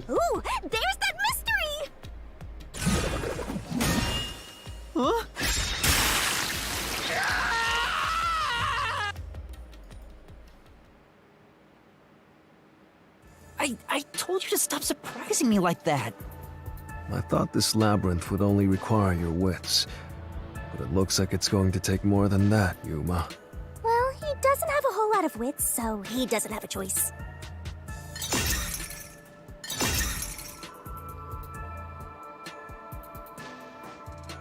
Ooh, there's that mystery! Huh? I told you to stop surprising me like that. I thought this labyrinth would only require your wits. But it looks like it's going to take more than that, Yuma. Well, he doesn't have a whole lot of wits, so he doesn't have a choice.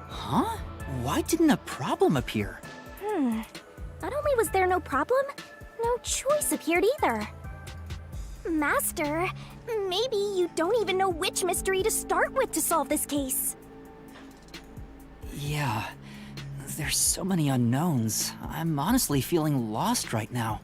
Huh? Why didn't a problem appear? Not only was there no problem, no choice appeared either. Master, maybe you don't even know which mystery to start with to solve this case. Yeah, there's so many unknowns. I'm honestly feeling lost right now.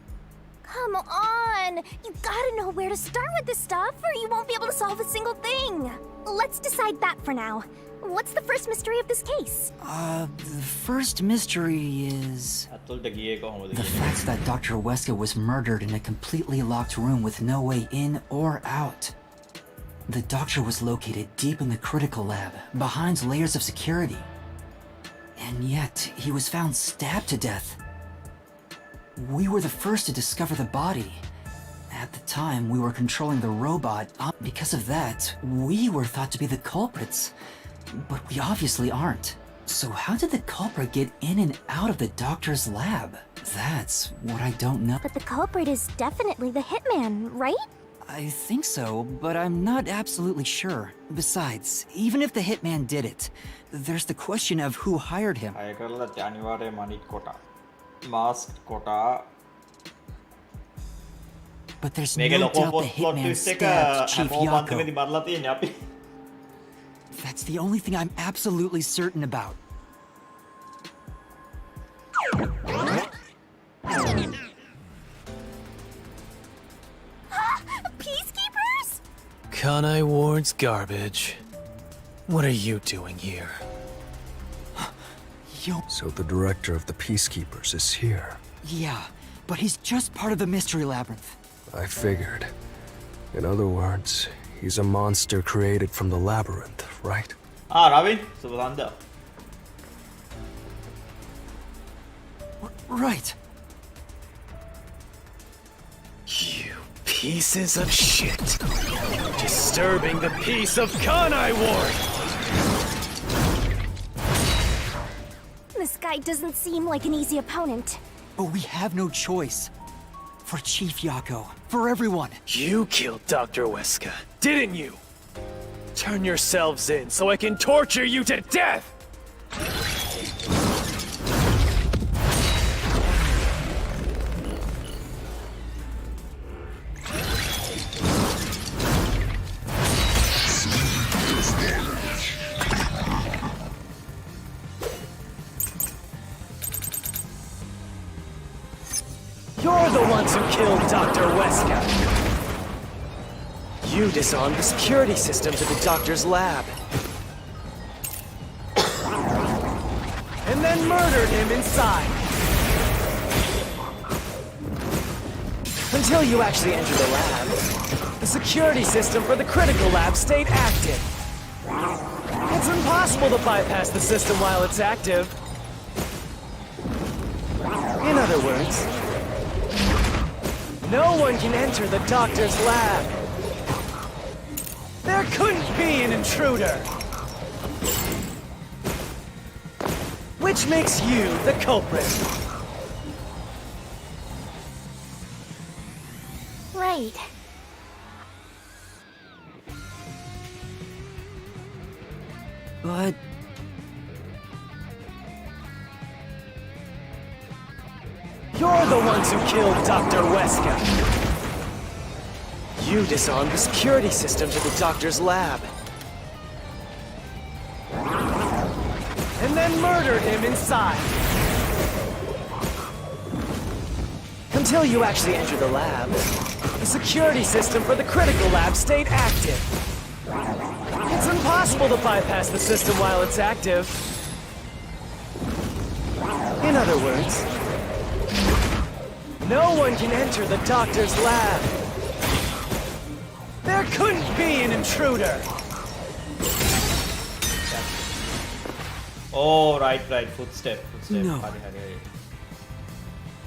Come on! You gotta know where to start with this stuff, or you won't be able to solve a single thing. Let's decide that for now. What's the first mystery of this case? The first mystery is... the fact that Dr. Wesker was murdered in a completely locked room with no way in or out. The doctor was located deep in the critical lab, behind layers of security. And yet, he was found stabbed to death. We were the first to discover the body. At the time, we were controlling the robot. Because of that, we were thought to be the culprits. But we obviously aren't. So how did the culprit get in and out of the doctor's lab? That's what I don't know. But the culprit is definitely the hitman, right? I think so, but I'm not absolutely sure. Besides, even if the hitman did it, there's the question of who hired him. But there's no doubt the hitman stabbed Chief Yako. That's the only thing I'm absolutely certain about. Peacekeepers? Kanai Ward's garbage. What are you doing here? So the director of the Peacekeepers is here. Yeah, but he's just part of the Mystery Labyrinth. I figured. In other words, he's a monster created from the labyrinth, right? Ravin, Subhanda. Right. You pieces of shit. Disturbing the peace of Kanai Ward! This guy doesn't seem like an easy opponent. But we have no choice. For Chief Yako, for everyone. You killed Dr. Wesker, didn't you? Turn yourselves in so I can torture you to death! You're the ones who killed Dr. Weska. You disarmed the security system to the doctor's lab. And then murdered him inside. Until you actually entered the lab, the security system for the critical lab stayed active. It's impossible to bypass the system while it's active. In other words, no one can enter the doctor's lab. There couldn't be an intruder. Which makes you the culprit. Right. But You're the ones who killed Dr. Weska. You disarmed the security system to the doctor's lab. And then murdered him inside. Until you actually entered the lab, the security system for the critical lab stayed active. It's impossible to bypass the system while it's active. In other words, no one can enter the doctor's lab. There couldn't be an intruder. Oh, right. Footstep. No. There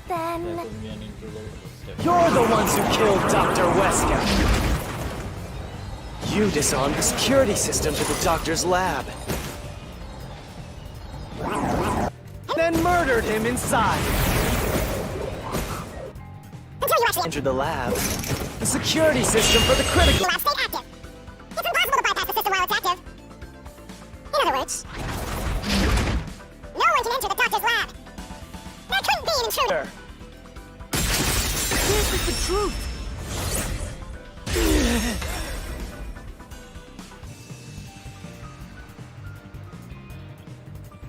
Then... could be an intruder. Footstep. You're the ones who killed Dr. Weska. You disarmed the security system to the doctor's lab. Then murdered him inside. Until you actually entered the lab, the security system for the critical lab stayed active. It's impossible to bypass the system while it's active. In other words, no one can enter the doctor's lab. There couldn't be an intruder. this is the truth.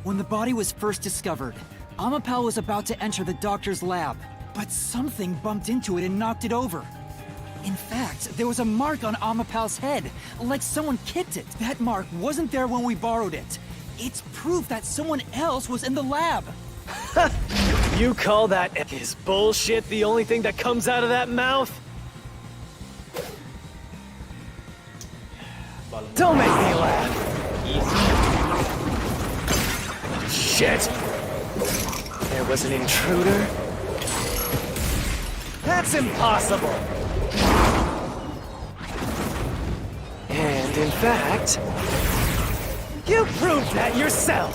When the body was first discovered, Amapal was about to enter the doctor's lab, but something bumped into it and knocked it over. In fact, there was a mark on Amapal's head, like someone kicked it. That mark wasn't there when we borrowed it. It's proof that someone else was in the lab. You call that is bullshit the only thing that comes out of that mouth? Don't make me laugh. Shit! There was an intruder? That's impossible! And in fact, you proved that yourself!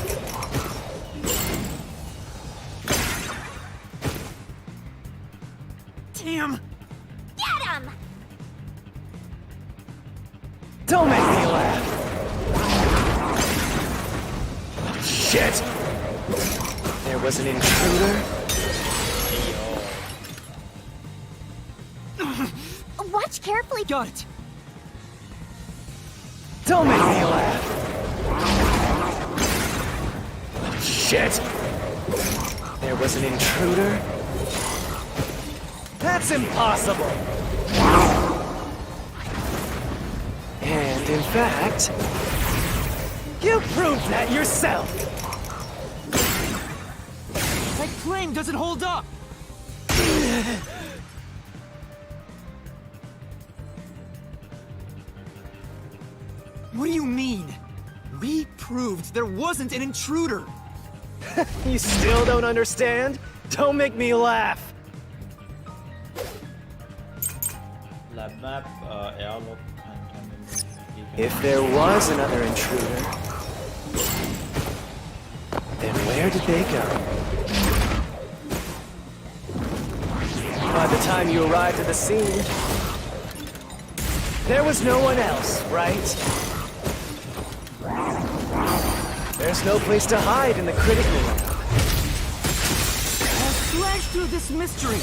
Damn! Get him! Don't make me laugh! Shit! There was an intruder? Watch carefully. Got it. Don't make me laugh! Shit! There was an intruder? That's impossible! And in fact, you proved that yourself! That claim doesn't hold up. What do you mean? We proved there wasn't an intruder. You still don't understand? Don't make me laugh! Lab map, airlock, and If there was another intruder, then where did they go? By the time you arrived at the scene, there was no one else, right? There's no place to hide in the critical lab. I'll slash through this mystery!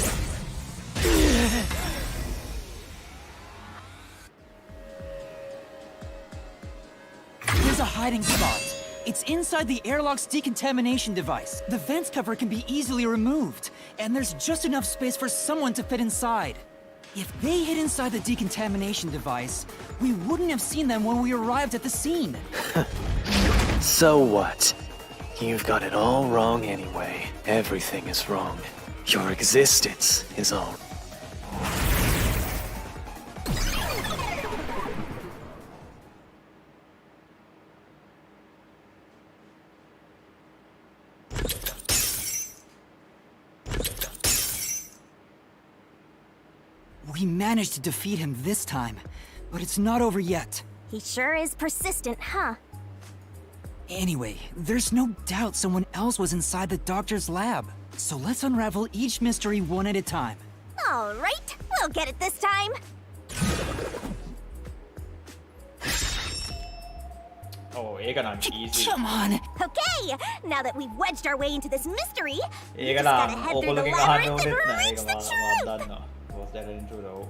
There's a hiding spot. It's inside the airlock's decontamination device. The vent cover can be easily removed, and there's just enough space for someone to fit inside. If they hid inside the decontamination device, we wouldn't have seen them when we arrived at the scene. So what? You've got it all wrong anyway. Everything is wrong. Your existence is all. We managed to defeat him this time, but it's not over yet. He sure is persistent, huh? Anyway, there's no doubt someone else was inside the doctor's lab. So let's unravel each mystery one at a time. All right, we'll get it this time. Oh, ඒක නම් easy. Come on! Okay, now that we've wedged our way into this mystery, we ඒක just gotta නම් head through the ඔයගොල්ලෝගෙන් අහන්න labyrinth and ඕනෙත් නෑ. reach ඒක the මම truth. දන්නවා. Was that an intro though?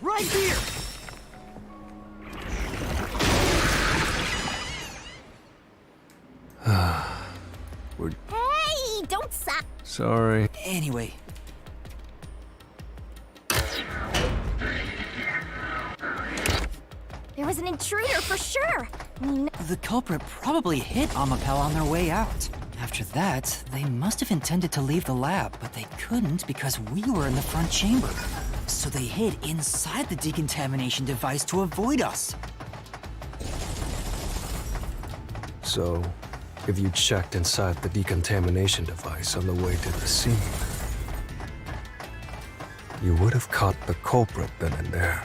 Right here! Hey, don't suck. Sorry. Anyway, There was an intruder for sure. the culprit probably hit Amapel on their way out. After that, they must have intended to leave the lab, but they couldn't because we were in the front chamber. So they hid inside the decontamination device to avoid us. So, if you checked inside the decontamination device on the way to the scene, you would have caught the culprit then and there.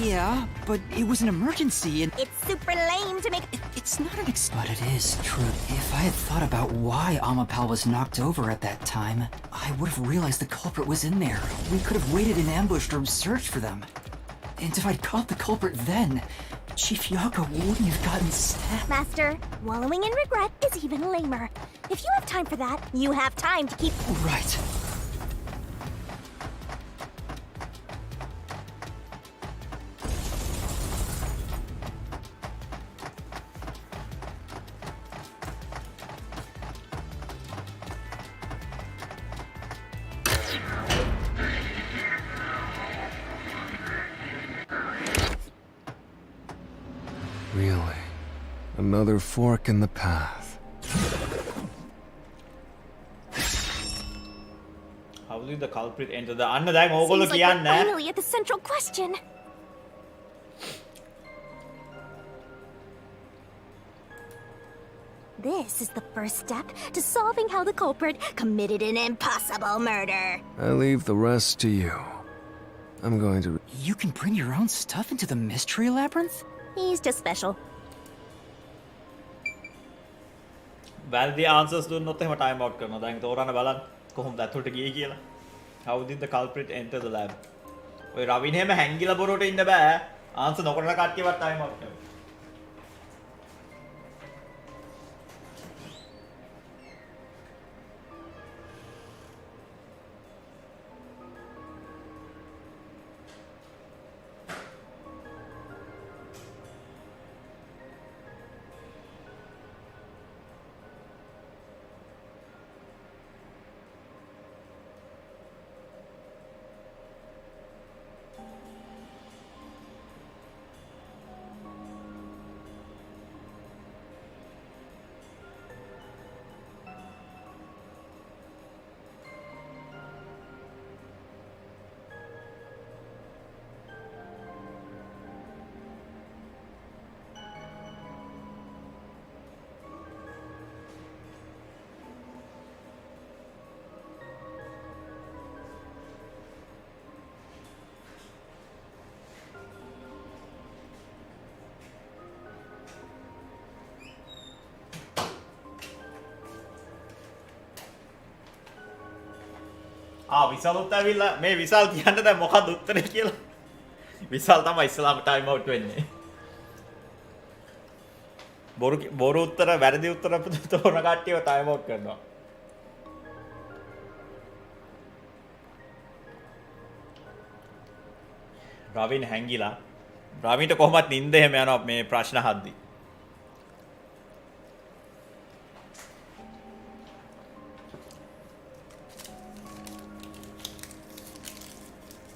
Yeah, but it was an emergency and It's super lame to make. it's not an But it is true. If I had thought about why Amapel was knocked over at that time, I would have realized the culprit was in there. We could have waited in ambush or searched for them. And if I'd caught the culprit then, Chief Yako wouldn't have gotten stabbed. Master, wallowing in regret is even lamer. If you have time for that, you have time to keep. Right. Really? Another fork in the path. How did the culprit enter the අන්න දැන් ඕගොල්ලෝ Seems like we're කියන්නේ finally at the central question. This is the first step to solving how the culprit committed an impossible murder. I leave the rest to you. I'm going to... You can bring your own stuff into the mystery labyrinth? He's just special. වැරදි answers දුන්නොත් එහෙම time out කරනවා. දැන් තෝරන්න බලන්න කොහොමද ඇතුළට ගියේ කියලා. How did the culprit enter the lab? ඔය රවින් එහෙම හැංගිලා බොරුවට ඉන්න බෑ. answer නොකරන කට්ටියවත් time out කරනවා. විසාලුත් ඇවිල්ලා මේ විසාල් කියන්න දැන් මොකක්ද උත්තරේ කියලා. විසාල් තමයි ඉස්ලාම ටයිම් අවුට් වෙන්නේ. බොරු උත්තර වැරදි උත්තර තෝරන කට්ටියව ටයිම් අවුට් කරනවා. රවින් හැංගිලා. රවින්ට කොහොමත් නිින්ද එහෙම යනවා මේ ප්‍රශ්න අහද්දී.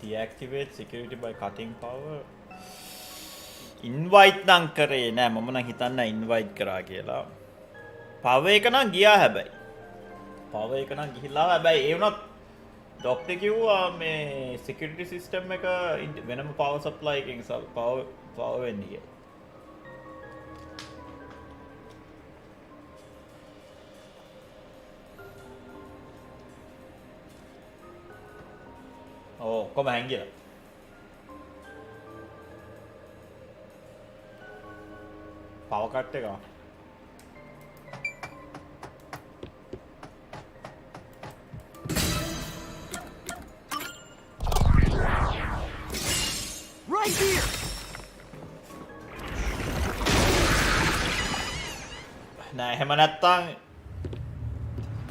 Deactivate security by cutting power. Invite නම් කරේ නෑ මම නම් හිතන්න invite කරා කියලා. power එක නම් ගියා හැබැයි. power එක නම් ගිහිලා හැබැයි ඒ වුණත් ડોක්ටර් කිව්වා මේ security system එක වෙනම power supply එකකින් power වෙන්නේ කියලා. ඔක්කොම හැංගිලා. පවර් කට් එක. Right here. නෑ එහෙම නැත්තම්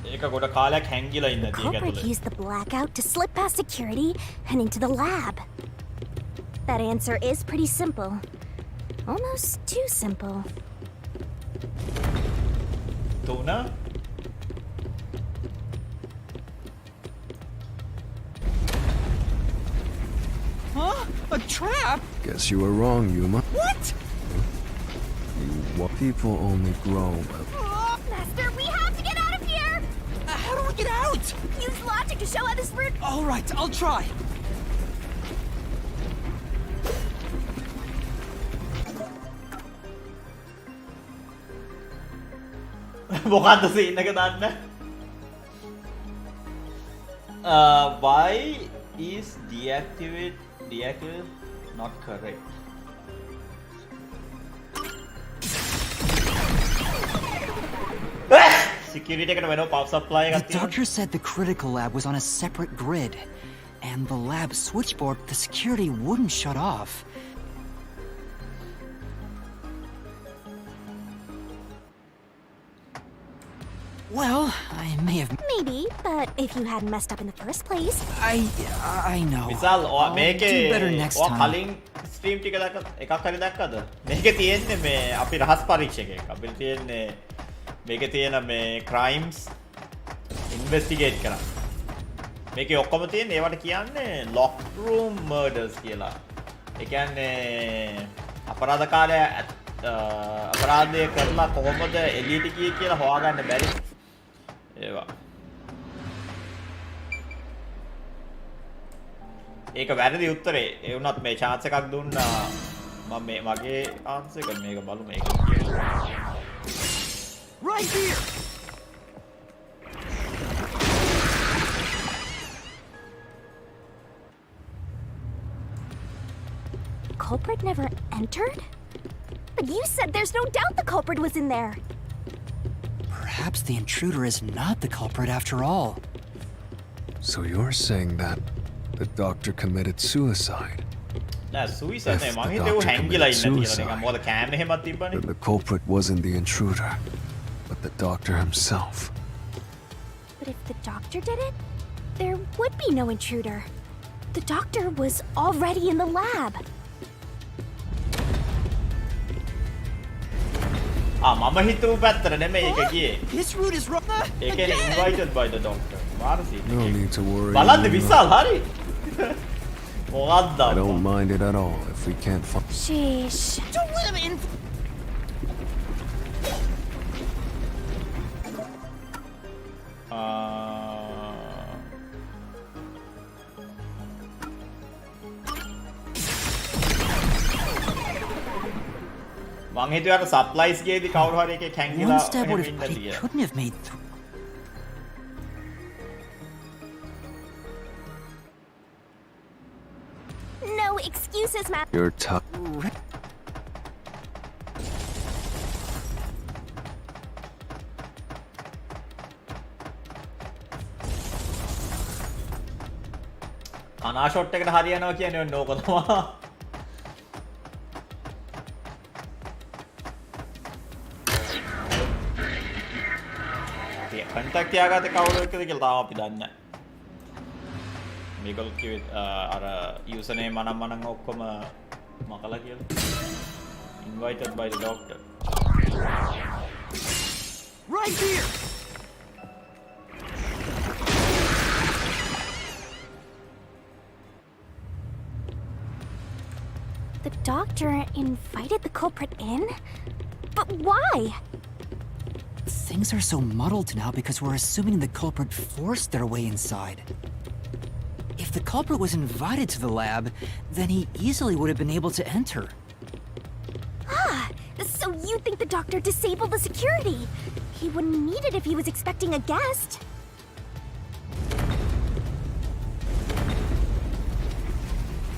ඒක ගොඩ කාලයක් හැංගිලා ඉන්න තියෙක Culprit ඇතුලේ. used the blackout to slip past security and into the lab. That answer is pretty simple. Almost too simple. තුන Huh? A trap? Guess you were wrong, Yuma. What? People only grow. Master, we have to get out of here! How do we get out? Use logic to show how this route. All right, I'll try. මොකද්ද scene එක දන්න? Why is deactivate not correct? Security එකට වෙනම power supply එකක් The තියෙනවා. doctor said the critical lab was on a separate grid, and the lab switchboard, the security wouldn't shut off. Well, I may have. Maybe, but if you hadn't messed up in the first place. I know. විසල් I'll මේකේ do better next ඔයා time. කලින් stream ටික එකක් හරි දැක්කද? මේකේ තියෙන්නේ මේ අපි රහස් පරීක්ෂකයෙක්. අපිට තියෙන්නේ මේකේ තියෙන මේ crimes investigate කරන්න. මේකේ ඔක්කොම තියෙන්නේ ඒවට කියන්නේ lock room murders කියලා. ඒ කියන්නේ අපරාධකාරයා අපරාධය කරලා කොහොමද එළියට ගියේ කියලා හොයාගන්න බැරි ඒවා. ඒක වැරදි උත්තරේ. ඒ වුණත් මේ chance එකක් දුන්නා. මම මේ මගේ answer එක මේක බලමු මේක කියනවා. Right here. Culprit never entered? But you said there's no doubt the culprit was in there. Perhaps the intruder is not the culprit after all. So you're saying that the doctor committed suicide? නෑ suicide නේ If මං the හිතුවේ ඌ doctor හැංගිලා committed ඉන්න කියලා suicide, නිකන් මොකද කෑම එහෙමත් තිබ්බනේ. Then the culprit wasn't the intruder, but the doctor himself. But if the doctor did it, there would be no intruder. The doctor was already in the lab. මම හිතුව පැත්තට නෙමෙයි ඒක ගියේ. This route is wrong. ඒ කියන්නේ invited by the doctor. මාරසි. No need to worry. බලන්න Yuma. විශාල් හරි. මොකක්ද? I don't mind it at all if we can't find. Sheesh. To live in. මං හිතුවේ අර සප්ලයිස් ගේදී කවුරු හරි එකේ One කැංගිලා step would එහෙම have. ඉන්නද He කියලා. couldn't have made. No excuses, Matt. You're tough. කනා ෂොට් එකට හරියනවා කියන්නේ ඔන්න ඕක තමයි. කන්ටැක්ට් තියාගත්තේ කවුරු එක්කද කියලා තාම අපි දන්නේ නැහැ. මේගොල්ලෝ කිව්වේ අර යූසර් නේම් මනම් ඔක්කොම මකලා කියලා. Invited by the doctor. Right here! The doctor invited the culprit in? But why? Things are so muddled now because we're assuming the culprit forced their way inside. If the culprit was invited to the lab, then he easily would have been able to enter. Ah, so you think the doctor disabled the security? He wouldn't need it if he was expecting a guest.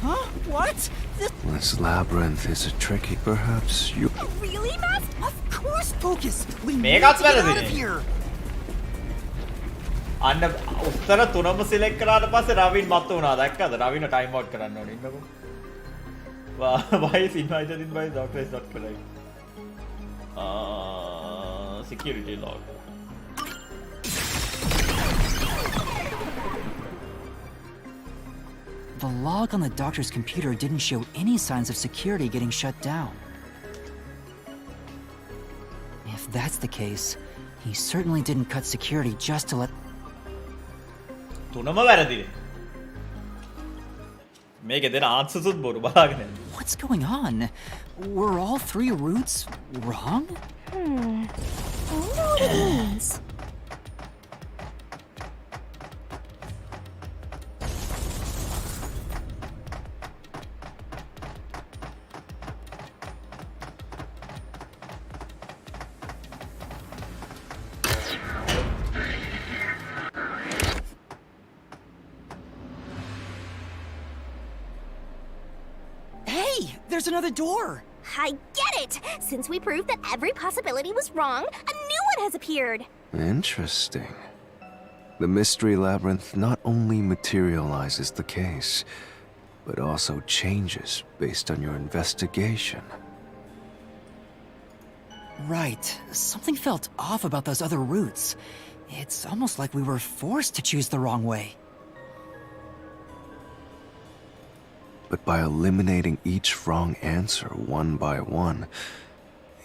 Huh? What? This labyrinth is a tricky, perhaps you. Really, Master? Of course, Focus! We need මේකත් to get out වැරදිනේ. of here! අන්න උත්තර තුනම select කරාට පස්සේ රවින් මත්තු වුණා දැක්කද? රවින time out කරන්න ඕනේ ඉන්නකෝ. Why is invited in by the doctor is not correct. Security log. The log on the doctor's computer didn't show any signs of security getting shut down. If that's the case, he certainly didn't cut security just to let. තුනම වැරදිනේ. මේකේ දෙන answers උත් බොරු බලාගෙන ඉන්න. What's going on? Were all three routes wrong? I wonder what it means. Hey, there's another door! I get it! Since we proved that every possibility was wrong, a new one has appeared! Interesting. The mystery labyrinth not only materializes the case, but also changes based on your investigation. Right. Something felt off about those other routes. It's almost like we were forced to choose the wrong way. But by eliminating each wrong answer one by one,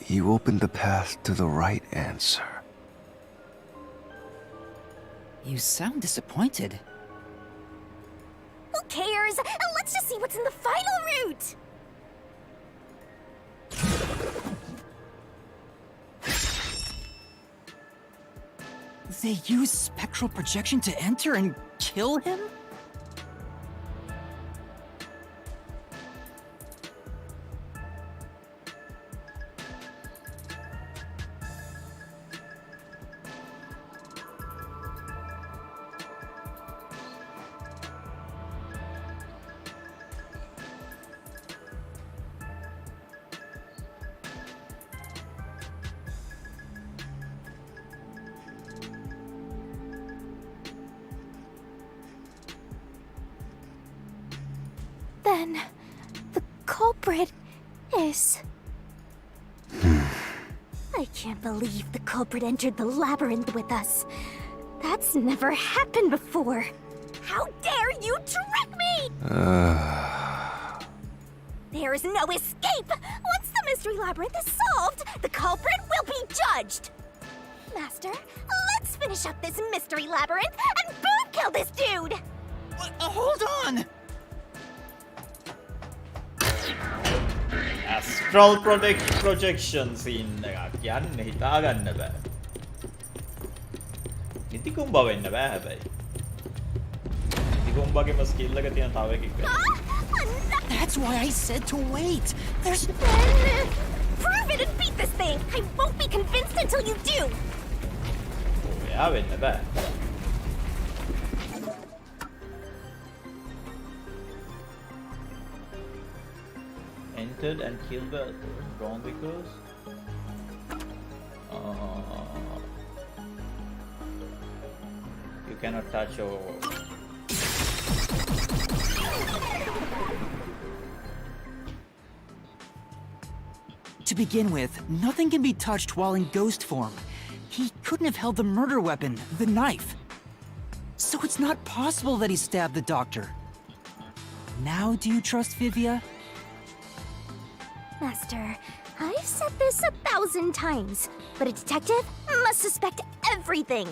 you opened the path to the right answer. You sound disappointed. Who cares? Let's just see what's in the final route! They use spectral projection to enter and kill him? Then, the culprit is... I can't believe the culprit entered the labyrinth with us. That's never happened before. How dare you trick me! There's no escape! Once the mystery labyrinth is solved, the culprit will be judged! Master, let's finish up this mystery labyrinth and boom kill this dude! Hold on! Astral projection scene එකක් යන්නේ හිතා ගන්න බෑ. ඉතිකුම්බ වෙන්න බෑ හැබැයි. ඉතිකුම්බගේම skill එක තියෙන තව එකෙක් වෙන්න. That's why I said to wait. There's... Then, prove it and beat this thing! I won't be convinced until you do! එයා වෙන්න බෑ. Entered and killed the wrong because you cannot touch or To begin with, nothing can be touched while in ghost form. He couldn't have held the murder weapon, the knife. So it's not possible that he stabbed the doctor. Now do you trust Vivia? Master, I've said this 1,000 times, but a detective must suspect everything.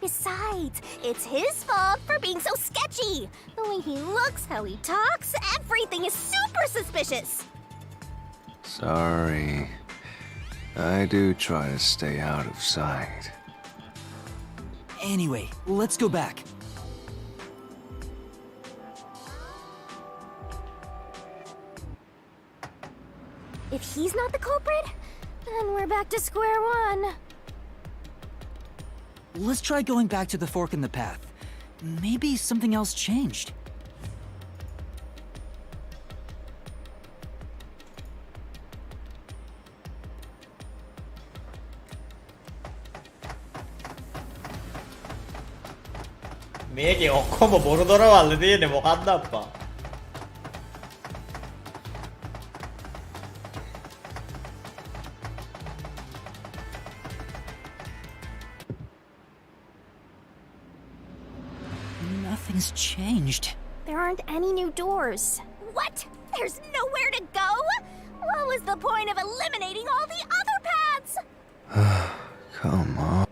Besides, it's his fault for being so sketchy. The way he looks, how he talks, everything is super suspicious. Sorry. I do try to stay out of sight. Anyway, let's go back. If he's not the culprit, then we're back to square one. Let's try going back to the fork in the path. Maybe something else changed. මේකේ ඔක්කොම බොරු දොරවල් තියෙන්නේ මොකක්ද අප්පා? Nothing's changed. There aren't any new doors. What? There's nowhere to go? What was the point of eliminating all the other paths? Come on.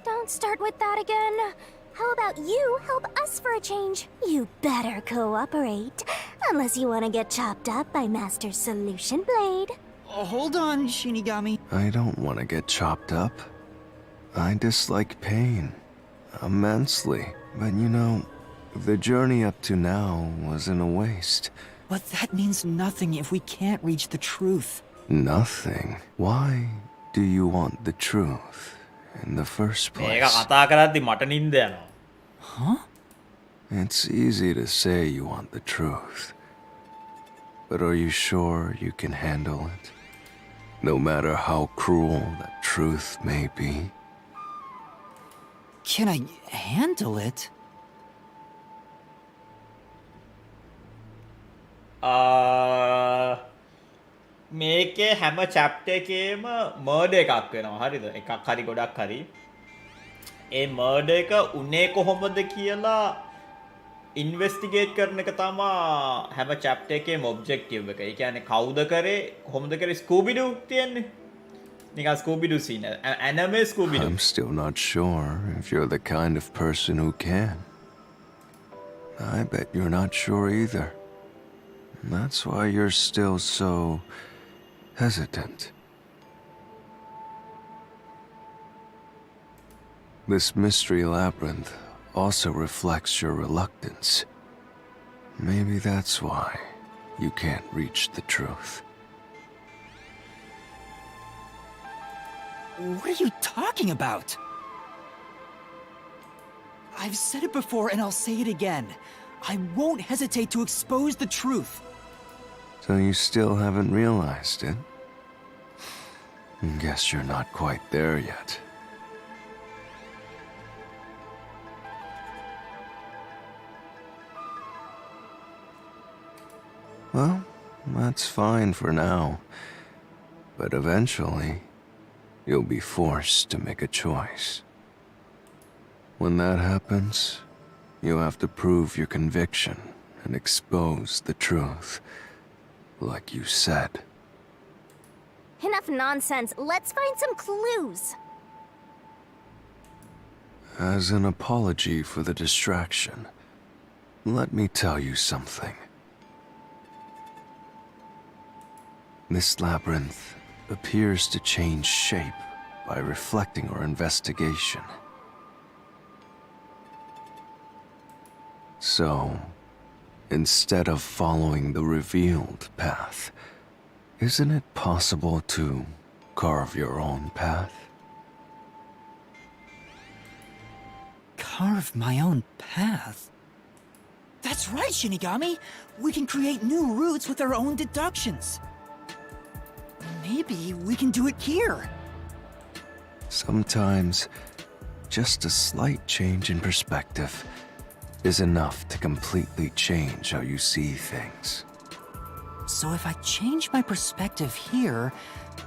Don't start with that again. How about you help us for a change? You better cooperate. Unless you want to get chopped up by Master Solution Blade. Oh, hold on, Shinigami. I don't want to get chopped up. I dislike pain immensely. But you know, the journey up to now wasn't a waste. But that means nothing if we can't reach the truth. Nothing? Why do you want the truth in the first මේක place? කතා කරද්දි මට නින්ද යනවා. Huh? It's easy to say you want the truth. But are you sure you can handle it? No matter how cruel that truth may be. Can I handle it? මේකේ හැම chapter එකේම murder එකක් වෙනවා. හරිද? එකක් හරි ගොඩක් හරි. ඒ murder එක උනේ කොහොමද කියලා investigate කරන එක තමයි හැම chapter එකේම objective එක. ඒ කියන්නේ කවුද කරේ කොහොමද කරේ Scooby Doo තියෙන්නේ. නිකන් Scooby Doo scene. Anime Scooby Doo. I'm still not sure if you're the kind of person who can. I bet you're not sure either. That's why you're still so hesitant. This mystery labyrinth also reflects your reluctance. Maybe that's why you can't reach the truth. What are you talking about? I've said it before and I'll say it again. I won't hesitate to expose the truth. So you still haven't realized it? Guess you're not quite there yet. Well, that's fine for now. But eventually, you'll be forced to make a choice. When that happens, you have to prove your conviction and expose the truth, like you said. Enough nonsense. Let's find some clues. As an apology for the distraction, let me tell you something. This labyrinth appears to change shape by reflecting our investigation. So, instead of following the revealed path, isn't it possible to carve your own path? Carve my own path? That's right, Shinigami! We can create new routes with our own deductions. Maybe we can do it here. Sometimes, just a slight change in perspective is enough to completely change how you see things. So if I change my perspective here,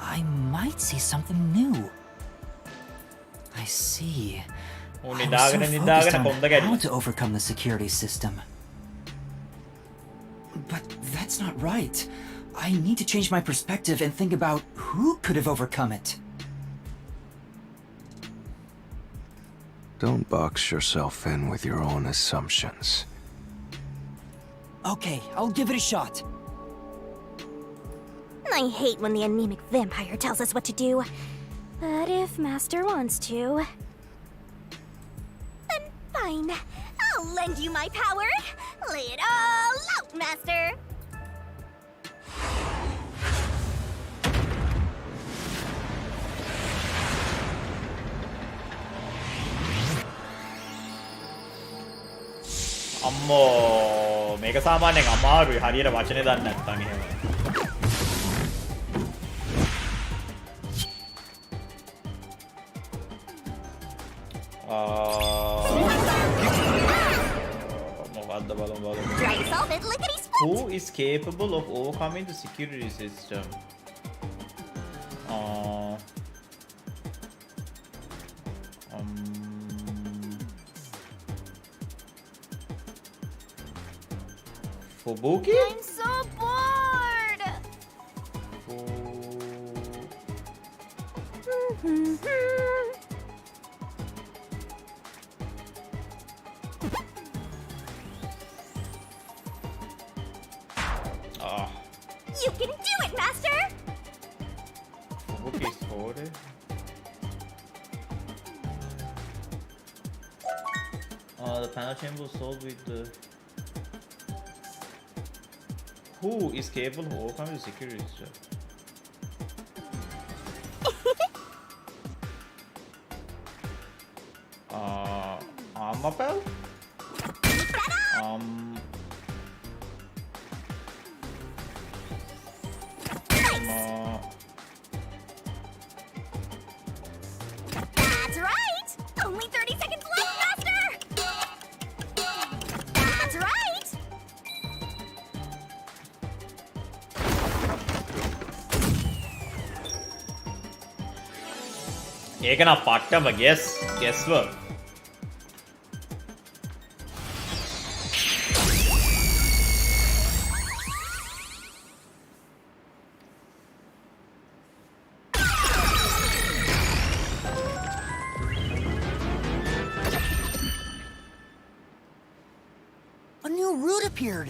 I might see something new. I see. I was so focused on how to overcome the security system. But that's not right. I need to change my perspective and think about who could have overcome it. Don't box yourself in with your own assumptions. Okay, I'll give it a shot. I hate when the anemic vampire tells us what to do. But if Master wants to... then fine. I'll lend you my power. Lay it all out, Master. අම්මෝ මේක සාමාන්‍යයෙන් අමාරුයි හරියට වචනේ දන්නේ නැත්නම් එහෙම. මොකද්ද බලමු. Try to solve it, lickety split. Who is capable of overcoming the security system? Fubuki? I'm so bored. You can do it, Master. Fubuki sword? The panel chamber was solved with the... Who is capable of overcoming the security system? Amapel? That's right. Only 30 seconds left, Master. That's right. ඒක නම් පට්ටම guesswork. A new route appeared.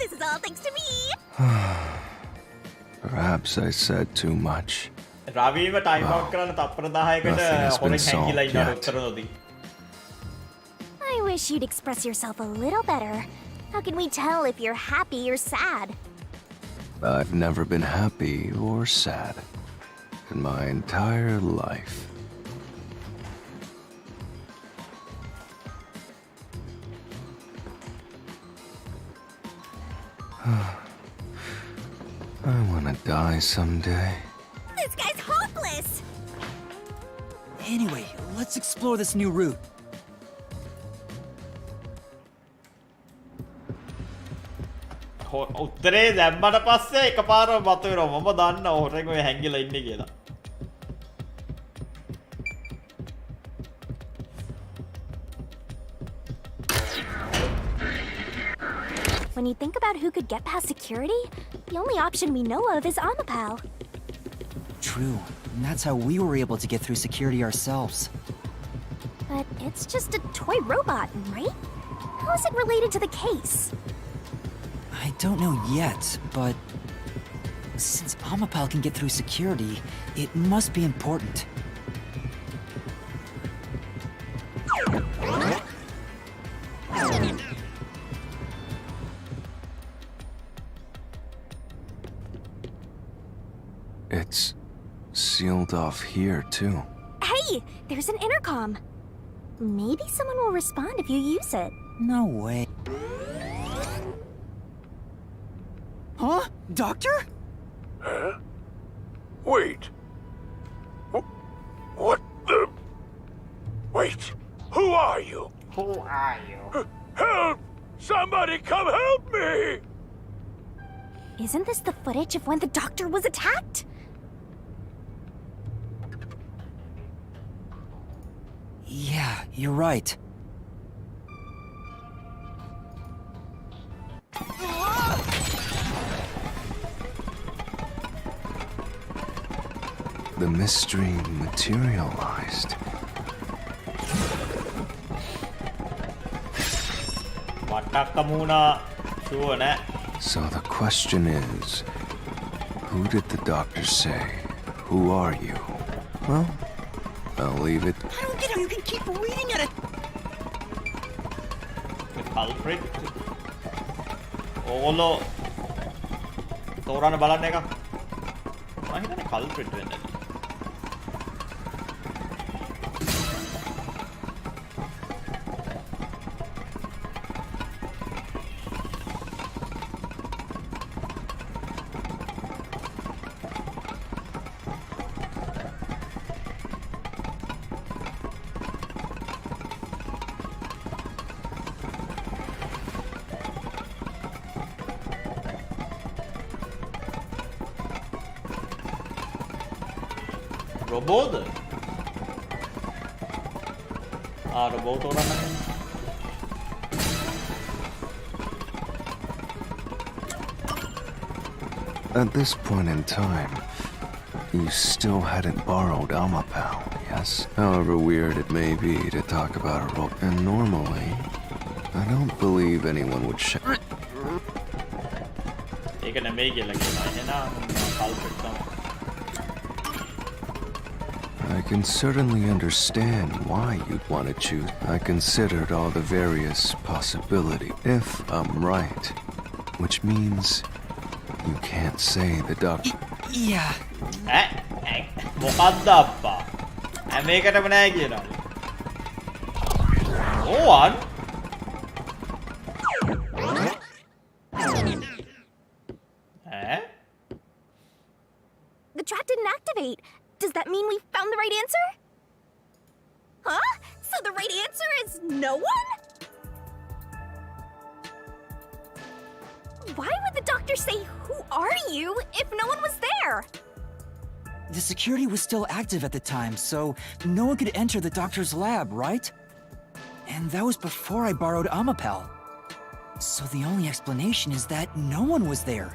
This is all thanks to me. Perhaps I said too much. රවීම time out කරන්න තප්පර 10කට හොරෙන් හැංගිලා ඉන්න උත්තර නොදී. I wish you'd express yourself a little better. How can we tell if you're happy or sad? I've never been happy or sad in my entire life. I want to die someday. This guy's hopeless. Anyway, let's explore this new route. උත්තරේ දැම්මට පස්සේ එකපාරම මතුවෙනවා මම දන්නවා හොරෙන් ඔය හැංගිලා ඉන්නේ කියලා. When you think about who could get past security, the only option we know of is Amapal. True, and that's how we were able to get through security ourselves. But it's just a toy robot, right? How is it related to the case? I don't know yet, but since Amapal can get through security, it must be important. It's sealed off here, too. Hey, there's an intercom. Maybe someone will respond if you use it. No way. Huh? Doctor? Huh? Wait. What the? Wait. Who are you? Who are you? Help! Somebody come help me! Isn't this the footage of when the doctor was attacked? Yeah, you're right. The mystery materialized. වට්ටක්ක මූණා sure නෑ. So the question is, who did the doctor say? Who are you? Well, I'll leave it. I don't get how you can keep reading at it. The culprit. ඕගොල්ලෝ තෝරන්න බලන්න එක. මම හිතන්නේ culprit වෙන්න ඇති. රොබෝද? Robot තෝරන්න. At this point in time, you still hadn't borrowed Amapao, yes? However weird it may be to talk about a role, and normally, I don't believe anyone would share. ඒක නෙමෙයි කියලා කියනවා. එහෙනම් culprit තමයි. I can certainly understand why you'd want to choose. I considered all the various possibilities. If I'm right, which means you can't say the doctor. Yeah. මොකද්ද අප්පා? මේකටම නෑ කියනවා. ඕවන් The trap didn't activate. Does that mean we found the right answer? Huh? So the right answer is no one? Why would the doctor say, "Who are you?" if no one was there? The security was still active at the time, so no one could enter the doctor's lab, right? And that was before I borrowed Amapel. So the only explanation is that no one was there.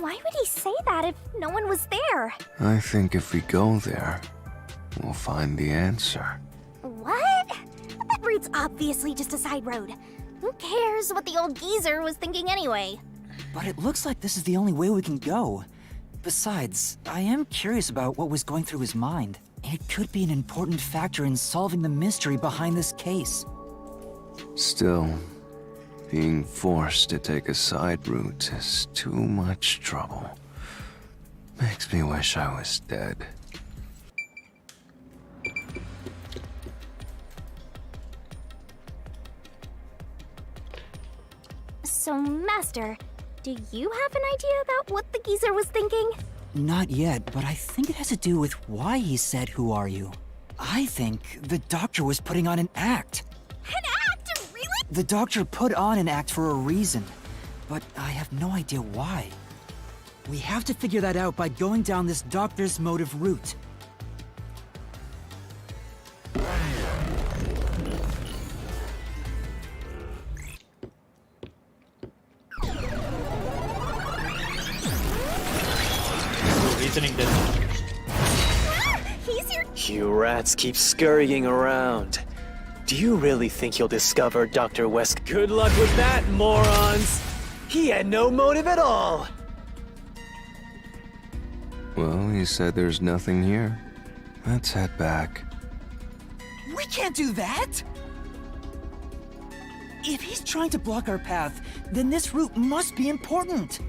Why would he say that if no one was there? I think if we go there, we'll find the answer. What? That route's obviously just a side road. Who cares what the old geezer was thinking anyway? But it looks like this is the only way we can go. Besides, I am curious about what was going through his mind. It could be an important factor in solving the mystery behind this case. Still, being forced to take a side route is too much trouble. Makes me wish I was dead. So, Master, do you have an idea about what the geezer was thinking? Not yet, but I think it has to do with why he said, "Who are you?" I think the doctor was putting on an act. An act? Really? The doctor put on an act for a reason, but I have no idea why. We have to figure that out by going down this doctor's motive route. reasoning this. He's your... You rats keep scurrying around. Do you really think you'll discover Dr. West? Good luck with that, morons! He had no motive at all! Well, he said there's nothing here. Let's head back. We can't do that! If he's trying to block our path, then this route must be important.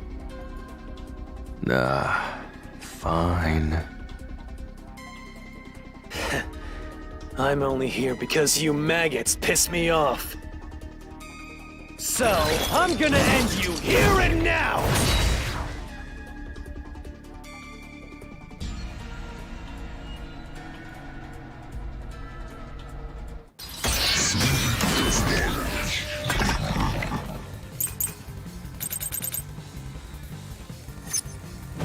Nah, fine. I'm only here because you maggots piss me off. So, I'm gonna end you here and now!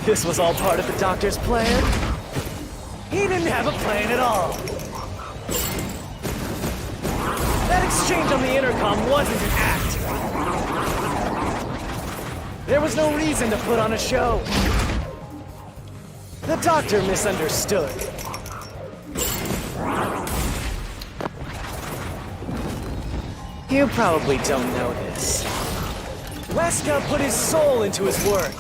this was all part of the doctor's plan? He didn't have a plan at all. That exchange on the intercom wasn't an act. There was no reason to put on a show. The doctor misunderstood. You probably don't know this. Weska put his soul into his work.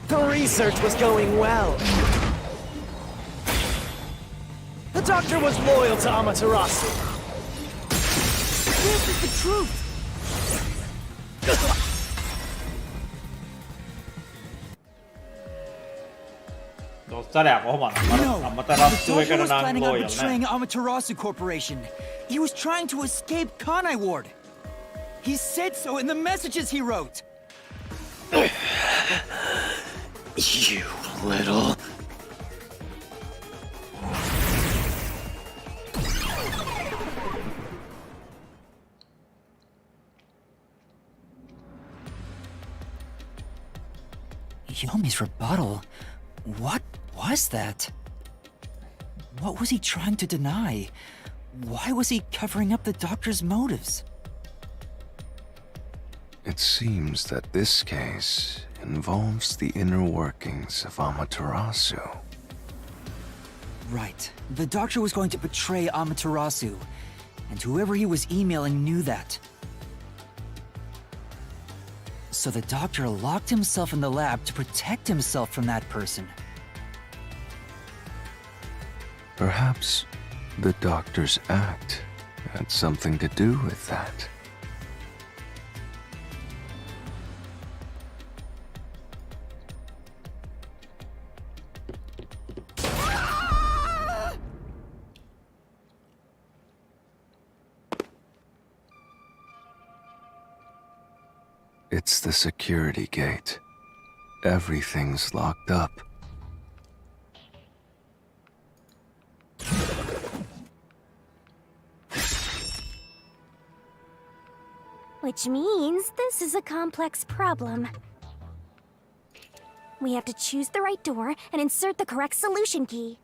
The research was going well. The doctor was loyal to Amaterasu. This is the truth! දොස්තරයා කොහොමද? No, අම්මතරස්සු the doctor එකට was නම් planning on loyal betraying නෑ. Amaterasu Corporation. He was trying to escape Kanai Ward. He said so in the messages he wrote. You little... Yomi's rebuttal? What was that? What was he trying to deny? Why was he covering up the doctor's motives? It seems that this case involves the inner workings of Amaterasu. Right. The doctor was going to betray Amaterasu, and whoever he was emailing knew that. So the doctor locked himself in the lab to protect himself from that person. Perhaps the doctor's act had something to do with that. It's the security gate. Everything's locked up. Which means this is a complex problem. We have to choose the right door and insert the correct solution key.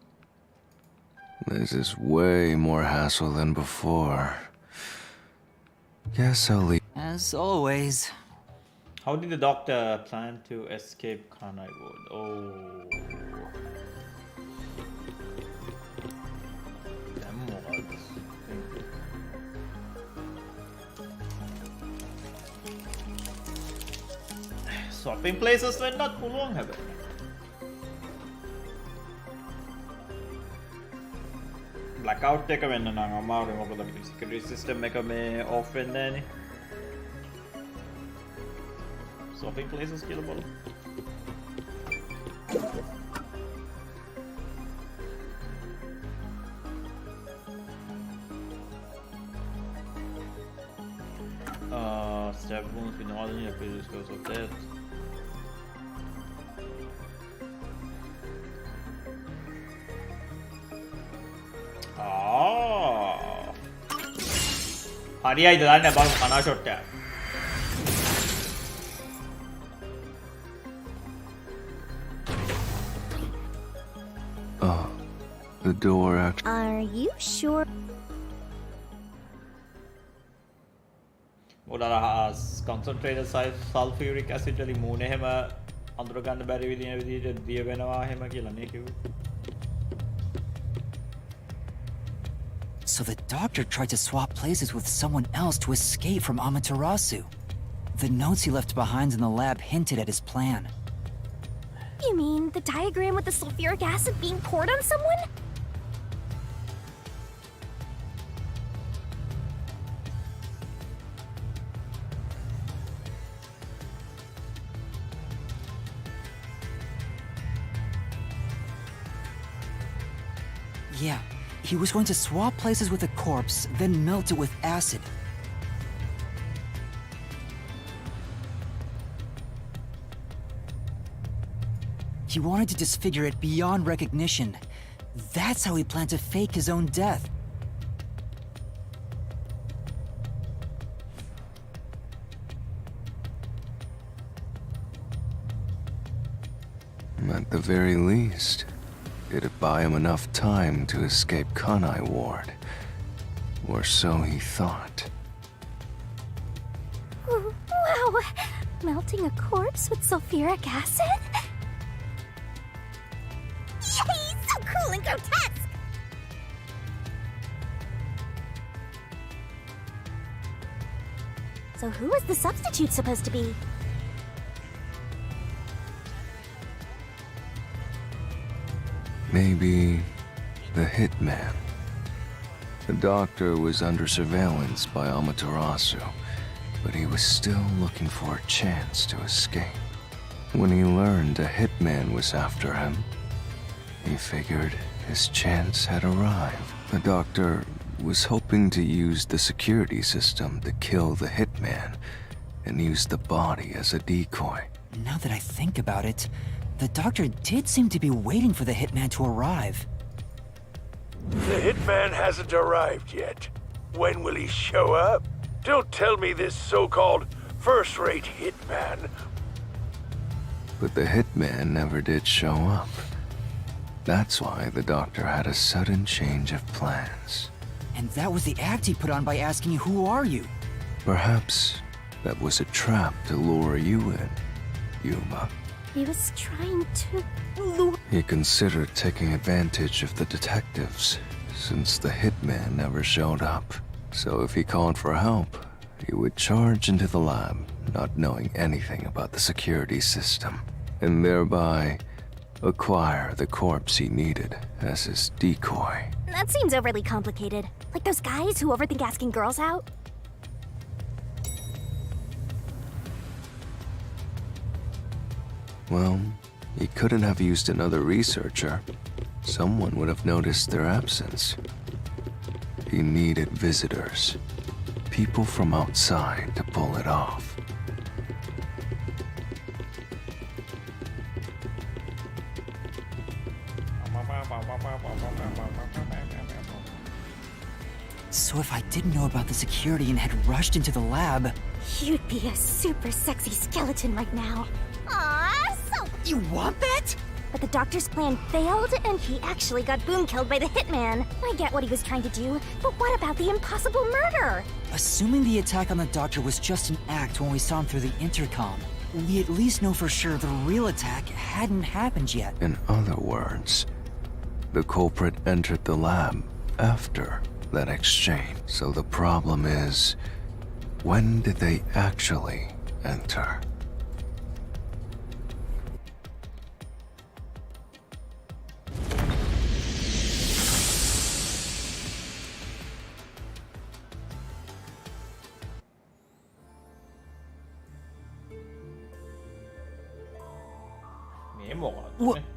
This is way more hassle than before. Guess I'll leave. As always. How did the doctor plan to escape Kanai Ward? Oh. Damn mods. Swapping places වෙන්නත් පුළුවන් හැබැයි. Blackout එක වෙන්න නම් අමාරුයි මොකද අපිට security system එක මේ off වෙන්නේ නැහැනේ. Swapping places කියලා බලමු. Stab wounds with northern your previous cause of death. හරියයිද දන්නේ බලමු කනා ෂොට් එක. The door actually. Are you sure? මොඩලා concentrated sulfuric acid වලින් මූණ එහෙම අඳුර ගන්න බැරි විදිහට දිය වෙනවා එහෙම කියලා නේ කිව්වේ. So the doctor tried to swap places with someone else to escape from Amaterasu. The notes he left behind in the lab hinted at his plan. You mean the diagram with the sulfuric acid being poured on someone? Yeah, he was going to swap places with a corpse, then melt it with acid. He wanted to disfigure it beyond recognition. That's how he planned to fake his own death. At the very least, it'd buy him enough time to escape Kanai Ward. Or so he thought. Wow! Melting a corpse with sulfuric acid? Yay! So cool and grotesque! So who is the substitute supposed to be? Maybe the hitman. The doctor was under surveillance by Amaterasu, but he was still looking for a chance to escape. When he learned a hitman was after him, he figured his chance had arrived. The doctor was hoping to use the security system to kill the hitman and use the body as a decoy. Now that I think about it, the doctor did seem to be waiting for the hitman to arrive. The hitman hasn't arrived yet. When will he show up? Don't tell me this so-called first-rate hitman. But the hitman never did show up. That's why the doctor had a sudden change of plans. And that was the act he put on by asking you, "Who are you?" Perhaps that was a trap to lure you in, Yuma. He was trying to lure. He considered taking advantage of the detectives, since the hitman never showed up. So if he called for help, he would charge into the lab, not knowing anything about the security system, and thereby acquire the corpse he needed as his decoy. That seems overly complicated. Like those guys who overthink asking girls out. Well, he couldn't have used another researcher. Someone would have noticed their absence. He needed visitors, people from outside to pull it off. So if I didn't know about the security and had rushed into the lab... You'd be a super sexy skeleton right now. Aww, so... You want that? But the doctor's plan failed, and he actually got boom killed by the hitman. I get what he was trying to do, but what about the impossible murder? Assuming the attack on the doctor was just an act when we saw him through the intercom, we at least know for sure the real attack hadn't happened yet. In other words, the culprit entered the lab after that exchange. So the problem is, when did they actually enter?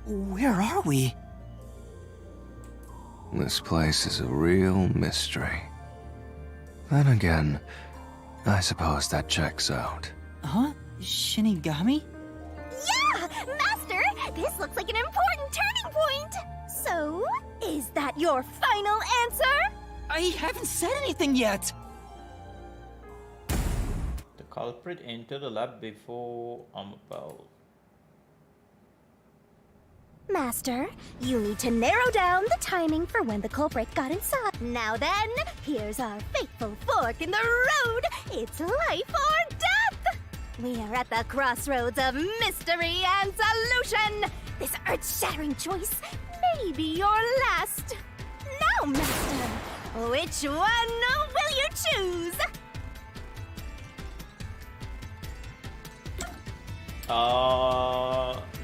Where are we? This place is a real mystery. Then again, I suppose that checks out. Huh? Shinigami? Yeah! Master, this looks like an important turning point! So, is that your final answer? I haven't said anything yet! The culprit entered the lab before Amapal. Master, you need to narrow down the timing for when the culprit got inside. Now then, here's our fateful fork in the road. It's life or death! We are at the crossroads of mystery and solution. This earth-shattering choice may be your last. Now, Master, which one will you choose?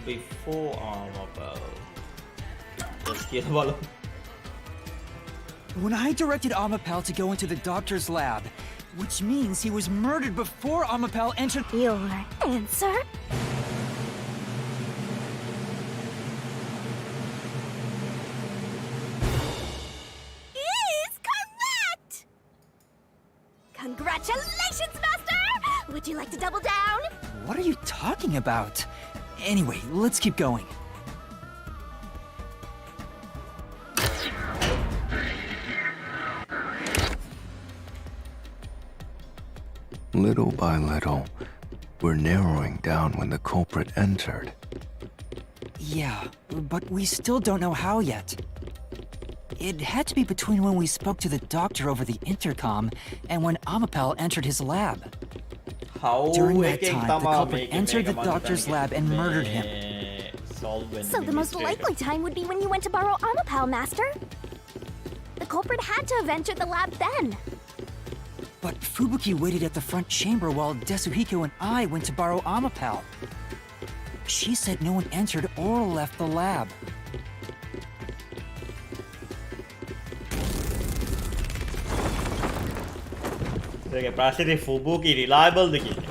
Before Amapal. Let's get one. When I directed Amapal to go into the doctor's lab, which means he was murdered before Amapal entered... Your answer? Is correct! Congratulations, Master! Would you like to double down? What are you talking about? Anyway, let's keep going. Little by little, we're narrowing down when the culprit entered. Yeah, but we still don't know how yet. It had to be between when we spoke to the doctor over the intercom and when Amapal entered his lab. How During that time, the culprit entered the doctor's lab and murdered him. So the most likely time would be when you went to borrow Amapal, Master. The culprit had to have entered the lab then. But Fubuki waited at the front chamber while Desuhiko and I went to borrow Amapal. She said no one entered or left the lab. Okay, ප්‍රශ්නේ Fubuki reliable ද කියන්නේ.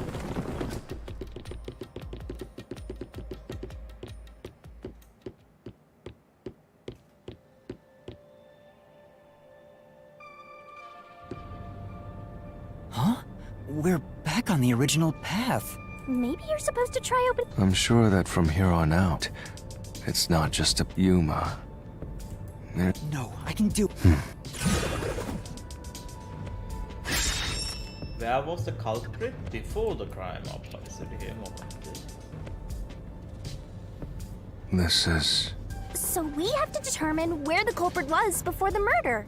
Huh? We're back on the original path. Maybe you're supposed to try open. I'm sure that from here on out, it's not just a Yuma. No, I can do. Where was the culprit before the crime? This is... So we have to determine where the culprit was before the murder.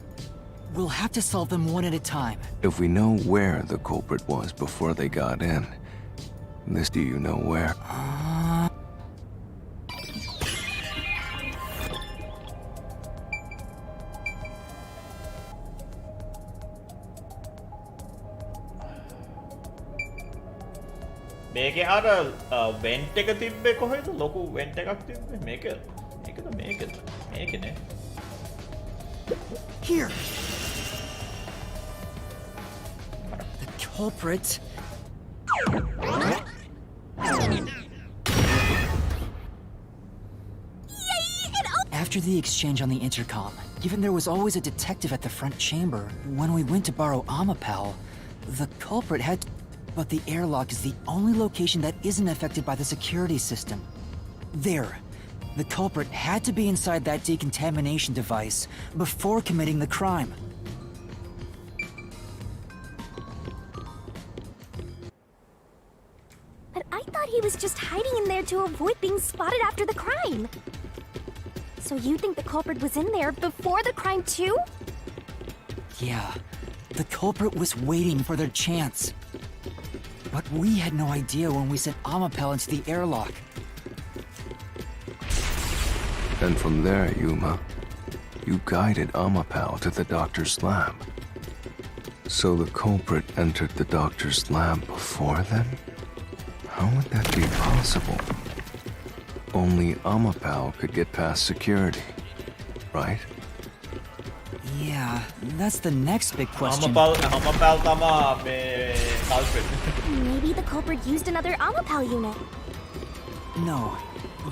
We'll have to solve them one at a time. If we know where the culprit was before they got in, do you know where? මේකේ අර වෙන්ට් එක තිබ්බේ කොහෙද? ලොකු වෙන්ට් එකක් තිබ්බේ. මේකනේ. Here. The culprit. After the exchange on the intercom, given there was always a detective at the front chamber, when we went to borrow Amapal, the culprit had. But the airlock is the only location that isn't affected by the security system. There. The culprit had to be inside that decontamination device before committing the crime. But I thought he was just hiding in there to avoid being spotted after the crime. So you think the culprit was in there before the crime too? Yeah. The culprit was waiting for their chance. But we had no idea when we sent Amapal into the airlock. And from there, Yuma, you guided Amapal to the doctor's lab. So the culprit entered the doctor's lab before then? How would that be possible? Only Amapal could get past security, right? Yeah, that's the next big question. Amapal තමා මේ culprit. Maybe the culprit used another Amapal unit. No.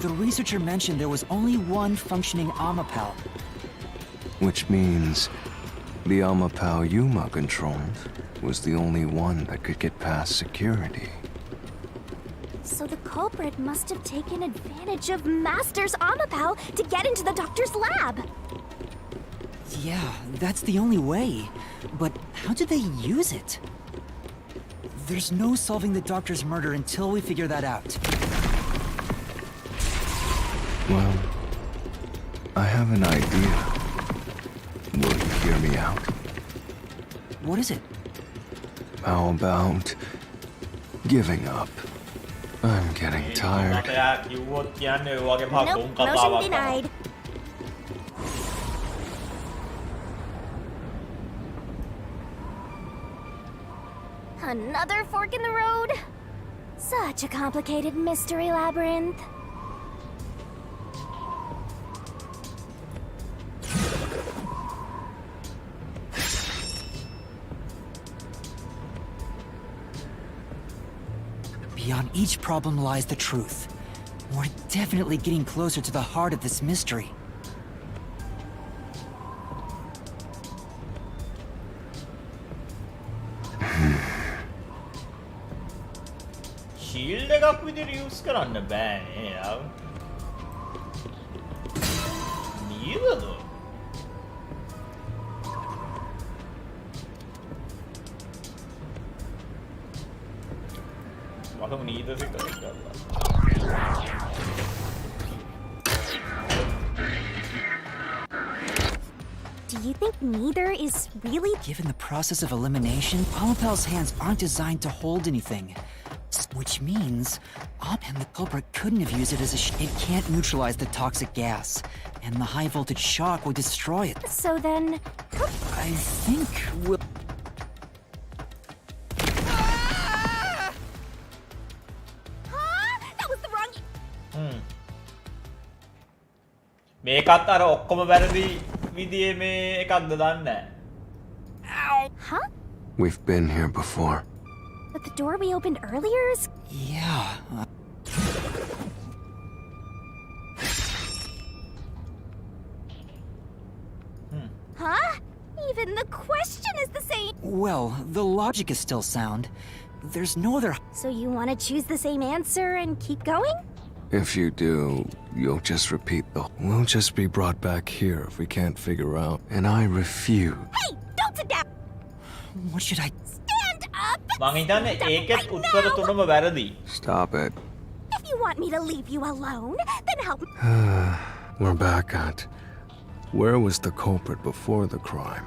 The researcher mentioned there was only one functioning Amapal. Which means the Amapal Yuma controlled was the only one that could get past security. So the culprit must have taken advantage of Master's Amapal to get into the doctor's lab. Yeah, that's the only way. But how did they use it? There's no solving the doctor's murder until we figure that out. Well, I have an idea. Will you hear me out? What is it? How about giving up? I'm getting tired. Nope, motion denied. Another fork in the road? Such a complicated mystery labyrinth. Beyond each problem lies the truth. We're definitely getting closer to the heart of this mystery. ශීල්ඩ් එකක් විදිහට use කරන්න බෑනේ යාව. නීදද? මට නීද සිත කරලා. You think neither is really... Given the process of elimination, Amapel's hands aren't designed to hold anything. Which means, and the culprit couldn't have used it as it can't neutralize the toxic gas, and the high voltage shock would destroy it. So then... I think we'll... That was the wrong... මේකත් අර ඔක්කොම වැරදි විදියේ මේ එකක්ද දන්නේ නැහැ. Huh? We've been here before. But the door we opened earlier is... Yeah. Huh? Even the question is the same. Well, the logic is still sound. There's no other... So you want to choose the same answer and keep going? If you do, you'll just repeat the... We'll just be brought back here if we can't figure out. And I refuse. Hey, don't sit down. What should I... Stand up. මං හිතන්නේ ඒකෙත් උත්තර තුනම වැරදි. Stop it. If you want me to leave you alone, then help. We're back at... Where was the culprit before the crime?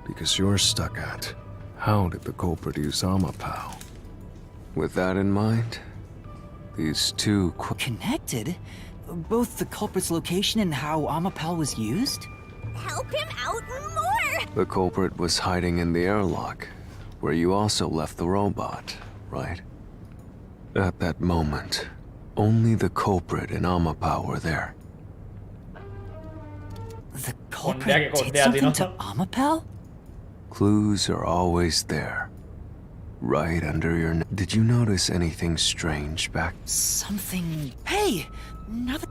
Because you're stuck at... How did the culprit use Amapao? With that in mind, these two... Connected? Both the culprit's location and how Amapao was used? Help him out more. The culprit was hiding in the airlock, where you also left the robot, right? At that moment, only the culprit and Amapao were there. The culprit did something to Amapao? Clues are always there. Right under your... Did you notice anything strange back? Something... Hey! Nothing...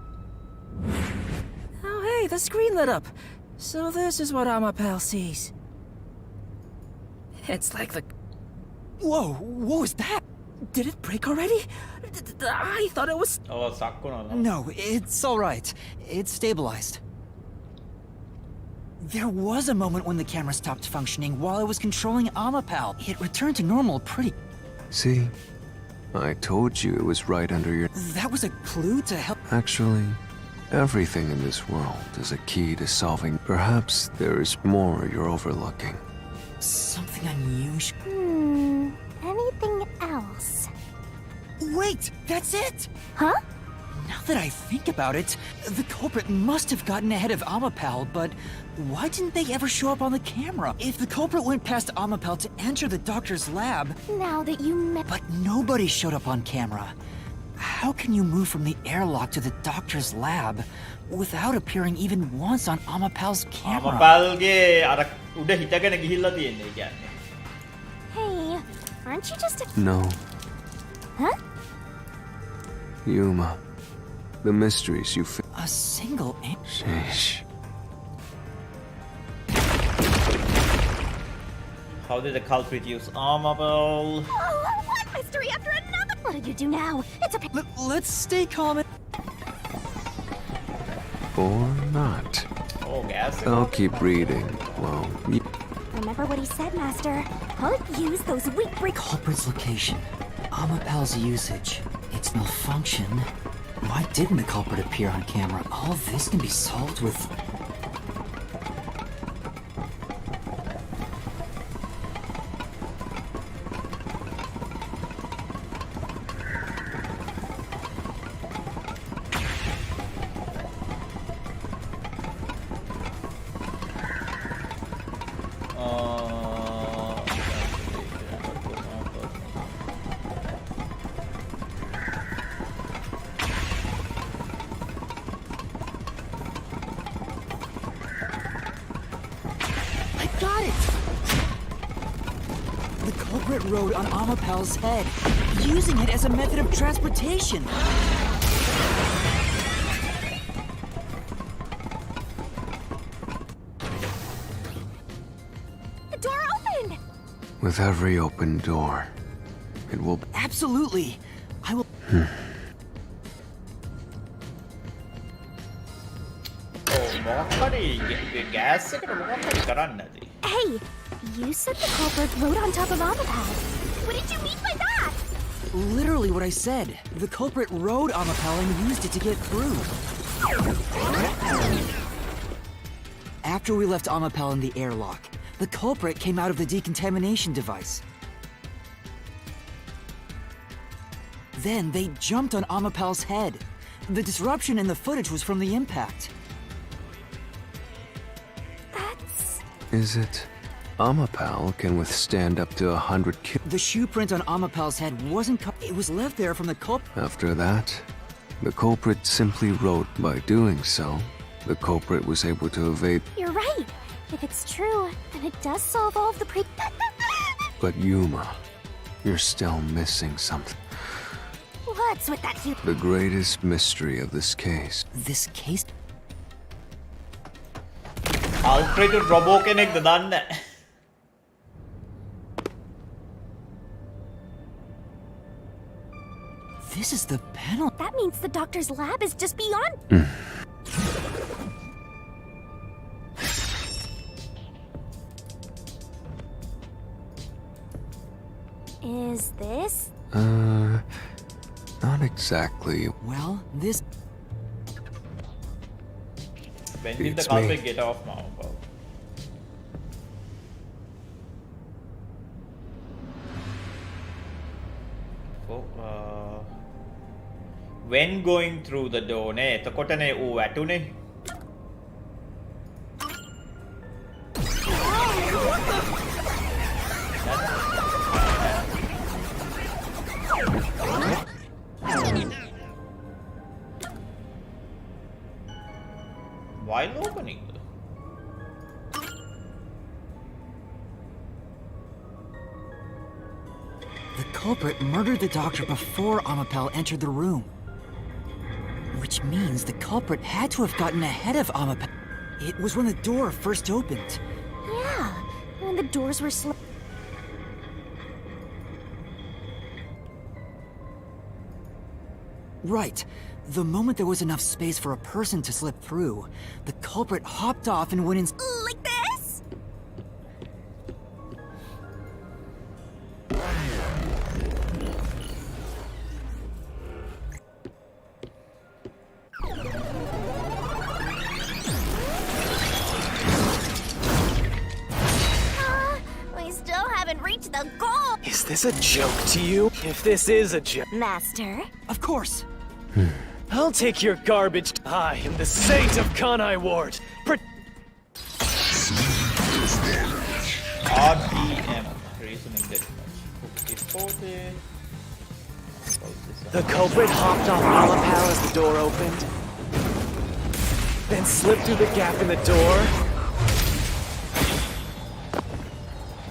Oh, hey, the screen lit up. So this is what Amapao sees. It's like the... Whoa, what was that? Did it break already? I thought it was... ඔව් සක්කු නෝ. No, it's alright. It's stabilized. There was a moment when the camera stopped functioning while I was controlling Amapao. It returned to normal pretty... See? I told you it was right under your... That was a clue to help... Actually, everything in this world is a key to solving... Perhaps there is more you're overlooking. Something unusual... Anything else? Wait! That's it! Huh? Now that I think about it, the culprit must have gotten ahead of Amapao, but why didn't they ever show up on the camera? If the culprit went past Amapao to enter the doctor's lab, Now that you met... but nobody showed up on camera, how can you move from the airlock to the doctor's lab without appearing even once on Amapao's camera? අමපල්ගේ අර උඩ හිටගෙන ගිහිල්ලා තියෙන්නේ කියන්නේ. Hey, aren't you just a... No, Huh? Yuma. The mysteries you... A single... Sheesh. How did the culprit use Amapel? Oh, one mystery after another! What did you do now? It's a... Let's stay calm and... Or not. Oh, gas. I'll keep reading. Well, Remember what he said, Master. I'll use those weak break... Culprit's location. Amapao's usage. Its malfunction. Why didn't the culprit appear on camera? All this can be solved with... Got it! The culprit rode on Amapao's head, using it as a method of transportation. The door opened! with every open door, it will... Absolutely. I will... මොකක් හරි gas එකට මොකක් හරි කරන්න ඇති. Hey, you said the culprit rode on top of Amapao. What did you mean by that? Literally what I said. The culprit rode Amapao and used it to get through. After we left Amapel in the airlock, the culprit came out of the decontamination device. Then they jumped on Amapel's head. The disruption in the footage was from the impact. That's... Is it? Amapel can withstand up to 100 kills. The shoe print on Amapel's head wasn't it was left there from the culprit. After that, the culprit simply wrote. By doing so, the culprit was able to evade. You're right. If it's true, then it does solve all of the But Yuma, you're still missing something. What's with that huge... The greatest mystery of this case. This case? Alfred robot කෙනෙක්ද දන්නේ නැහැ. This is the panel. That means the doctor's lab is just beyond... Is this... Not exactly. Well, this... When did the It's culprit me. get off now? When going through the door නේ එතකොටනේ ඌ වැටුනේ. While opening the... The culprit murdered the doctor before Amapel entered the room. Which means the culprit had to have gotten ahead of Amapel. It was when the door first opened. Yeah, when the doors were Right. The moment there was enough space for a person to slip through, the culprit hopped off and went in... Like this? We still haven't reached the goal! Is this a joke to you? If this is a joke, Master? Of course. I'll take your garbage. I am the saint of Kanai Ward. RDM. Reasoning that much. Reported. The culprit hopped off Alapal as the door opened, then slipped through the gap in the door.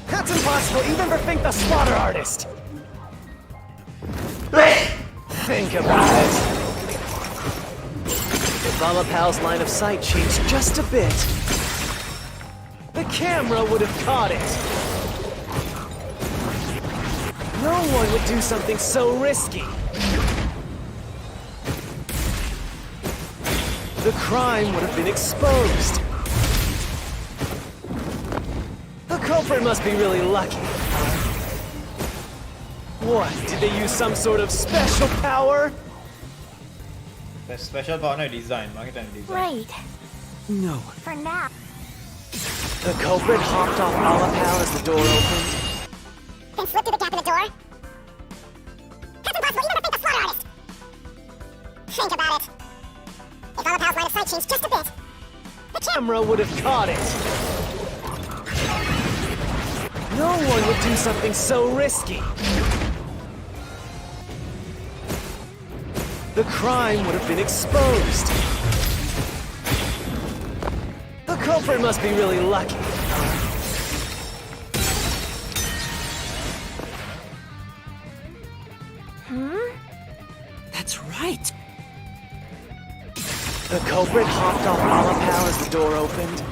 That's impossible, even for Fink the Slaughter Artist! Think about it. If Alapal's line of sight changed just a bit, the camera would have caught it. No one would do something so risky. The crime would have been exposed. The culprit must be really lucky. What, did they use some sort of special power? The special power design, market and design. Right. No. For now. The culprit hopped off Alapal as the door opened, Then slip through the gap in the door? That's impossible, even if I think the slaughter artist! Think about it. If Alapal's line of sight changed just a bit, the camera would have caught it. No one would do something so risky. The crime would have been exposed. The culprit must be really lucky. That's right. The culprit hopped off Alapal as the door opened,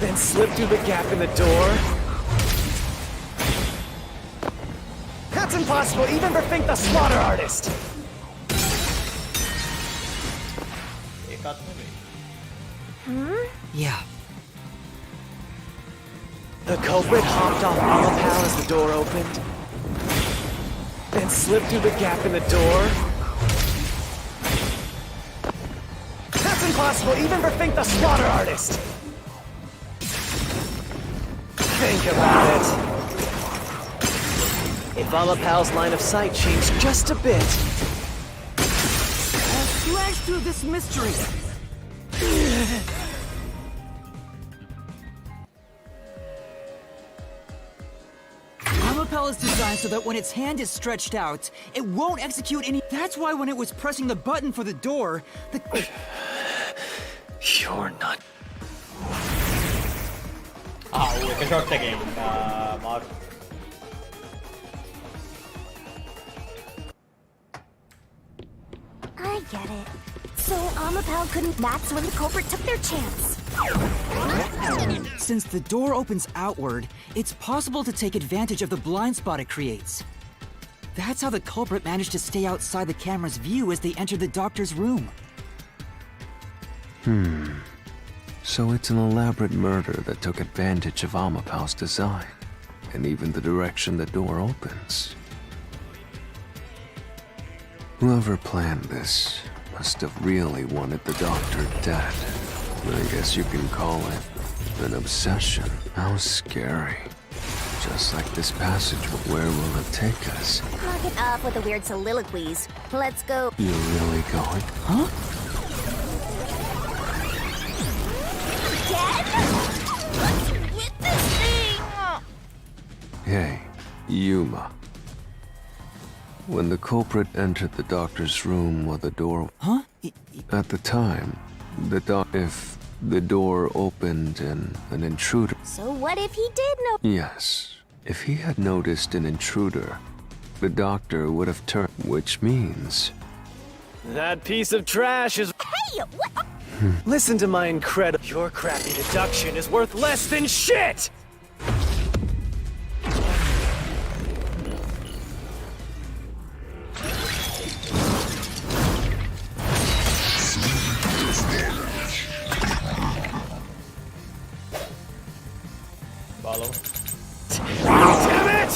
then slipped through the gap in the door. That's impossible, even for Fink the Slaughter Artist! Yeah. The culprit hopped off Alapal as the door opened, then slipped through the gap in the door. That's impossible even for Fink the Slaughter Artist. Think about it. If Amapal's line of sight changed just a bit... I'll slash through this mystery. Amapal is designed so that when its hand is stretched out, it won't execute any... That's why when it was pressing the button for the door, the... You're not... ඒක shot එකෙන් මාර් I get it. So Amapal couldn't. That's when the culprit took their chance. Since the door opens outward, it's possible to take advantage of the blind spot it creates. That's how the culprit managed to stay outside the camera's view as they entered the doctor's room. So it's an elaborate murder that took advantage of Amapal's design, and even the direction the door opens. Whoever planned this must have really wanted the doctor dead. I guess you can call it an obsession. How scary. Just like this passage, where will it take us? Knock it off with the weird soliloquies. Let's go. You're really going? Huh? Dad? What's with this thing? Hey, Yuma. When the culprit entered the doctor's room while the door... Huh? At the time, if the door opened and an intruder... So what if he did know? Yes. If he had noticed an intruder, the doctor would have turned... Which means... That piece of trash is... Hey, what? Listen to my incredible... Your crappy deduction is worth less than shit! Follow. Damn it!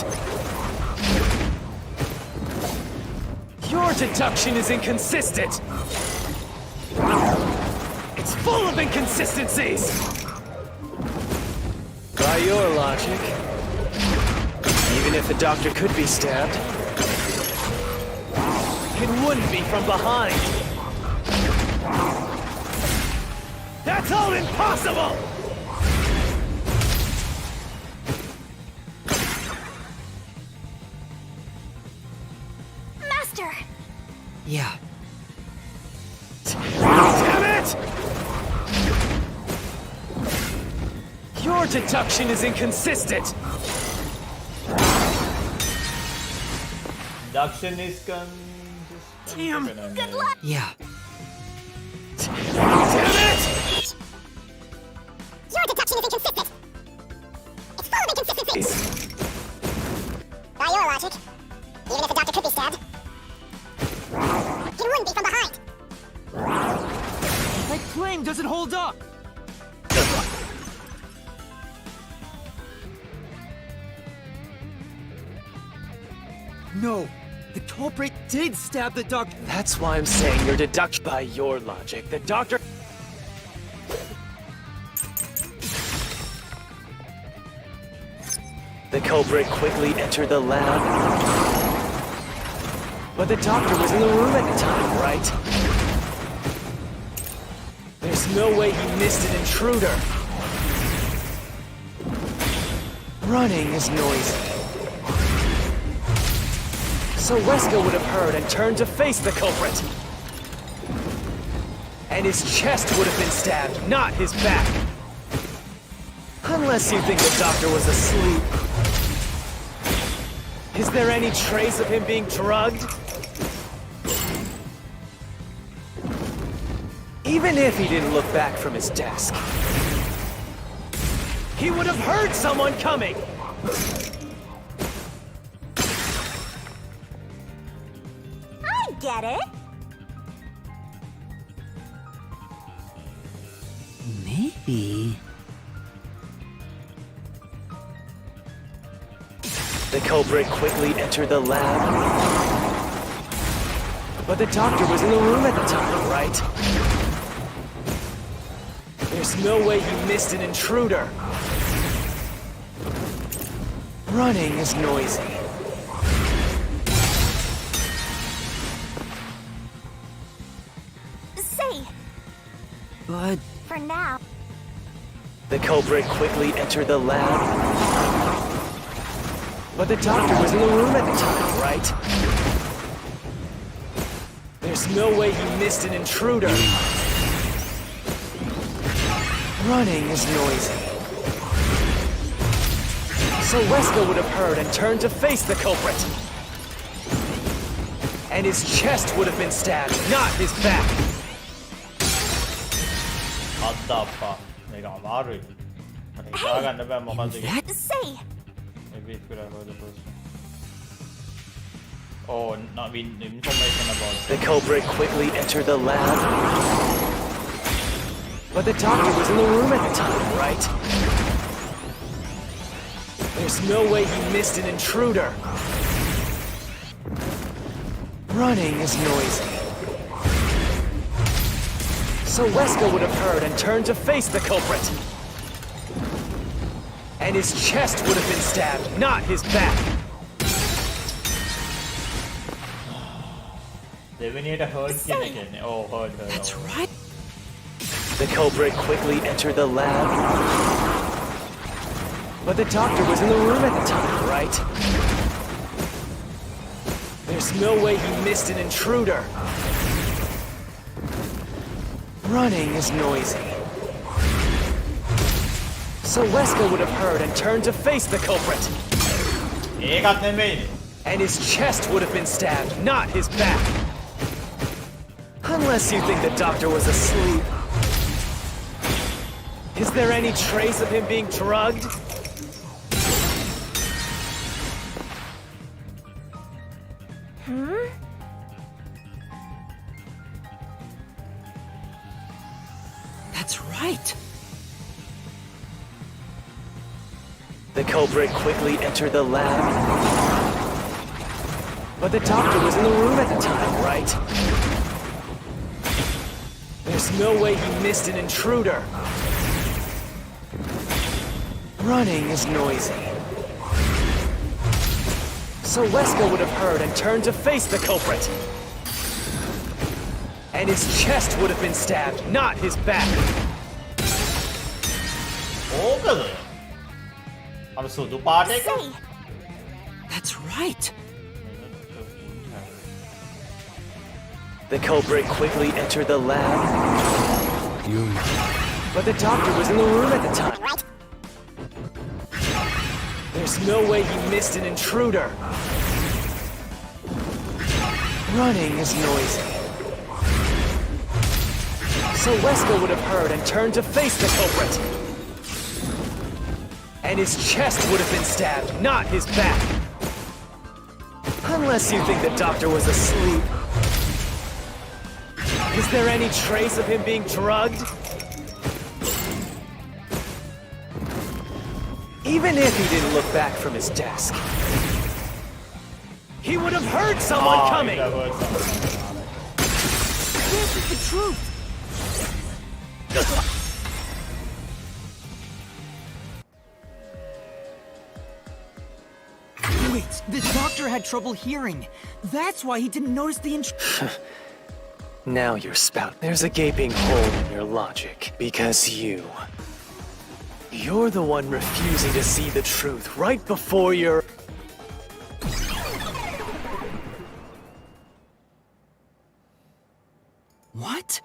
Your deduction is inconsistent! It's full of inconsistencies! By your logic, even if the doctor could be stabbed, it wouldn't be from behind! That's all impossible! Master! Yeah. Damn it! Your deduction is inconsistent! Deduction is consistent. Damn. Good luck! Yeah. Damn it! Your deduction is inconsistent! It's full of inconsistencies! By your logic, even if the doctor could be stabbed, it wouldn't be from behind! That claim doesn't hold up! No, the culprit did stab the doctor. That's why I'm saying your deduction. By your logic, the doctor... The culprit quickly entered the lab. But the doctor was in the room at the time, right? There's no way he missed an intruder. Running is noisy. So Wesker would have heard and turned to face the culprit. And his chest would have been stabbed, not his back. Unless you think the doctor was asleep. Is there any trace of him being drugged? Even if he didn't look back from his desk, he would have heard someone coming! I get it! Maybe. The culprit quickly entered the lab. But the doctor was in the room at the time, right? There's no way you missed an intruder. Running is noisy. Say, But for now. The culprit quickly entered the lab. But the doctor was in the room at the time, right? There's no way you missed an intruder. Running is noisy. So Wesker would have heard and turned to face the culprit. And his chest would have been stabbed, not his back. අද්දප්පා මේක අමාරුයි මට හිතා ගන්න බෑ මොකද්ද කියලා Say, maybe it could have heard the person. Oh, not information about The culprit quickly entered the lab. But the doctor was in the room at the time, right? There's no way he missed an intruder. Running is noisy. So Wesker would have heard and turned to face the culprit. And his chest would have been stabbed, not his back. දෙවෙනියට hurt කියන එක කියන්නේ. Oh, hurt. that's right. The culprit quickly entered the lab. But the doctor was in the room at the time, right? There's no way he missed an intruder. Running is noisy. So Wesker would have heard and turned to face the culprit. ඒකත් නෙමෙයි. And his chest would have been stabbed, not his back. Unless you think the doctor was asleep. Is there any trace of him being drugged? That's right. The culprit quickly entered the lab. But the doctor was in the room at the time, right? There's no way he missed an intruder. Running is noisy. So Wesker would have heard and turned to face the culprit. And his chest would have been stabbed, not his back. ඕකද? අර සුදු පාට එක? say, That's right. The culprit quickly entered the lab. But the doctor was in the room at the time. There's no way he missed an intruder. Running is noisy. So Wesker would have heard and turned to face the culprit. And his chest would have been stabbed, not his back. Unless you think the doctor was asleep. Is there any trace of him being drugged? Even if he didn't look back from his desk, he would have heard someone coming! ඒක hurt something. This is the truth. Wait, the doctor had trouble hearing. That's why he didn't notice the Now you're spout. There's a gaping hole in your logic. Because you're the one refusing to see the truth right before you're... What?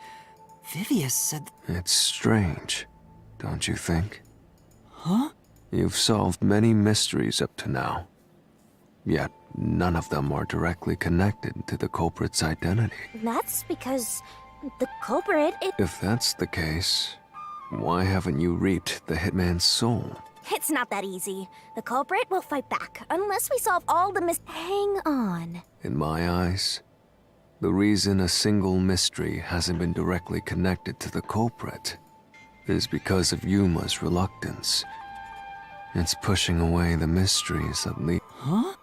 Vivius said... It's strange, don't you think? Huh? You've solved many mysteries up to now. Yet none of them are directly connected to the culprit's identity. that's because the culprit, If that's the case, why haven't you reaped the hitman's soul? it's not that easy. The culprit will fight back unless we solve all the Hang on. In my eyes, the reason a single mystery hasn't been directly connected to the culprit is because of Yuma's reluctance. It's pushing away the mysteries that lead. Huh?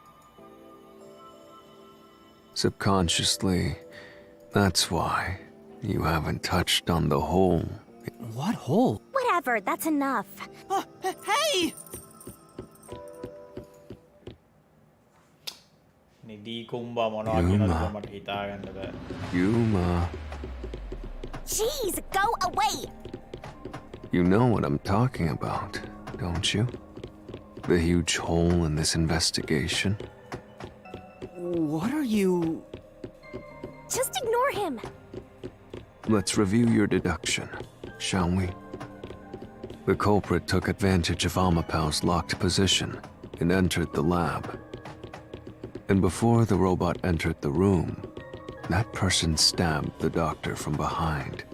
Subconsciously, that's why you haven't touched on the hole What hole? Whatever, that's enough. Hey! නිදී කුම්බා මොනවා කියනවද මට හිතාගන්න බෑ. Yuma. Jeez, go away! You know what I'm talking about, don't you? The huge hole in this investigation. What are you... Just ignore him. Let's review your deduction, shall we? The culprit took advantage of Amapau's locked position and entered the lab. And before the robot entered the room, that person stabbed the doctor from behind.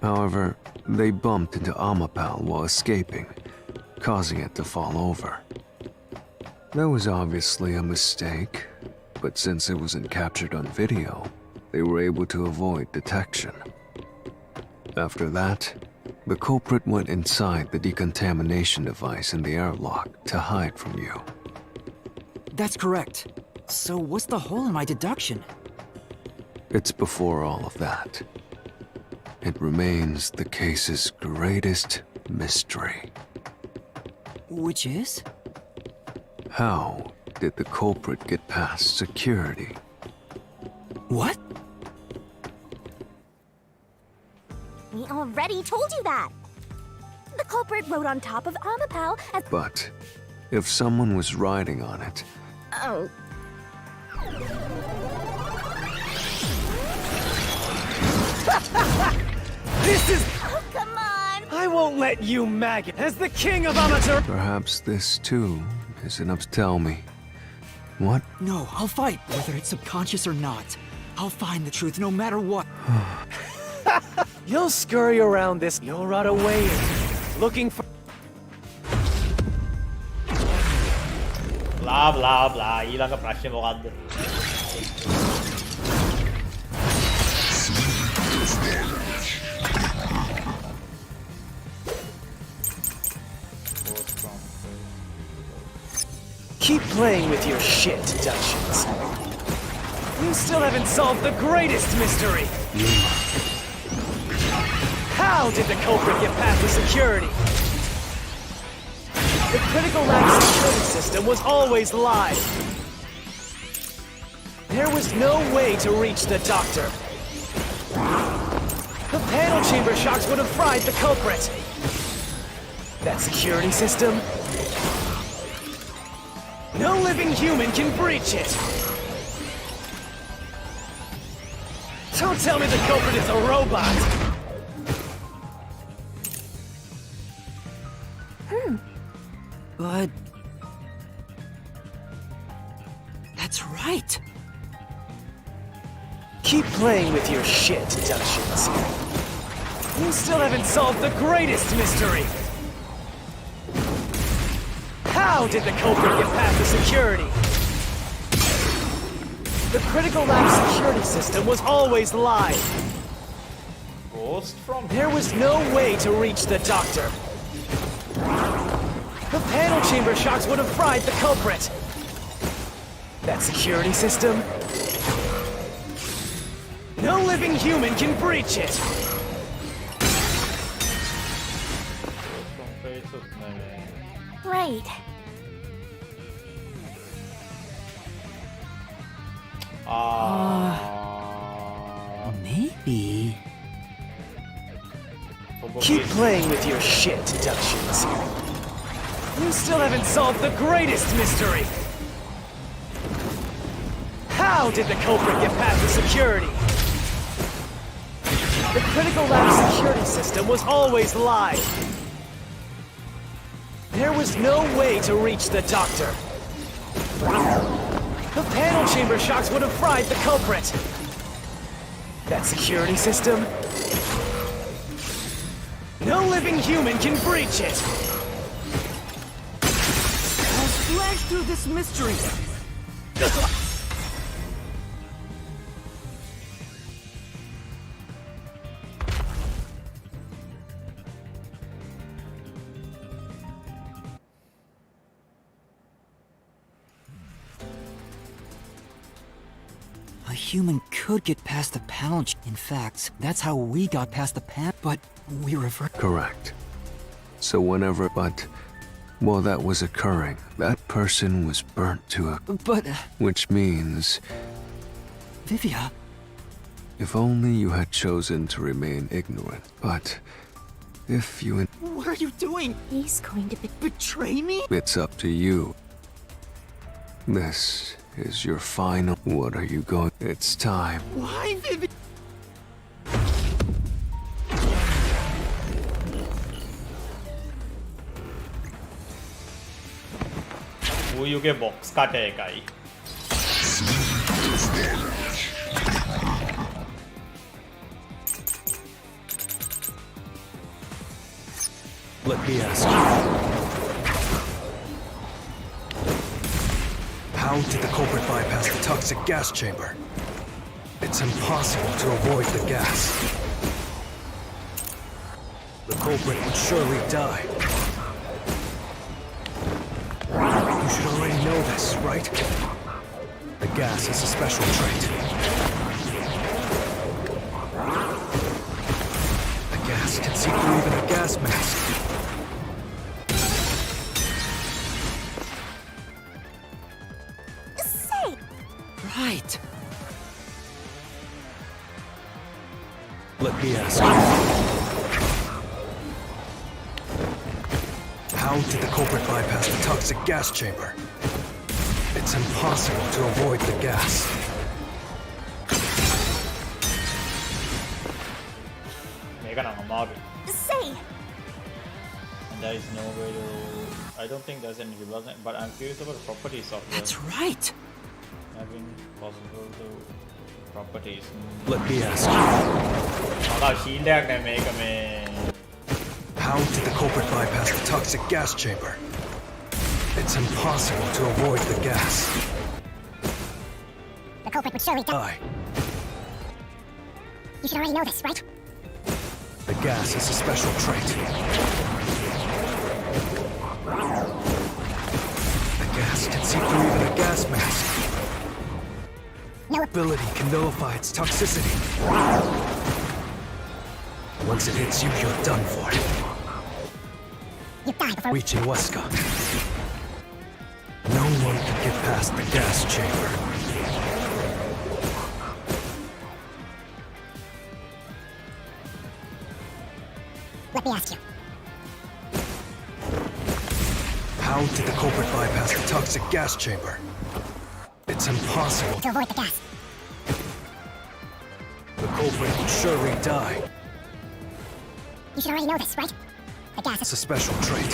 However, they bumped into Amapau while escaping, causing it to fall over. That was obviously a mistake, but since it wasn't captured on video, they were able to avoid detection. After that, the culprit went inside the decontamination device in the airlock to hide from you. That's correct. So what's the hole in my deduction? It's before all of that. It remains the case's greatest mystery. Which is? How did the culprit get past security? What? We already told you that. The culprit rode on top of Amapau as... But if someone was riding on it, Oh. This is... Oh, come on! I won't let you maggot as the king of amateur... perhaps this too is enough to tell me. What? No, I'll fight, whether it's subconscious or not. I'll find the truth no matter what. You'll scurry around this... You'll rot away looking for... blah blah blah ඊළඟ ප්‍රශ්නේ මොකද්ද? Keep playing with your shit, deductions. You still haven't solved the greatest mystery. How did the culprit get past the security? The critical lab security system was always live. There was no way to reach the doctor. The panel chamber shocks would have fried the culprit. That security system? No living human can breach it. Don't tell me the culprit is a robot. But... That's right. Keep playing with your shit, deductions. You still haven't solved the greatest mystery. How did the culprit get past the security? The critical lab security system was always live. Ghost from There was no way to reach the doctor. The panel chamber shocks would have fried the culprit. That security system? No living human can breach it. from faces maybe. Right. Maybe... Keep playing with your shit, deductions. You still haven't solved the greatest mystery. How did the culprit get past the security? The critical lab security system was always live. There was no way to reach the doctor. The panel chamber shocks would have fried the culprit. That security system? No living human can breach it. I'll splash through this mystery. I human could get past the panel. In fact, that's how we got past the panel. But we revert. Correct. So whenever, but while that was occurring, that person was burnt to a... But, Which means, Vivia, if only you had chosen to remain ignorant. But if you... what are you doing? He's going to be. Betray me? It's up to you. This is your final... What are you going... It's time. Why, Vivia? ඌයුගේ box කට එකයි. Let me ask you. How did the culprit bypass the toxic gas chamber? It's impossible to avoid the gas. The culprit would surely die. You should already know this, right? The gas is a special trait. The gas can see through even a gas mask. Say, Right. Let me ask you. How did the culprit bypass the toxic gas chamber? It's impossible to avoid the gas. මේක නම් අමාරුයි. say. And there is no way to... I don't think there's any replacement, but I'm curious about the properties of That's the right. having possible to properties. Let me ask you. මගා ශීල්ඩයක් නෑ මේක මේ How did the culprit bypass the toxic gas chamber? It's impossible to avoid the gas. The culprit would surely die. Die. You should already know this, right? The gas is a special trait. The gas can see through even a gas mask. No. Ability can nullify its toxicity. Once it hits you, you're done for. You die before. Reaching Weska. No one can get past the gas chamber. Let me ask you. How did the culprit bypass the toxic gas chamber? It's impossible. To avoid the gas. The culprit would surely die. You should already know this, right? The gas It's is. a special trait.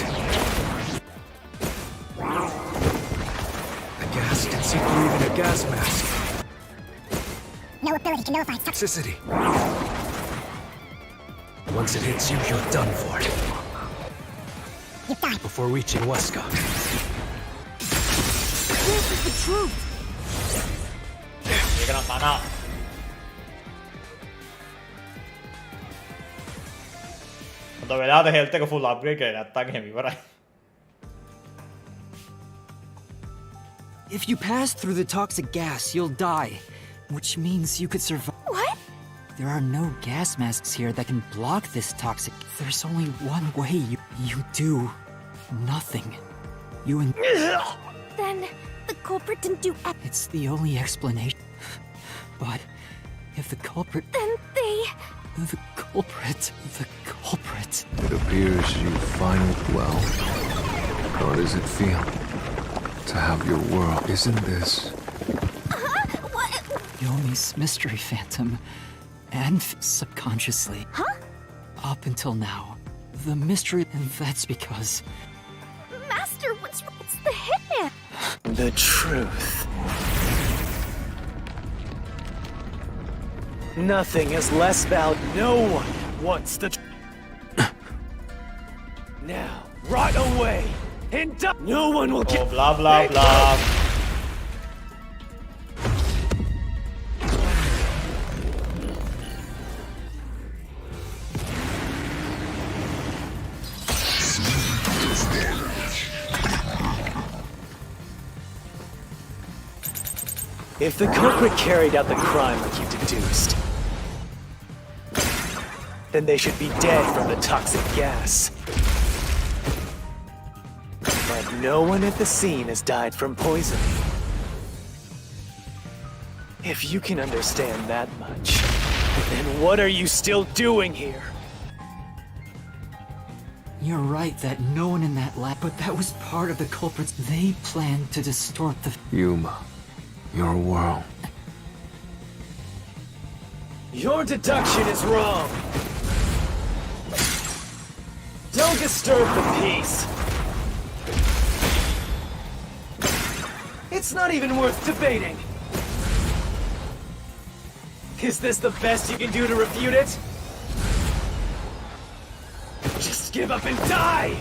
The gas can see through even a gas mask. No ability can nullify its Toxicity. Once it hits you, you're done for. You die. Before reaching Weska. This is the truth. මේක නම් කනා. හොඳ වෙලාවට health එක full upgrade කරේ නැත්තම් එහෙම ඉවරයි. If you pass through the toxic gas, you'll die. Which means you could survive. What? There are no gas masks here that can block this toxic. There's only one way. You do nothing. You and Then the culprit didn't do. it's the only explanation. But if the culprit, Then they. the culprit. It appears you finally... Well, how does it feel to have your world? Isn't this... What? Yomi's mystery phantom, and subconsciously. Huh? Up until now, the mystery, and that's because Master, what's it's the hitman? The truth. Nothing is less valid. No one wants the. Now, right away, and no one will Oh, get. blah blah blah. If the culprit carried out the crime like you deduced, then they should be dead from the toxic gas. But no one at the scene has died from poisoning. If you can understand that much, then what are you still doing here? You're right that no one in that lab, but that was part of the culprits. They planned to distort the... Yuma, your world. Your deduction is wrong. Don't disturb the peace. It's not even worth debating. Is this the best you can do to refute it? Just give up and die!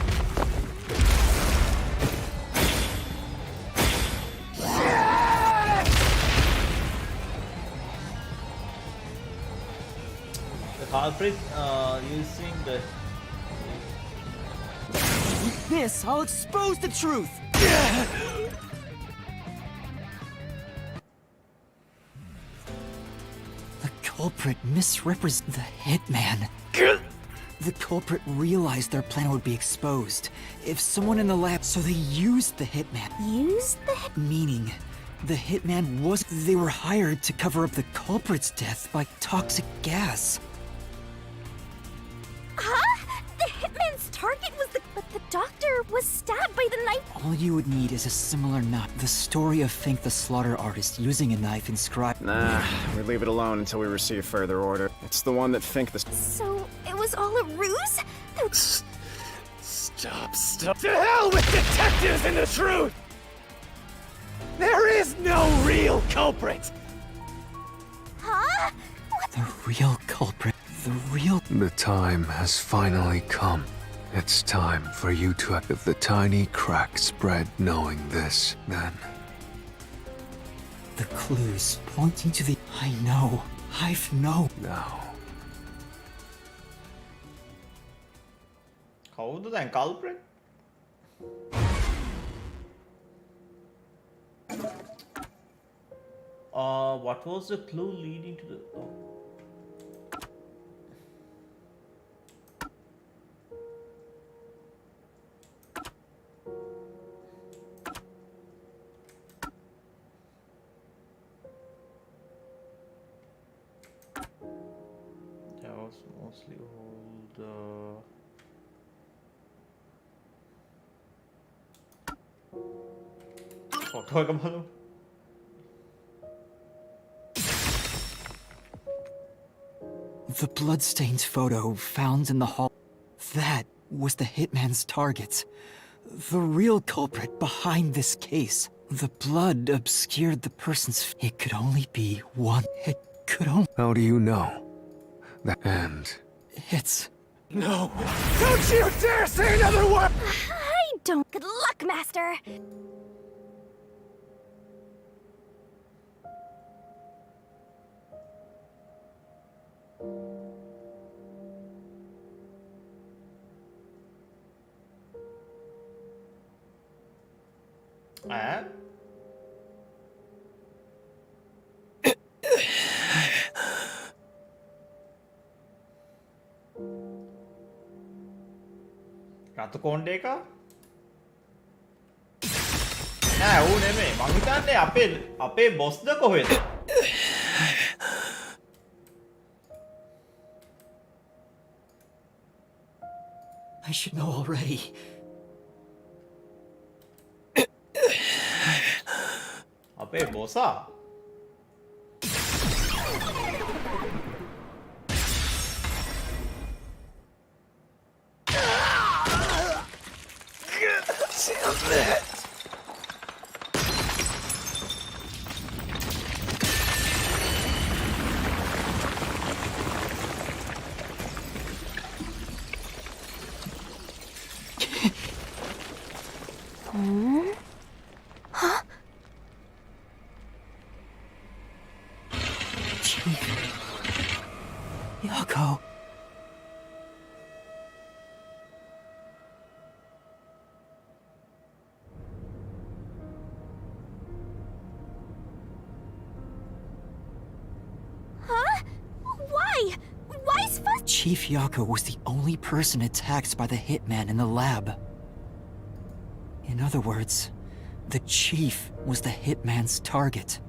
The culprit using the... With this, I'll expose the truth! The culprit misrepresents the hitman. The culprit realized their plan would be exposed if someone in the lab, so they used the hitman. Used the hit? Meaning, the hitman was... They were hired to cover up the culprit's death by toxic gas. Huh? The hitman's target was the... But the doctor was stabbed by the knife. All you would need is a similar knife. The story of Fink the Slaughter Artist using a knife inscribed... Nah, we leave it alone until we receive further order. It's the one that Fink the... So, it was all a ruse? Stop. To hell with detectives and the truth! There is no real culprit! Huh? The real culprit. The real... The time has finally come. It's time for you to act. If the tiny crack spread knowing this, then... The clues pointing to the... I know. I've know. Now. කවුද දැන් culprit? What was the clue leading to the... Oh. That was mostly all the... Photo එක බලමු. The bloodstained photo found in the hall. That was the hitman's target. The real culprit behind this case. The blood obscured the person's... It could only be one. It could only... How do you know? The end. It's... No! Don't you dare say another word! I don't... Good luck, Master! රතු කොණ්ඩේ එක නෑ ඌ නෙමෙයි මං හිතන්නේ අපේ බොස්ද කොහෙද I should know already. අපේ බොසා Yako. Chief Yako was the only person attacked by the hitman in the lab. In other words, the Chief was the hitman's target.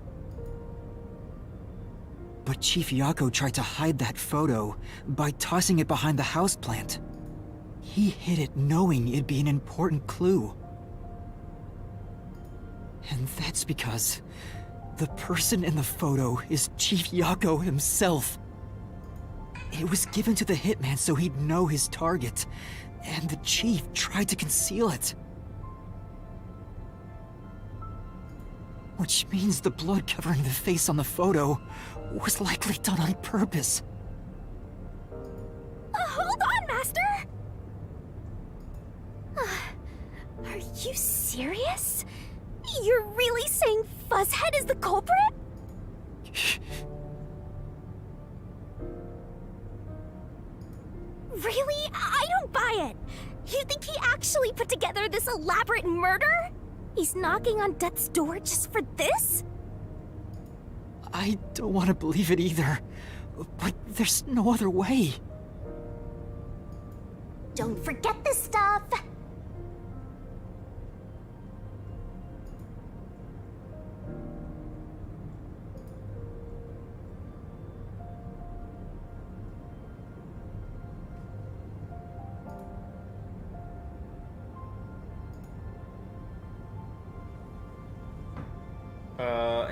But Chief Yako tried to hide that photo by tossing it behind the houseplant. He hid it knowing it'd be an important clue. And that's because the person in the photo is Chief Yako himself. It was given to the hitman so he'd know his target, and the Chief tried to conceal it. Which means the blood covering the face on the photo was likely done on purpose. Hold on, Master! Are you serious? You're really saying Fuzzhead is the culprit? Really? I don't buy it. You think he actually put together this elaborate murder? He's knocking on death's door just for this? I don't want to believe it either, but there's no other way. Don't forget this stuff!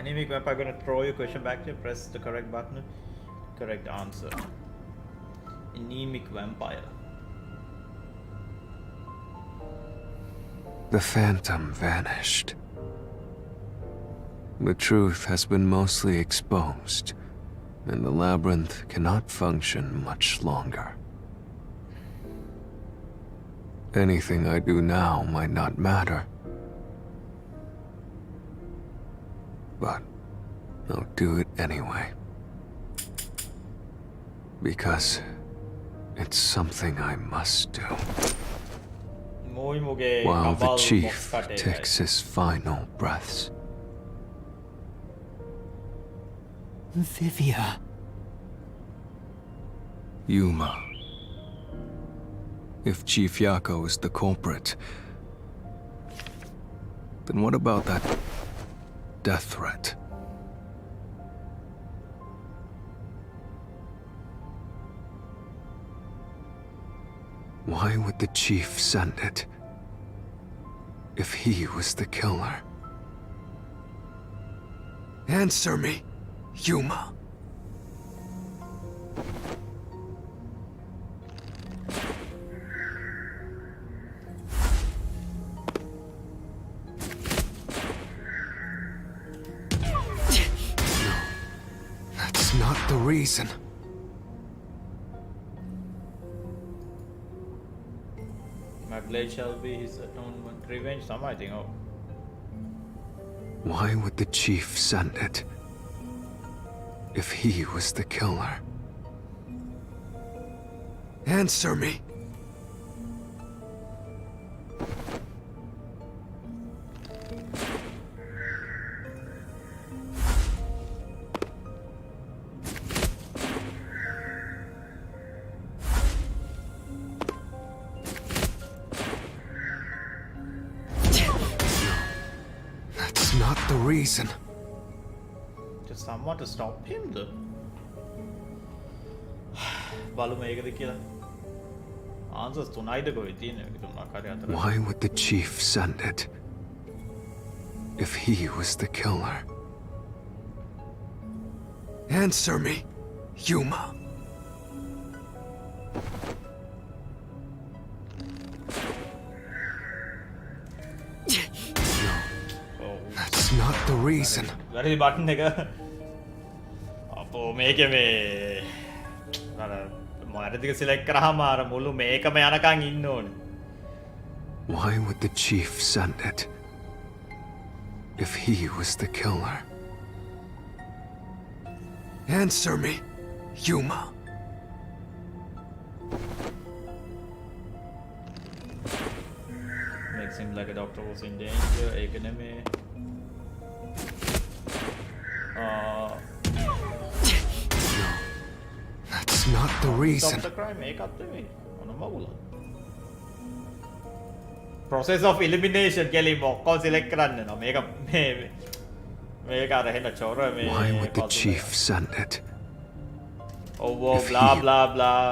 Anemic vampire gonna throw your question back to you. Press the correct button. Correct answer. Anemic vampire. The Phantom vanished. The truth has been mostly exposed, and the labyrinth cannot function much longer. Anything I do now might not matter, but I'll do it anyway. Because it's something I must do. While the Chief takes his final breaths. Vivia. Yuma. If Chief Yako is the culprit, then what about that death threat? Why would the Chief send it if he was the killer? Answer me, Yuma. That's not the reason. My blade shall be his atonement, revenge, something. Oh. Why would the Chief send it if he was the killer? Answer me. That's not the reason. Just someone to stop him though. බලමු මේකද කියලා. Answers තුනයිද කොයි තියෙන්නේ? තුනක් හරි හතරක්. Why would the Chief send it if he was the killer? Answer me, Yuma. That's not the reason. වැරදි button එක. අපෝ මේකේ මේ අර මාරදික සිලෙක්ට් කරාම අර මුළු මේකම යනකම් ඉන්න ඕනේ. Why would the Chief send it if he was the killer? Answer me, Yuma. Makes him like a doctor was in danger. ඒක නෙමෙයි. That's not the reason. Stop the crime ඒකත් නෙමෙයි. මොන මගුලද? Process of elimination කෙලින්ම ඔක්කොම select කරන්න වෙනවා. මේක අර හෙන චොර මේ Why would the chief send it? Oh, If blah he- blah blah.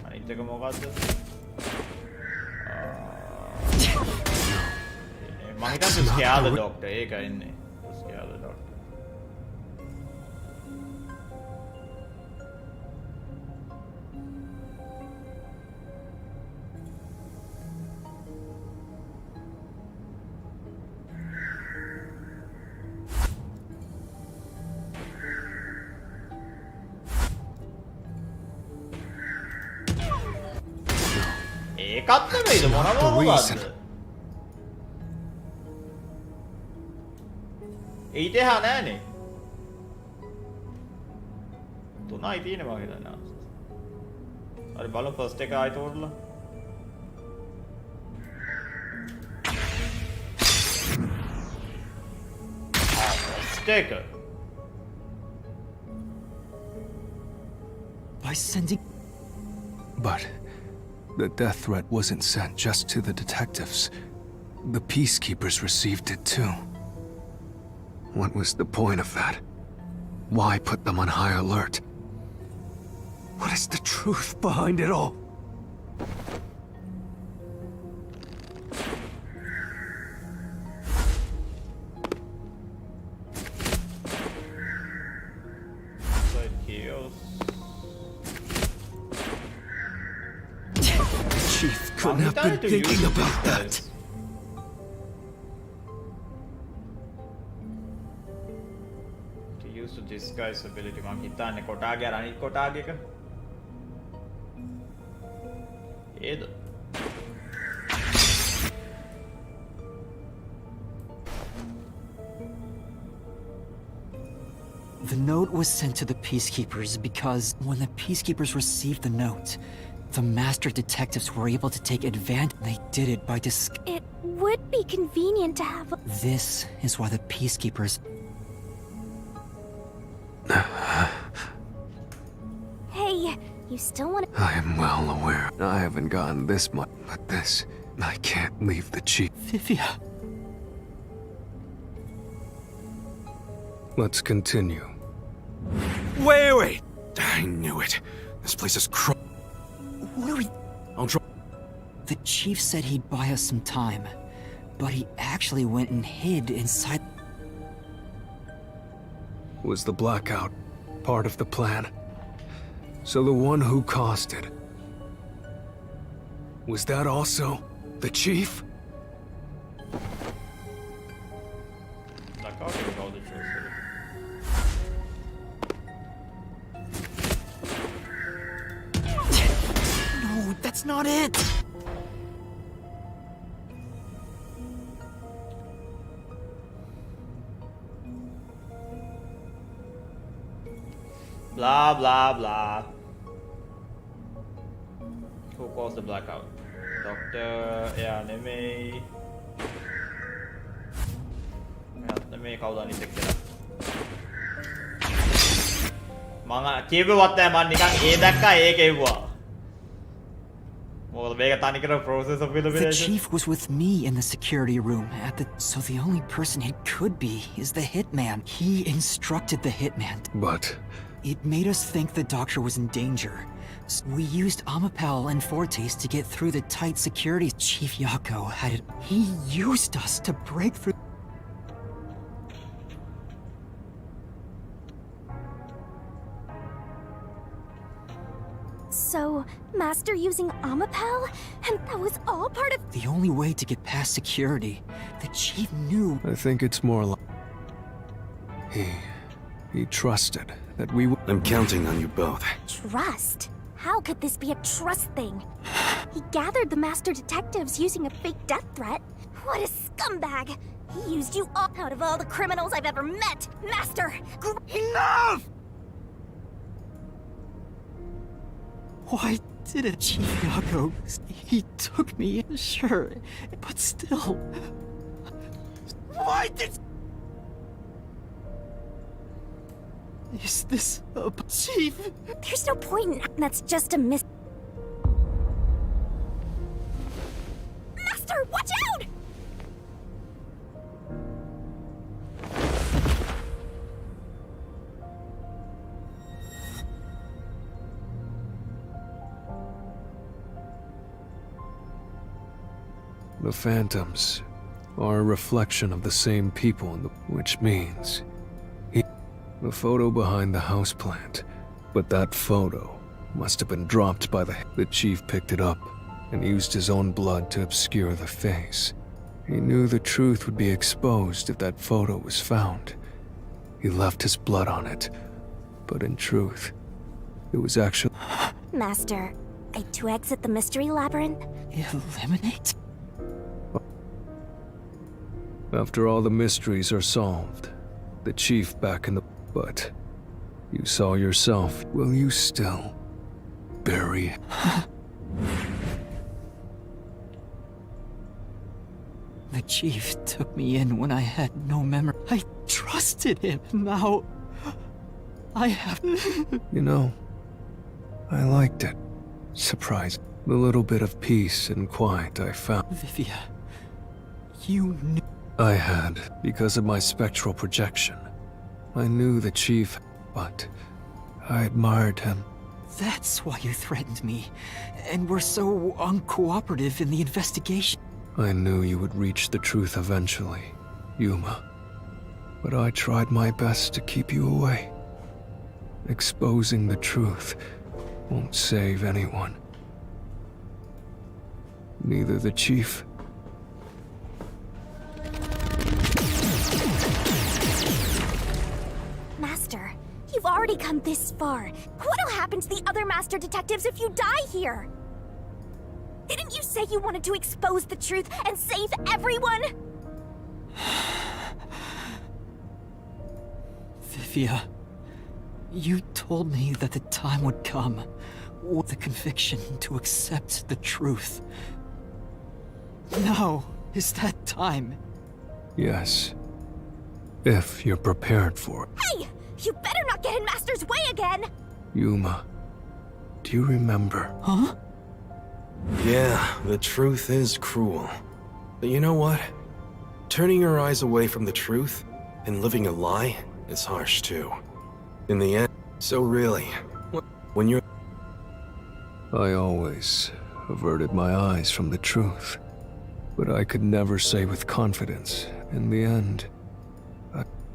අනිත් එක මොකද්ද? මම හිතන්නේ scare the doctor ඒක ඉන්නේ. Scare the doctor. ඒකත් නෙමෙයිද මොනවා මොකද්ද? ඊට එහා නෑනේ. තුනයි තියෙන්නේ මම හිතන්නේ. හරි බලමු ෆස්ට් එක ආයෙත් ඕඩලා. ෆස්ට් එක. By sending. But the death threat wasn't sent just to the detectives. The peacekeepers received it too. What was the point of that? Why put them on high alert? What is the truth behind it all? Side chaos. Chief couldn't have been thinking about that. To use the disguise ability මම හිතන්නේ කොටාගේ අර අනිත් කොටාගේ එක. ඒද? The note was sent to the Peacekeepers because when the Peacekeepers received the note, the Master Detectives were able to take advantage. They did it by It would be convenient to have. This is why the Peacekeepers. Hey, you still want to. I am well aware. I haven't gotten this much, but this, I can't leave the chief. Vivia. Let's continue. Wait! I knew it. This place is What are we? I'll draw. The chief said he'd buy us some time, but he actually went and hid inside. Was the blackout part of the plan? So the one who caused it, was that also the chief? Blackout is all the truth. No, that's not it. Blah blah blah. Who caused the blackout? Doctor, yeah, නෙමෙයි. නෙමෙයි කවුද අනිත් එක්කලා? මම කියවෙවත් නැහැ මම නිකන් ඒ දැක්කා ඒක එව්වා. මොකද මේක තනිකර process of The elimination. chief was with me in the security room so the only person it could be is the hitman. He instructed the hitman. But It made us think the doctor was in danger. So we used Amapel and Fortes to get through the tight security. Chief Yako had it. He used us to break through. So, Master using Amapel? And that was all part of. The only way to get past security. The chief knew. I think it's more like he trusted that we would. I'm counting on you both. Trust? How could this be a trust thing? He gathered the Master Detectives using a fake death threat. What a scumbag! He used you all out of all the criminals I've ever met! Master! Enough! Why did it, Chief Yago? He took me, sure, but still. Why did... Is this a Chief? There's no point in... That's just a miss... Master, watch out! The phantoms are a reflection of the same people, which means the photo behind the houseplant. But that photo must have been dropped by the chief picked it up and used his own blood to obscure the face. He knew the truth would be exposed if that photo was found. He left his blood on it, but in truth, it was actually... Master, to exit the mystery labyrinth? Eliminate? After all the mysteries are solved, the chief back in the... But you saw yourself. Will you still bury... The chief took me in when I had no memory. I trusted him. Now, I have... You know, I liked it. Surprised. The little bit of peace and quiet I found. Vivia, you knew... I had, because of my spectral projection. I knew the chief, but I admired him. That's why you threatened me, and were so uncooperative in the investigation. I knew you would reach the truth eventually, Yuma. But I tried my best to keep you away. Exposing the truth won't save anyone. Neither the chief. Master, you've already come this far. What'll happen to the other master detectives if you die here? Didn't you say you wanted to expose the truth and save everyone? Vivia, you told me that the time would come, with the conviction to accept the truth. Now is that time. Yes. If you're prepared for it. Hey! You better not get in Master's way again! Yuma, do you remember? Huh? Yeah, the truth is cruel. But you know what? Turning your eyes away from the truth and living a lie is harsh too. In the end, so really, when you're... I always averted my eyes from the truth. But I could never say with confidence, in the end.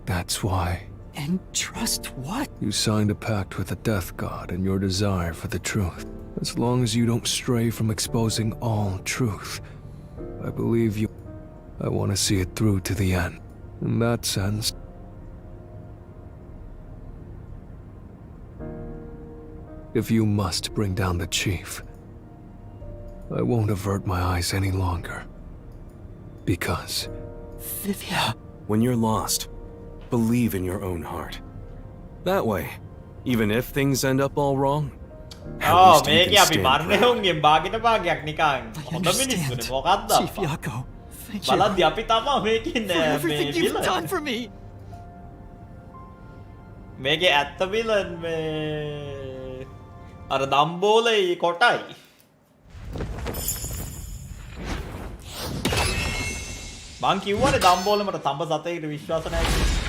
That's why. And trust what? You signed a pact with the Death God and your desire for the truth. As long as you don't stray from exposing all truth, I believe you. I want to see it through to the end. In that sense, if you must bring down the chief, I won't avert my eyes any longer. Because... Vivia... When you're lost, believe in your own heart. That way, even if things end up all wrong, at least you මේක can අපි stand මරණය proud. උන්ගේ භාගයට භාගයක් නිකන් I හොඳ මිනිස්සුනේ understand, මොකක්ද Chief අප්පා Yako. Thank you බලද්දි අපි තමා මේකේ for everything මේ you've villain. done for me. මේකේ ඇත්ත විලන් මේ අර දම්බෝලයි කොටයි මං කිව්වනේ දම්බෝල මට තඹ සතේකට විශ්වාස නැහැ කියලා.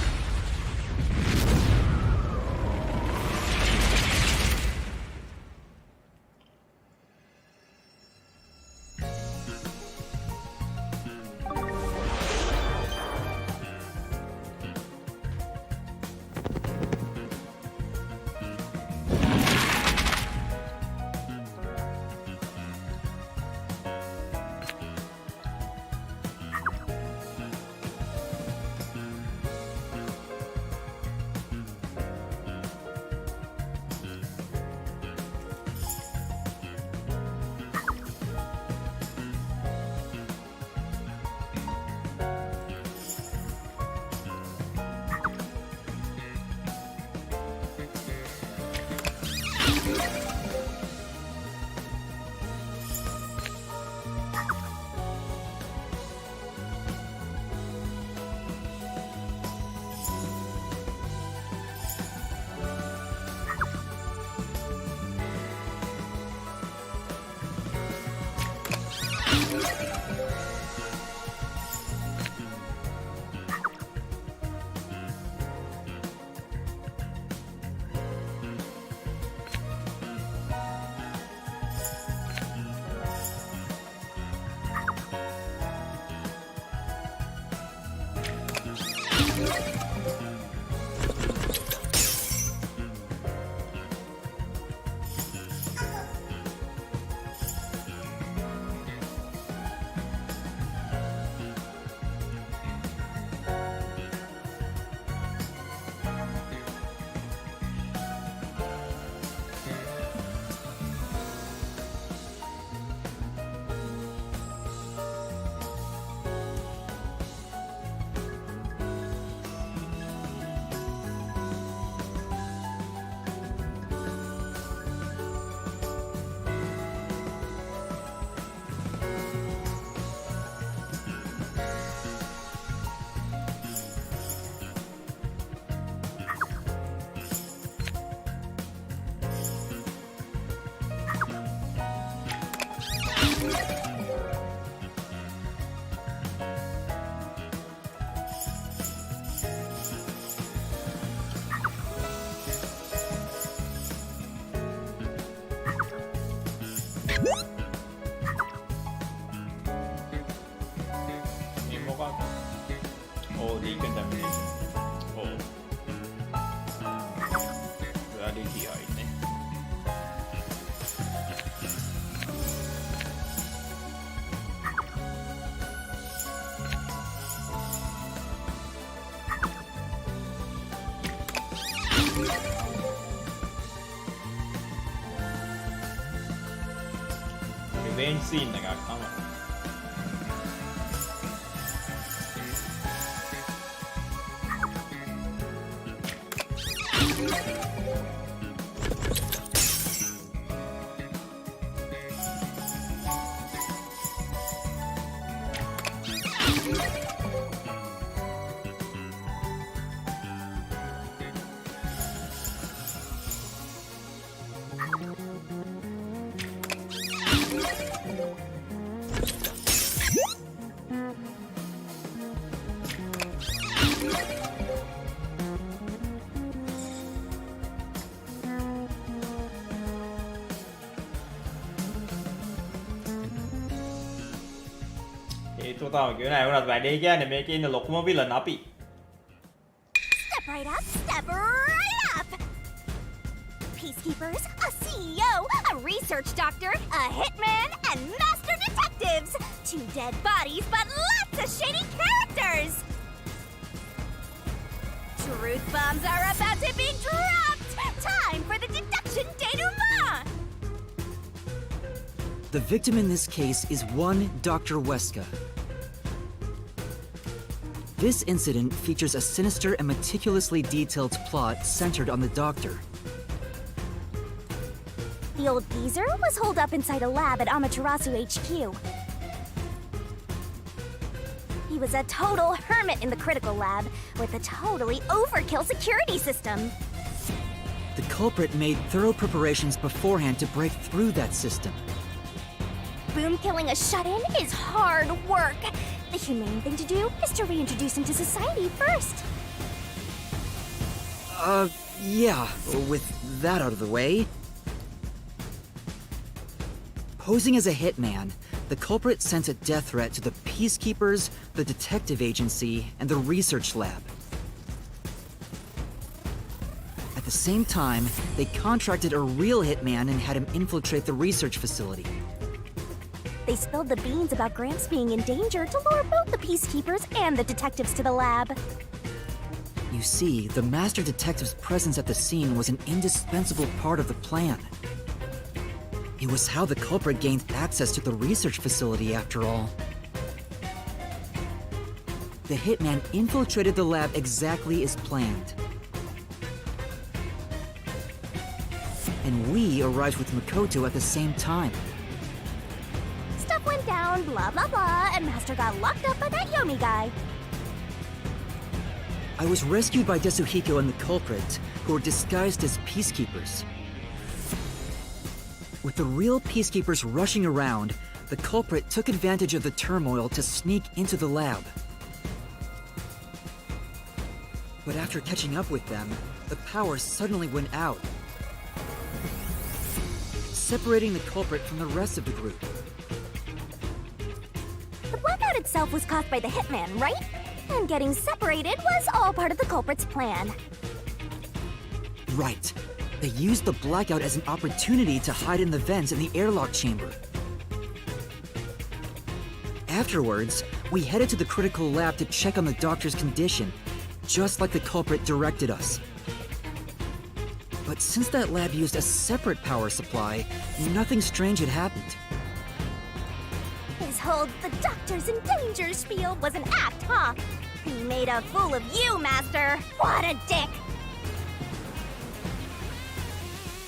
Oh, decontamination. Oh. Reality ne. Revenge scene එකක් තමයි. ඒතු තාම කියන අය වුණත් වැඩේ කියන්නේ මේකේ ඉන්න ලොකුම විලන් අපි. Step right up, step right up! Peacekeepers, a CEO, a research doctor, a hitman, and master detectives! 2 dead bodies, but lots of shady characters! Truth bombs are about to be dropped! Time for the deduction denouement! The victim in this case is one Dr. Weska. This incident features a sinister and meticulously detailed plot centered on the doctor. The old geezer was holed up inside a lab at Amaterasu HQ. He was a total hermit in the critical lab with a totally overkill security system. The culprit made thorough preparations beforehand to break through that system. Boom killing a shut-in is hard work. The humane thing to do is to reintroduce him to society first. Yeah, with that out of the way. Posing as a hitman, the culprit sent a death threat to the Peacekeepers, the detective agency, and the research lab. At the same time, they contracted a real hitman and had him infiltrate the research facility. They spilled the beans about Gramps being in danger to lure both the Peacekeepers and the detectives to the lab. You see, the master detective's presence at the scene was an indispensable part of the plan. It was how the culprit gained access to the research facility, after all. The hitman infiltrated the lab exactly as planned. And we arrived with Makoto at the same time. Stuff went down, blah blah blah, and Master got locked up by that Yomi guy. I was rescued by Desuhiko and the culprit, who were disguised as peacekeepers. With the real peacekeepers rushing around, the culprit took advantage of the turmoil to sneak into the lab. But after catching up with them, the power suddenly went out, separating the culprit from the rest of the group. The blackout itself was caused by the hitman, right? And getting separated was all part of the culprit's plan. Right. They used the blackout as an opportunity to hide in the vents in the airlock chamber. Afterwards, we headed to the critical lab to check on the doctor's condition, just like the culprit directed us. But since that lab used a separate power supply, nothing strange had happened. His whole "the doctor's in danger" spiel was an act, huh? He made a fool of you, Master! What a dick!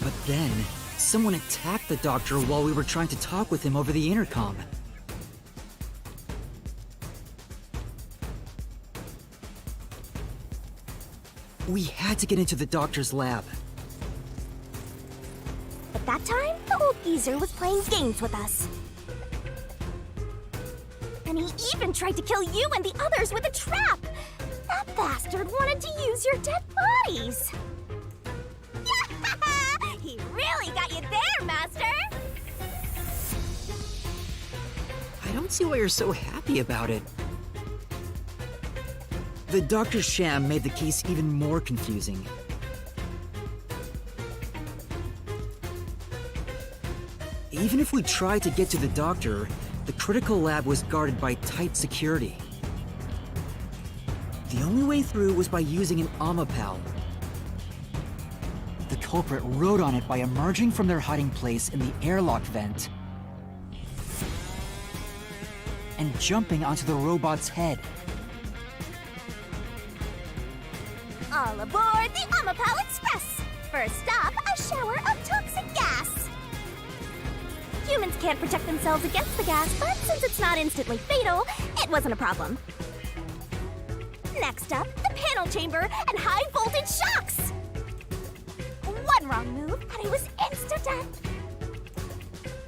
But then, someone attacked the doctor while we were trying to talk with him over the intercom. We had to get into the doctor's lab. At that time, the old geezer was playing games with us. And he even tried to kill you and the others with a trap! That bastard wanted to use your dead bodies! He really got you there, Master! I don't see why you're so happy about it. The doctor's sham made the case even more confusing. Even if we tried to get to the doctor, the critical lab was guarded by tight security. The only way through was by using an Omapal. The culprit rode on it by emerging from their hiding place in the airlock vent and jumping onto the robot's head. All aboard the Omapal Express! First stop, a shower of toxic gas! Humans can't protect themselves against the gas, but since it's not instantly fatal, it wasn't a problem. Next up, the panel chamber and high-voltage shocks! One wrong move, and I was insta-death!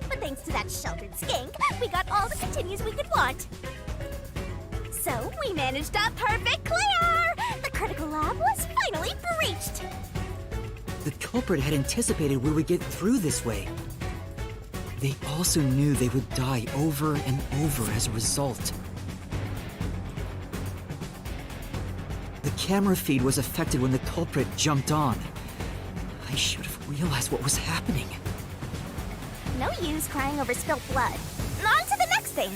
But thanks to that sheltered skink, we got all the continues we could want. So, we managed a perfect clear! The critical lab was finally breached! The culprit had anticipated we would get through this way. They also knew they would die over and over as a result. The camera feed was affected when the culprit jumped on. I should have realized what was happening. No use crying over spilt blood. On to the next thing!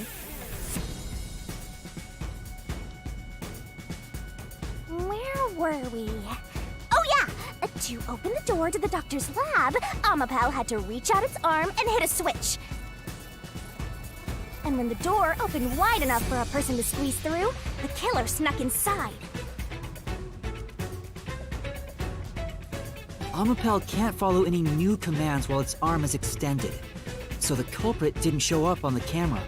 Where were we? Oh yeah! To open the door to the doctor's lab, Omapal had to reach out its arm and hit a switch. And when the door opened wide enough for a person to squeeze through, the killer snuck inside. Omapal can't follow any new commands while its arm is extended, so the culprit didn't show up on the camera.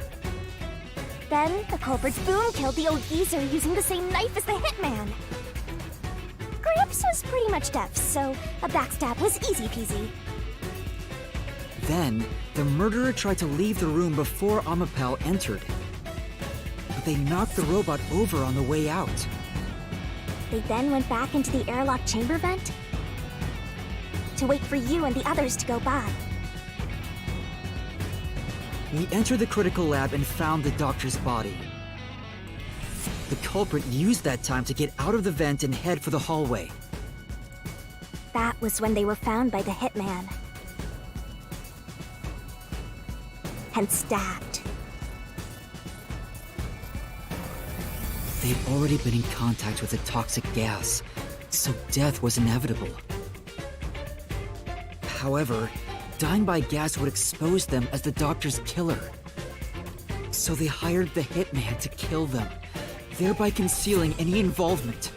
Then, the culprit's boom killed the old geezer using the same knife as the hitman. Grips was pretty much deaf, so a backstab was easy peasy. Then, the murderer tried to leave the room before Omapal entered. But they knocked the robot over on the way out. They then went back into the airlock chamber vent to wait for you and the others to go by. We entered the critical lab and found the doctor's body. The culprit used that time to get out of the vent and head for the hallway. That was when they were found by the hitman. And stabbed. They'd already been in contact with the toxic gas, so death was inevitable. However, dying by gas would expose them as the doctor's killer. So they hired the hitman to kill them, thereby concealing any involvement.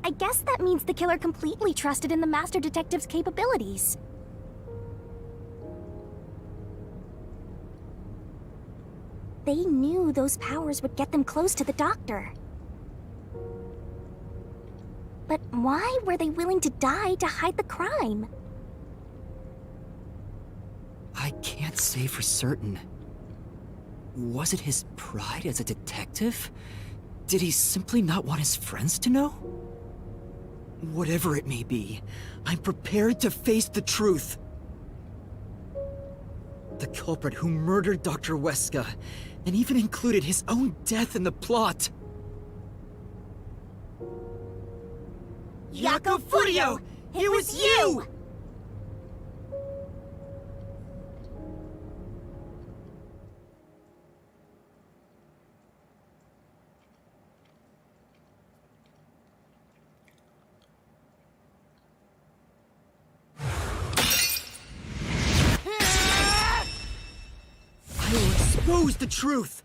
I guess that means the killer completely trusted in the Master Detective's capabilities. They knew those powers would get them close to the Doctor. But why were they willing to die to hide the crime? I can't say for certain. Was it his pride as a detective? Did he simply not want his friends to know? Whatever it may be, I'm prepared to face the truth. The culprit who murdered Dr. Weska, and even included his own death in the plot. Jaco Furio! It was you! I will expose the truth!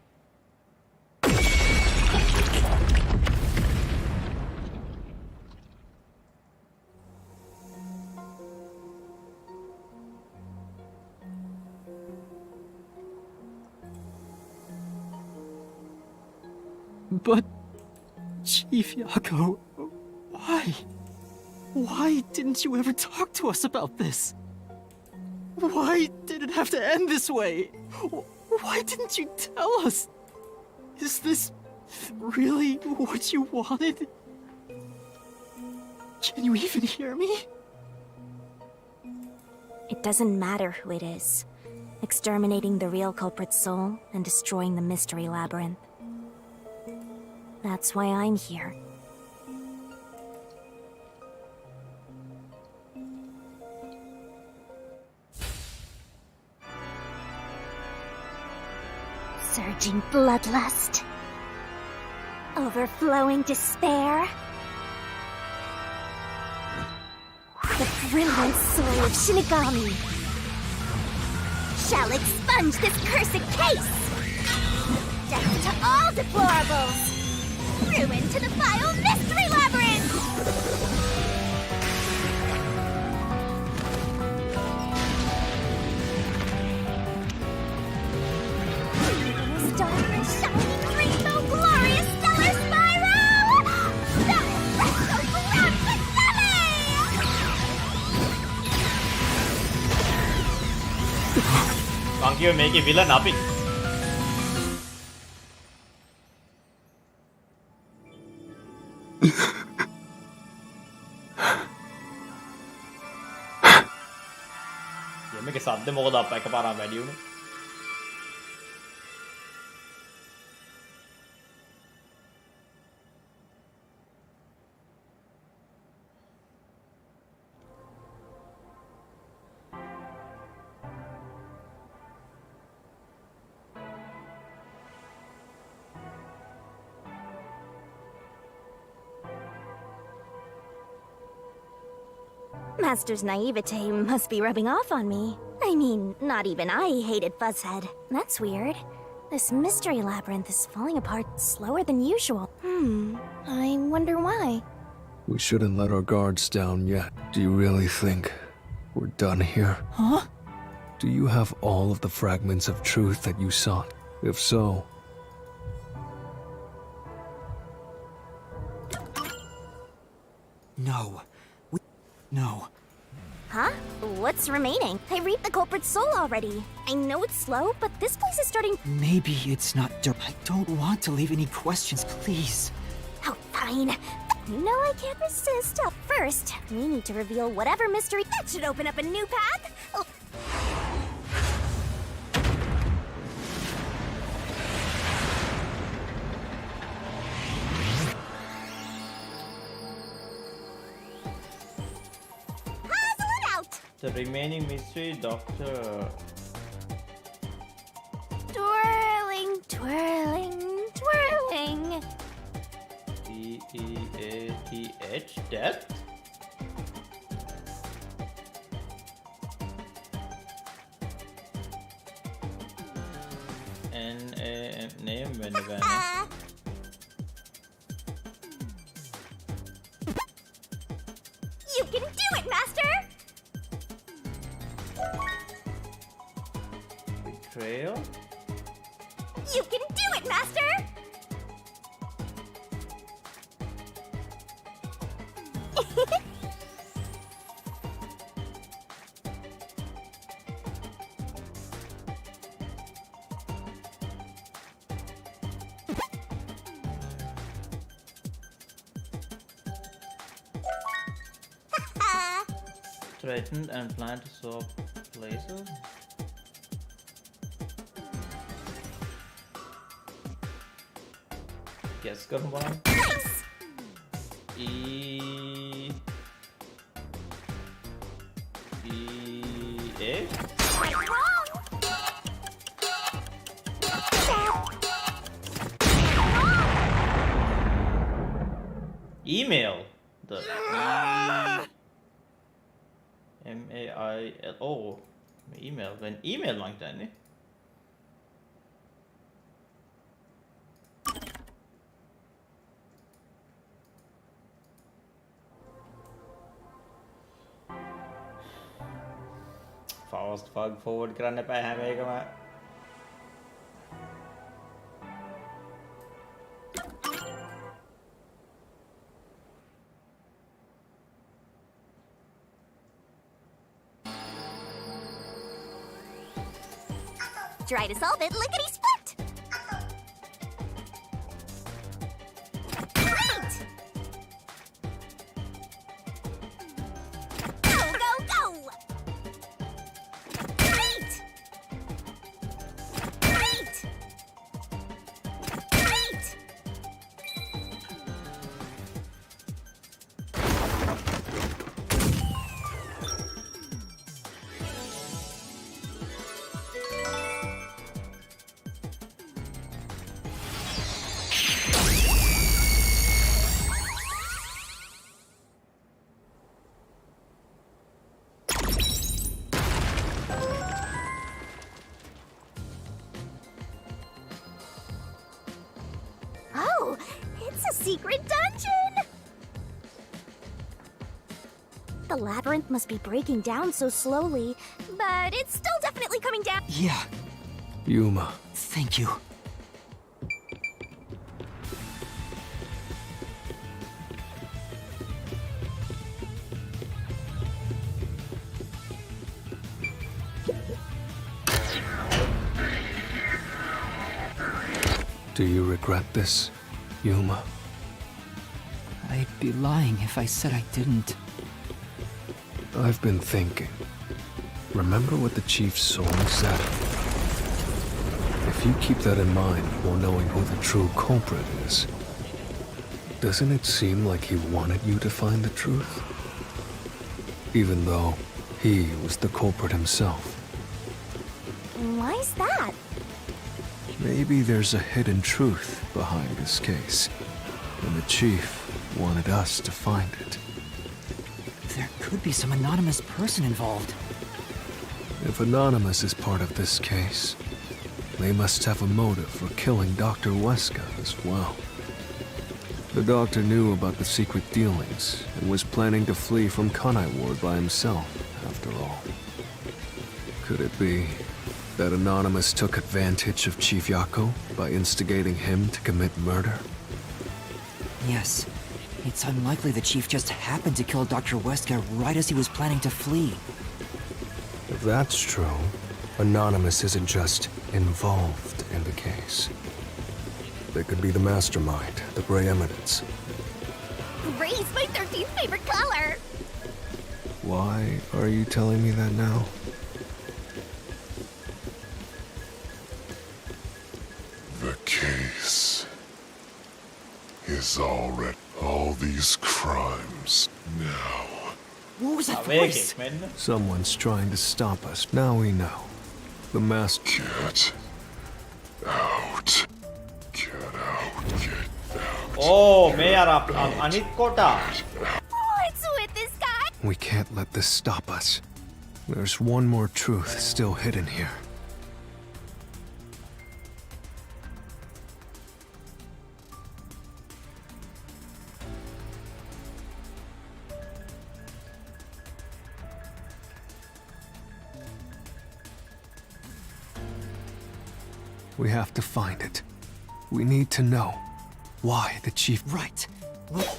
But, Chief Jaco, why? Why didn't you ever talk to us about this? Why did it have to end this way? Why didn't you tell us? Is this really what you wanted? Can you even hear me? It doesn't matter who it is. Exterminating the real culprit's soul and destroying the mystery labyrinth. That's why I'm here. Surging bloodlust. Overflowing despair. The brilliant soul of Shinigami shall expunge this cursed case! Death to all deplorables! Ruin to the vile mystery labyrinth! Star shining rainbow glorious stellar spiral! Stellar presto grand finale! Monkey will make a villain අපි. මේකේ සද්ද මොකද අප්පා එකපාරම වැඩි වුණේ? Master's naivete must be rubbing off on me. I mean, not even I hated Fuzzhead. That's weird. This mystery labyrinth is falling apart slower than usual. I wonder why. We shouldn't let our guards down yet. Do you really think we're done here? Huh? Do you have all of the fragments of truth that you sought? If so... No. No. Huh? What's remaining? I reaped the culprit's soul already. I know it's slow, but this place is starting... Maybe it's not I don't want to leave any questions, please. Oh, fine. You know I can't resist. First, we need to reveal whatever mystery that should open up a new path. Oh. The remaining mystery, Dr. Twirling, twirling, twirling. D-E-A-T-H, death? N-A-M, name, Venivana. You can do it, Master! Betrayal? You can do it, Master! Threatened and planned to swap places? guess කරමු බලන්න. E A email the M-A-I-L email when email lang dyan eh. Fast forward කරන්න එපා හැම එකම. Try to solve it lickety-split! Great! Go, go, go! Great! Great! Great! Oh, it's a secret dungeon! The labyrinth must be breaking down so slowly, but it's still definitely coming down. Yeah, Yuma, thank you. do you regret this, Yuma? I'd be lying if I said I didn't. I've been thinking. Remember what the Chief's soul said? If you keep that in mind while knowing who the true culprit is, doesn't it seem like he wanted you to find the truth? Even though he was the culprit himself. Why is that? Maybe there's a hidden truth behind this case, and the Chief wanted us to find it. There could be some anonymous person involved. If Anonymous is part of this case, they must have a motive for killing Dr. Wesker as well. The doctor knew about the secret dealings and was planning to flee from Kanai Ward by himself, after all. Could it be that Anonymous took advantage of Chief Yako by instigating him to commit murder? Yes. It's unlikely the Chief just happened to kill Dr. Wesker right as he was planning to flee. If that's true, Anonymous isn't just involved in the case. They could be the mastermind, the Grey Eminence. Gray's my 13th favorite color! Why are you telling me that now? The case is already all these crimes now. What was that Awake, voice? men. Someone's trying to stop us. Now we know. The master. Get out. Get out. Get out. Oh, me අර අනිත් කොට. What's with this guy? We can't let this stop us. There's one more truth still hidden here. We have to find it. We need to know why the Chief... Right. What?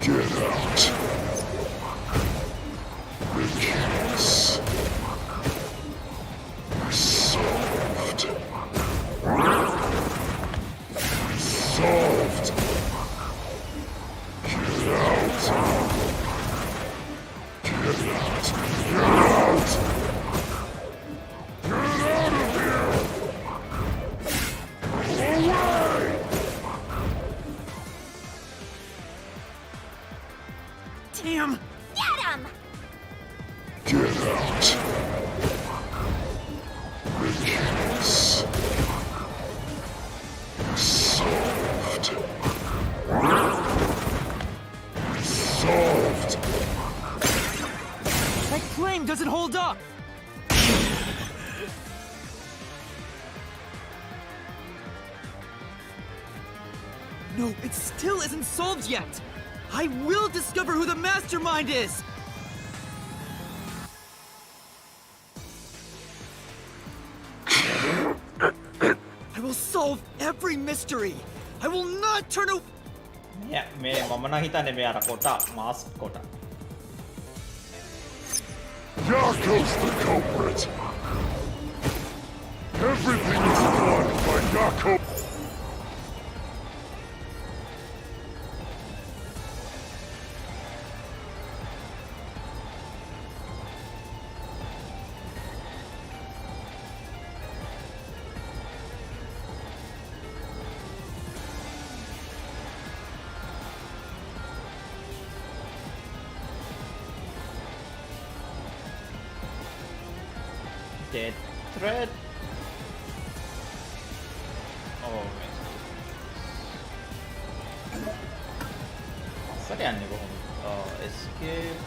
Get out. The case is solved. Damn! Get him! Get out. The case solved. Solved. That claim doesn't hold up! No, it still isn't solved yet! I will discover who the mastermind is! I will solve every mystery! I will not turn away! Yeah, මේ මම නම් හිතන්නේ මේ අර කොට mask කොට. Yako's the culprit. Everything is done by Yako. Dead thread. Oh, sorry, I never. Escape.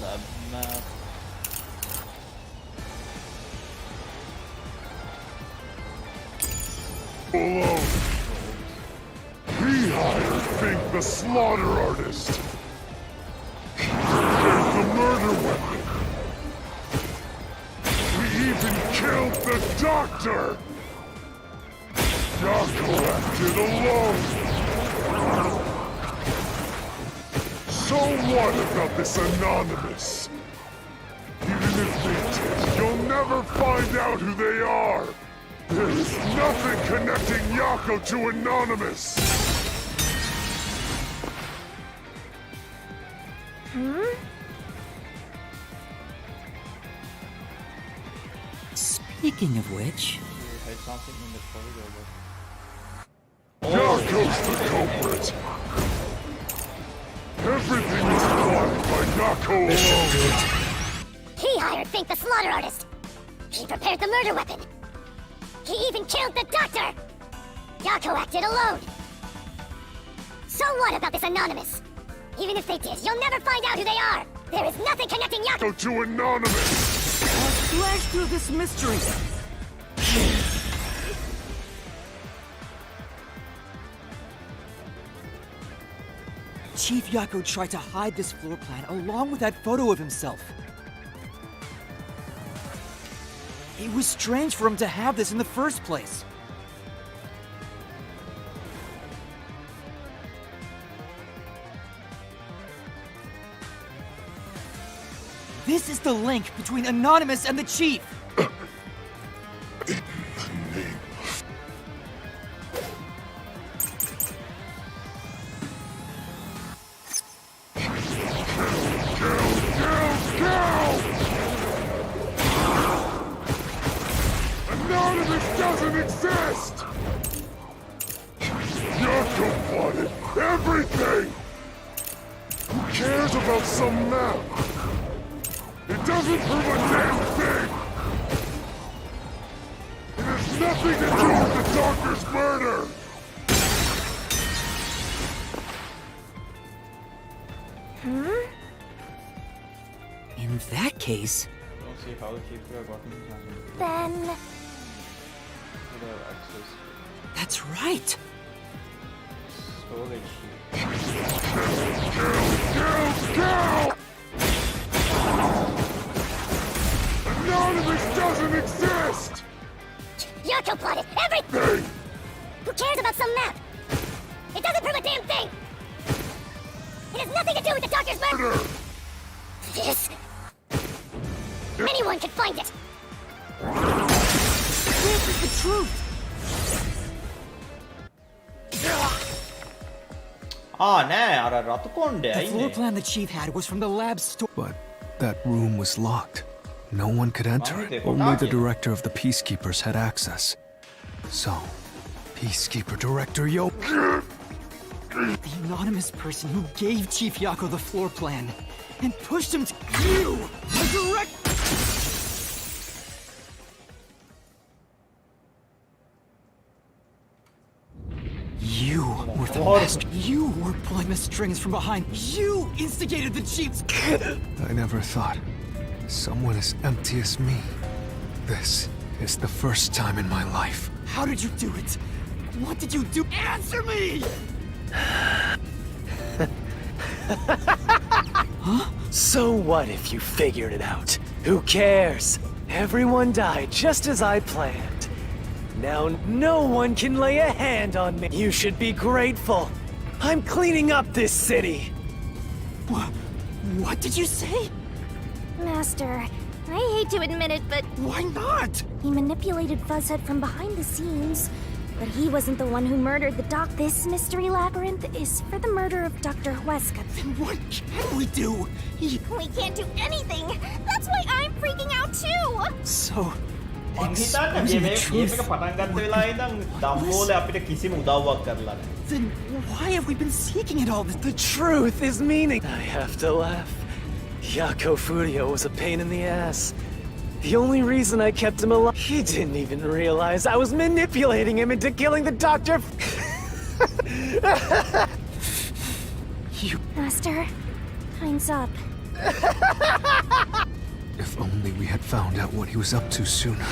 Lab map. Alone. He hired Fink the slaughter artist. There's the murder weapon. We even killed the doctor. Yako acted alone. So what about this Anonymous? Even if they did, you'll never find out who they are. There is nothing connecting Yako to Anonymous. Speaking of which, There's something in the corridor. Yako's the culprit. Everything is done by Yako alone. He hired Fink the slaughter artist. He prepared the murder weapon. He even killed the doctor. Yako acted alone. So what about this Anonymous? Even if they did, you'll never find out who they are. There is nothing connecting Yako To Anonymous. I'll flash through this mystery! Chief Yako tried to hide this floor plan along with that photo of himself. It was strange for him to have this in the first place. This is the link between Anonymous and the Chief! Anonymous doesn't exist! Yako plotted everything! Who cares about some map? It doesn't prove a damn thing! It has nothing to do with the doctor's murder! in that case, Don't see how the chief could have gotten something. Then... Could have access that's right. storage. Go! Anonymous doesn't exist! Yako plotted everything! Who cares about some map? It doesn't prove a damn thing! It has nothing to do with the doctor's murder! This... Anyone can find it! This is the truth! නෑ අර රතු කොණ්ඩේ The floor අයිනේ. plan the chief had was from the lab store. But that room was locked. No one could enter it. Only the director of the Peacekeepers had access. So, Peacekeeper Director Yo... The anonymous person who gave Chief Yako the floor plan and pushed him to you, the direct. You were the master. You were pulling the strings from behind. You instigated the chief's. I never thought someone as empty as me. This is the first time in my life. How did you do it? What did you do? Answer me! So what if you figured it out? Who cares? Everyone died just as I planned. Now no one can lay a hand on me. You should be grateful. I'm cleaning up this city. What did you say? Master, I hate to admit it, but Why not? he manipulated Fuzzhead from behind the scenes. But he wasn't the one who murdered the doc. This mystery labyrinth is for the murder of Dr. Huesca. Then what can we do? We can't do anything! That's why I'm freaking out too! So, මං හිතන්නේ exposing the මේ truth. එක පටන් ගත්ත වෙලාවේ ඉඳන් දම්බෝලේ අපිට කිසිම උදව්වක් කරලා නැහැ. Then why have we been seeking it all this? The truth is meaning. I have to laugh. Yako Furio was a pain in the ass. The only reason I kept him alive, he didn't even realize I was manipulating him into killing the doctor. Master, time's up. If only we had found out what he was up to sooner.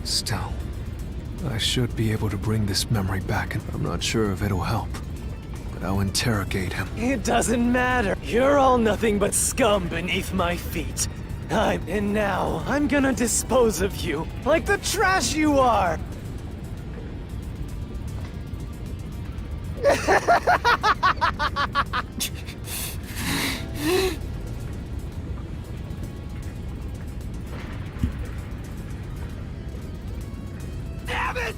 Still, I should be able to bring this memory back, and I'm not sure if it'll help. But I'll interrogate him. It doesn't matter. You're all nothing but scum beneath my feet. And now I'm gonna dispose of you like the trash you are. Damn it!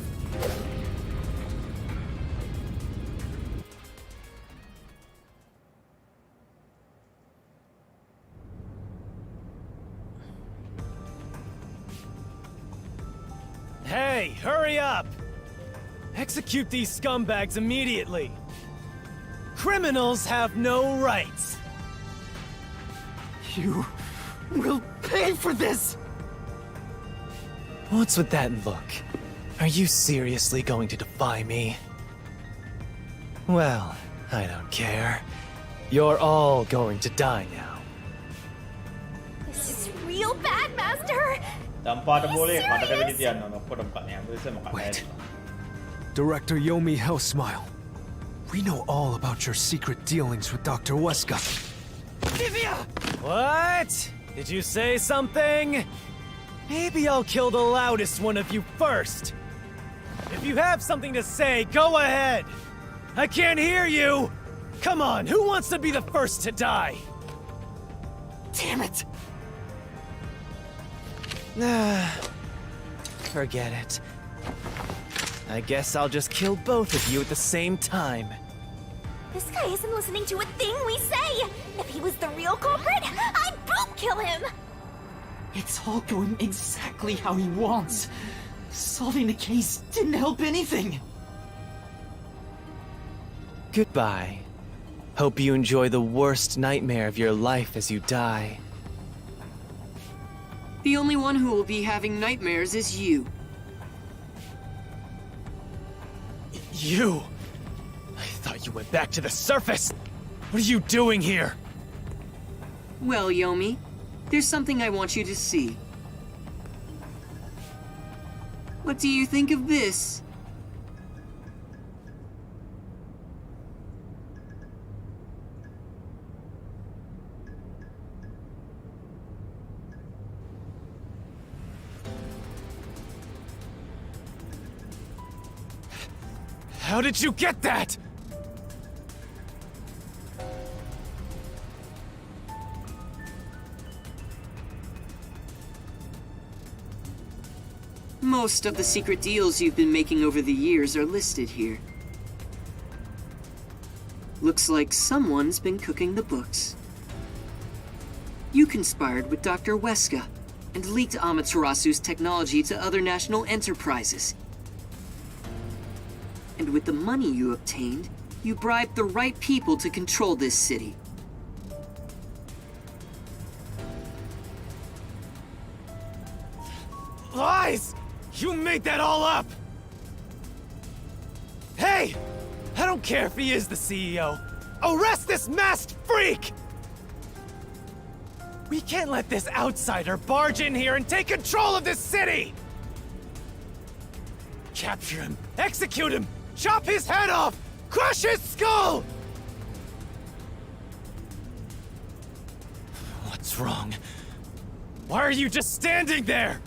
Hey, hurry up! Execute these scumbags immediately. Criminals have no rights. You will pay for this! What's with that look? Are you seriously going to defy me? Well, I don't care. You're all going to die now. This is real bad, Master! දම්පාට බෝලේ කටට වෙඩි තියන්න ඕන ඔක්කොටම කන්නේ. අද මොකක්ද? Wait. Director Yomi Hellsmile. We know all about your secret dealings with Dr. Huesca. What? Did you say something? Maybe I'll kill the loudest one of you first. If you have something to say, go ahead. I can't hear you. Come on, who wants to be the first to die? Damn it! Forget it. I guess I'll just kill both of you at the same time. This guy isn't listening to a thing we say! If he was the real culprit, I'd boot kill him! It's all going exactly how he wants. Solving the case didn't help anything. Goodbye. Hope you enjoy the worst nightmare of your life as you die. The only one who will be having nightmares is you. You! I thought you went back to the surface! What are you doing here? Well, Yomi, there's something I want you to see. What do you think of this? How did you get that? Most of the secret deals you've been making over the years are listed here. Looks like someone's been cooking the books. You conspired with Dr. Weska and leaked Amaterasu's technology to other national enterprises. And with the money you obtained, you bribed the right people to control this city. Lies! You made that all up! Hey! I don't care if he is the CEO. Arrest this masked freak! We can't let this outsider barge in here and take control of this city! Capture him, execute him, chop his head off, crush his skull! What's wrong? Why are you just standing there?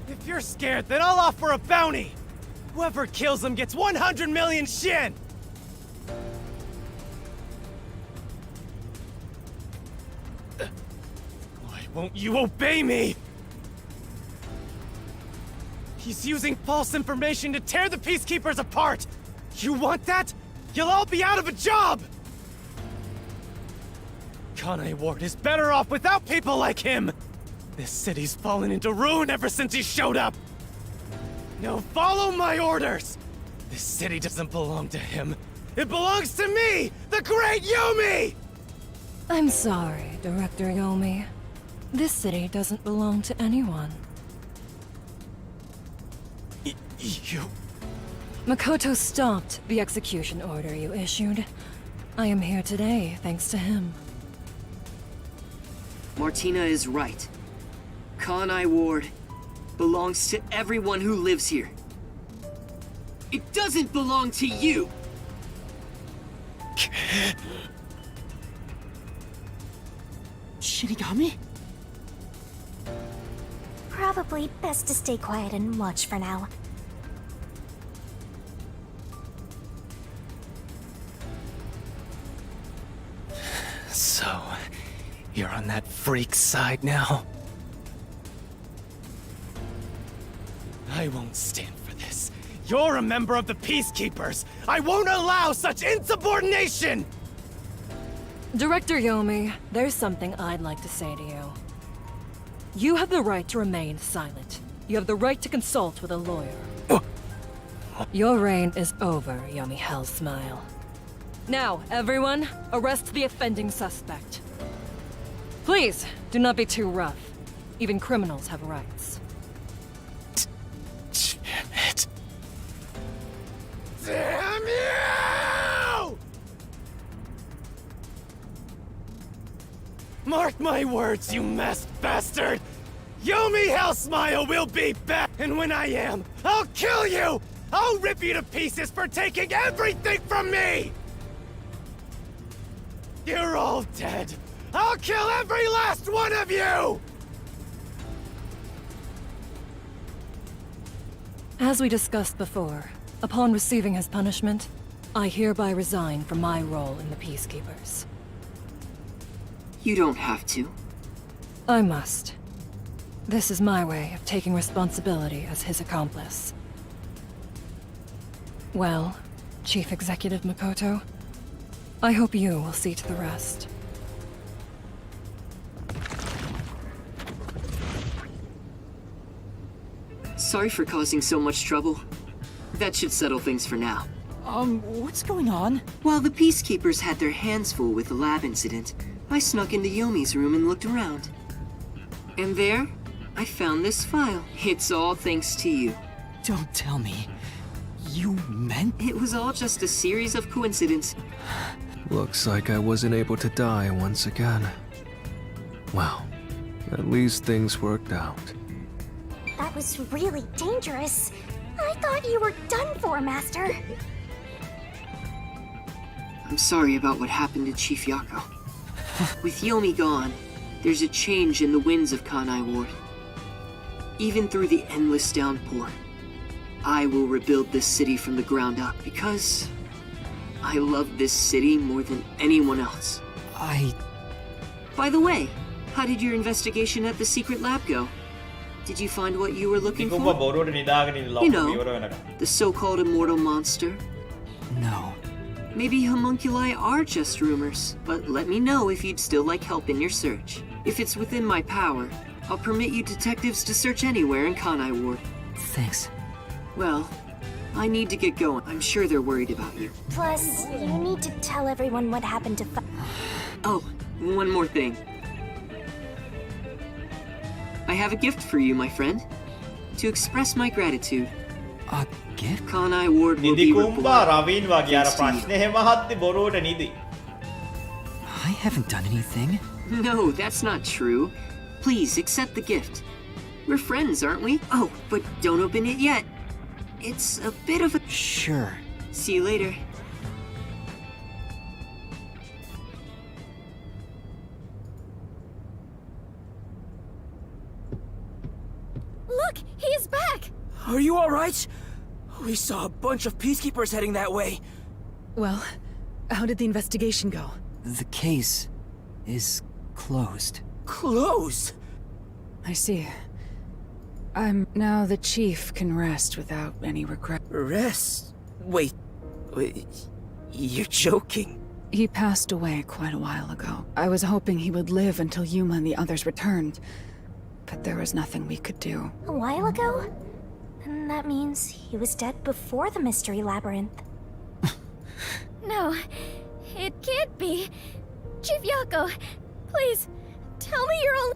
If you're scared, then I'll offer a bounty! Whoever kills him gets 100 million Shen! Why won't you obey me? He's using false information to tear the Peacekeepers apart! You want that? You'll all be out of a job! Kanai Ward is better off without people like him! This city's fallen into ruin ever since he showed up! Now follow my orders! This city doesn't belong to him. It belongs to me, the Great Yomi! I'm sorry, Director Yomi. This city doesn't belong to anyone. You... Makoto stopped the execution order you issued. I am here today thanks to him. Martina is right. Kanai Ward belongs to everyone who lives here. It doesn't belong to you! Shinigami? Probably best to stay quiet and watch for now. So, you're on that freak's side now? I won't stand for this. You're a member of the Peacekeepers! I won't allow such insubordination! Director Yomi, there's something I'd like to say to you. You have the right to remain silent. You have the right to consult with a lawyer. Your reign is over, Yomi Hellsmile. Now, everyone, arrest the offending suspect. Please, do not be too rough. Even criminals have rights. Damn it. Damn you! Mark my words, you masked bastard! Yomi Hellsmile will be back! And when I am, I'll kill you! I'll rip you to pieces for taking everything from me! You're all dead! I'll kill every last one of you! As we discussed before, upon receiving his punishment, I hereby resign from my role in the Peacekeepers. You don't have to. I must. This is my way of taking responsibility as his accomplice. Well, Chief Executive Makoto, I hope you will see to the rest. Sorry for causing so much trouble. That should settle things for now. What's going on? While the Peacekeepers had their hands full with the lab incident, I snuck into Yomi's room and looked around. And there, I found this file. It's all thanks to you. Don't tell me. You meant? It was all just a series of coincidences. Looks like I wasn't able to die once again. Well, at least things worked out. That was really dangerous. I thought you were done for, Master. I'm sorry about what happened to Chief Yako. With Yomi gone, there's a change in the winds of Kanai Ward. Even through the endless downpour, I will rebuild this city from the ground up because I love this city more than anyone else. By the way, how did your investigation at the secret lab go? Did you find what you were looking for? You know, the so-called immortal monster. No. Maybe homunculi are just rumors, but let me know if you'd still like help in your search. If it's within my power, I'll permit you detectives to search anywhere in Kanai Ward. Thanks. Well, I need to get going. I'm sure they're worried about you. Plus, you need to tell everyone what happened to Oh, one more thing. I have a gift for you, my friend. To express my gratitude. A gift? Kanai Ward will නිදි be කුම්බා reborn. Raveen වගේ අර ප්‍රශ්නේ එහෙම අහද්දි බොරුවට නිදි. I haven't done anything. No, that's not true. Please accept the gift. We're friends, aren't we? Oh, but don't open it yet. It's a bit of a... Sure. See you later. Look, he is back! Are you alright? We saw a bunch of peacekeepers heading that way. Well, how did the investigation go? The case is closed. Closed? I see. Now the chief can rest without any regret. Rest? Wait, you're joking. He passed away quite a while ago. I was hoping he would live until Yuma and the others returned, but there was nothing we could do. A while ago? And that means he was dead before the Mystery Labyrinth. No, it can't be. Chief Yako, please, tell me you're all...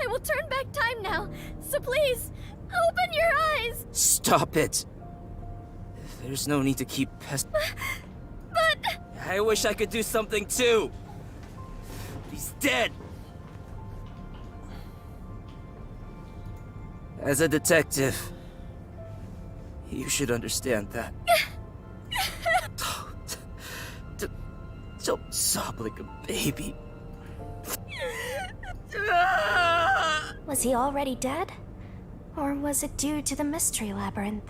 I will turn back time now, so please, open your eyes! Stop it. There's no need to keep But... I wish I could do something too. He's dead. As a detective, you should understand that. Don't sob like a baby. Was he already dead? Or was it due to the Mystery Labyrinth?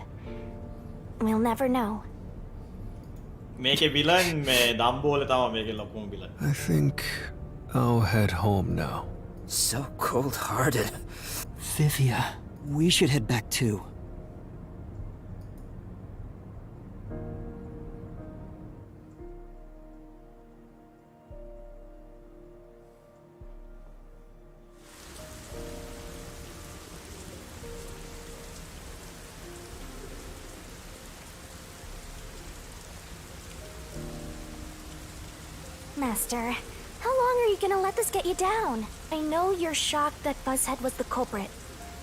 We'll never know. මේකේ villain මේ දම්බෝල තමයි මේකේ ලොකුම villain. I think I'll head home now. So cold-hearted. Vivia, we should head back too. Master, how long are you gonna let this get you down? I know you're shocked that Buzzhead was the culprit,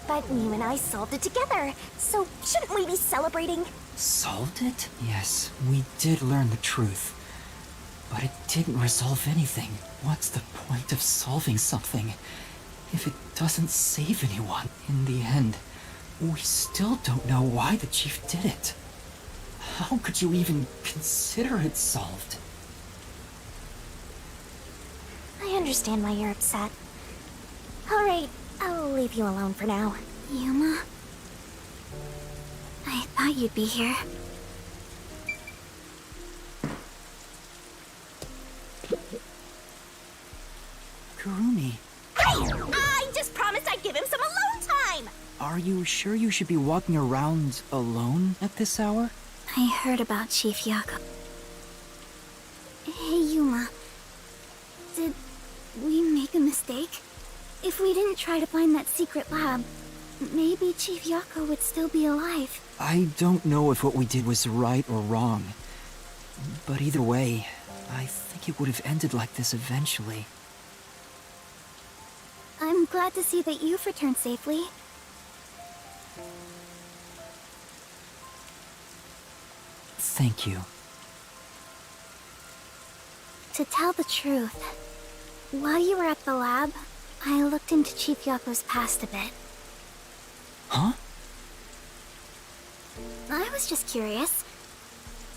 but you and I solved it together, so shouldn't we be celebrating? Solved it? Yes, we did learn the truth. But it didn't resolve anything. What's the point of solving something if it doesn't save anyone? In the end, we still don't know why the chief did it. How could you even consider it solved? I understand why you're upset. Alright, I'll leave you alone for now. Yuma? I thought you'd be here. Kurumi, I just promised I'd give him some alone time! are you sure you should be walking around alone at this hour? I heard about Chief Yako. Hey, Yuma. Did we make a mistake? If we didn't try to find that secret lab, maybe Chief Yako would still be alive. I don't know if what we did was right or wrong. But either way, I think it would have ended like this eventually. I'm glad to see that you've returned safely. Thank you. To tell the truth, while you were at the lab, I looked into Chief Yako's past a bit. Huh? I was just curious.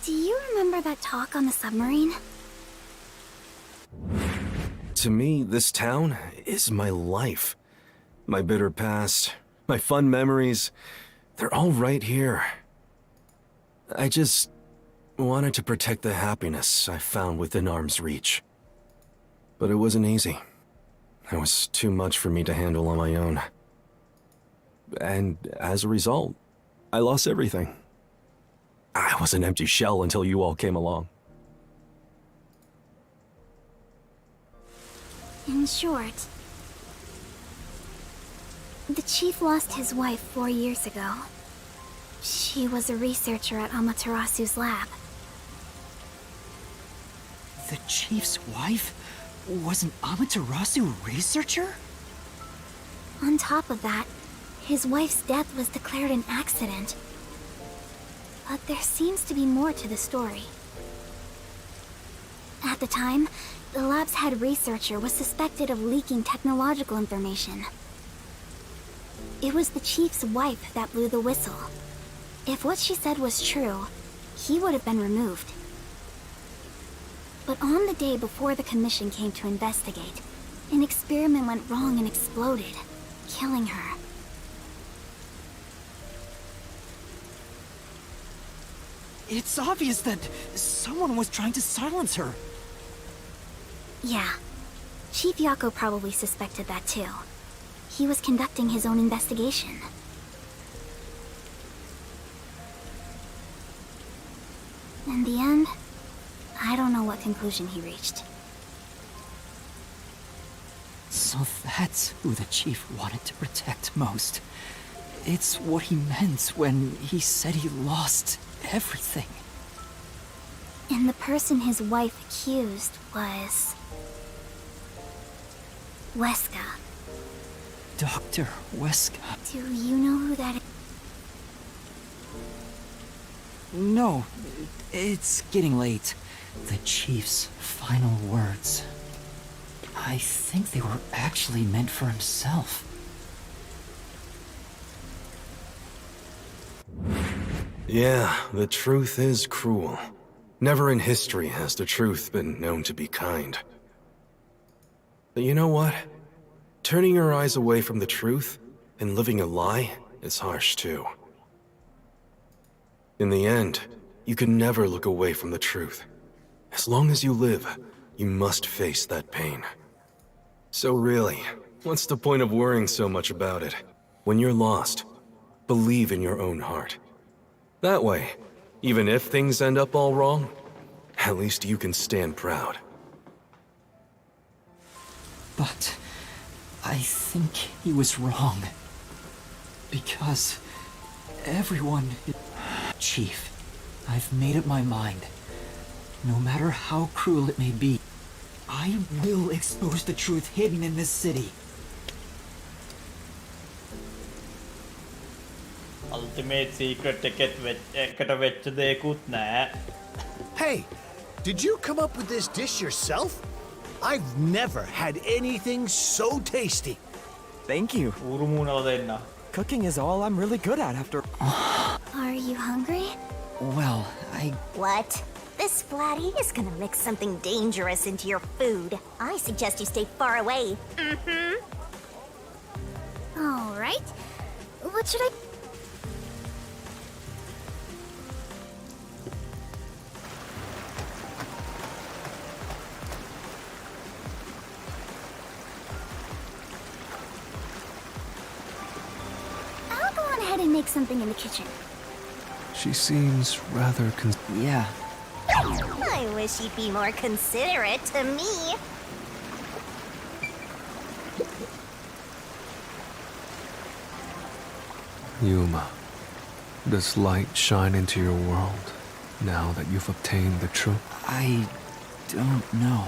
Do you remember that talk on the submarine? To me, this town is my life. My bitter past, my fun memories, they're all right here. I just wanted to protect the happiness I found within arm's reach. But it wasn't easy. It was too much for me to handle on my own. And as a result, I lost everything. I I was an empty shell until you all came along. In short, the chief lost his wife 4 years ago. She was a researcher at Amaterasu's lab. The chief's wife was an Amaterasu researcher? On top of that, his wife's death was declared an accident. But there seems to be more to the story. At the time, the lab's head researcher was suspected of leaking technological information. It was the chief's wife that blew the whistle. If what she said was true, he would have been removed. But on the day before the commission came to investigate, an experiment went wrong and exploded, killing her. It's obvious that someone was trying to silence her. Yeah. Chief Yako probably suspected that too. He was conducting his own investigation. In the end, I don't know what conclusion he reached. So that's who the chief wanted to protect most. It's what he meant when he said he lost everything. And the person his wife accused was... Weska. Dr. Weska. Do you know who that is? No, it's getting late. The chief's final words. I think they were actually meant for himself. Yeah, the truth is cruel. Never in history has the truth been known to be kind. But you know what? Turning your eyes away from the truth and living a lie is harsh too. In the end, you can never look away from the truth. As long as you live, you must face that pain. So really, what's the point of worrying so much about it? When you're lost, believe in your own heart. That way, even if things end up all wrong, at least you can stand proud. But I think he was wrong. Because everyone... Chief, I've made up my mind. No matter how cruel it may be, I will expose the truth hidden in this city. Ultimate secret ticket එකට වෙච්ච දෙයක්ුත් නැහැ. Hey, did you come up with this dish yourself? I've never had anything so tasty. Thank you. උරුමුණව දෙන්න. Cooking is all I'm really good at after... Are you hungry? Well, What? This flatty is gonna mix something dangerous into your food. I suggest you stay far away. All right. What should I... I'll go on ahead and make something in the kitchen. She seems rather yeah. I wish you'd be more considerate to me. Yuma, does light shine into your world now that you've obtained the truth? I don't know.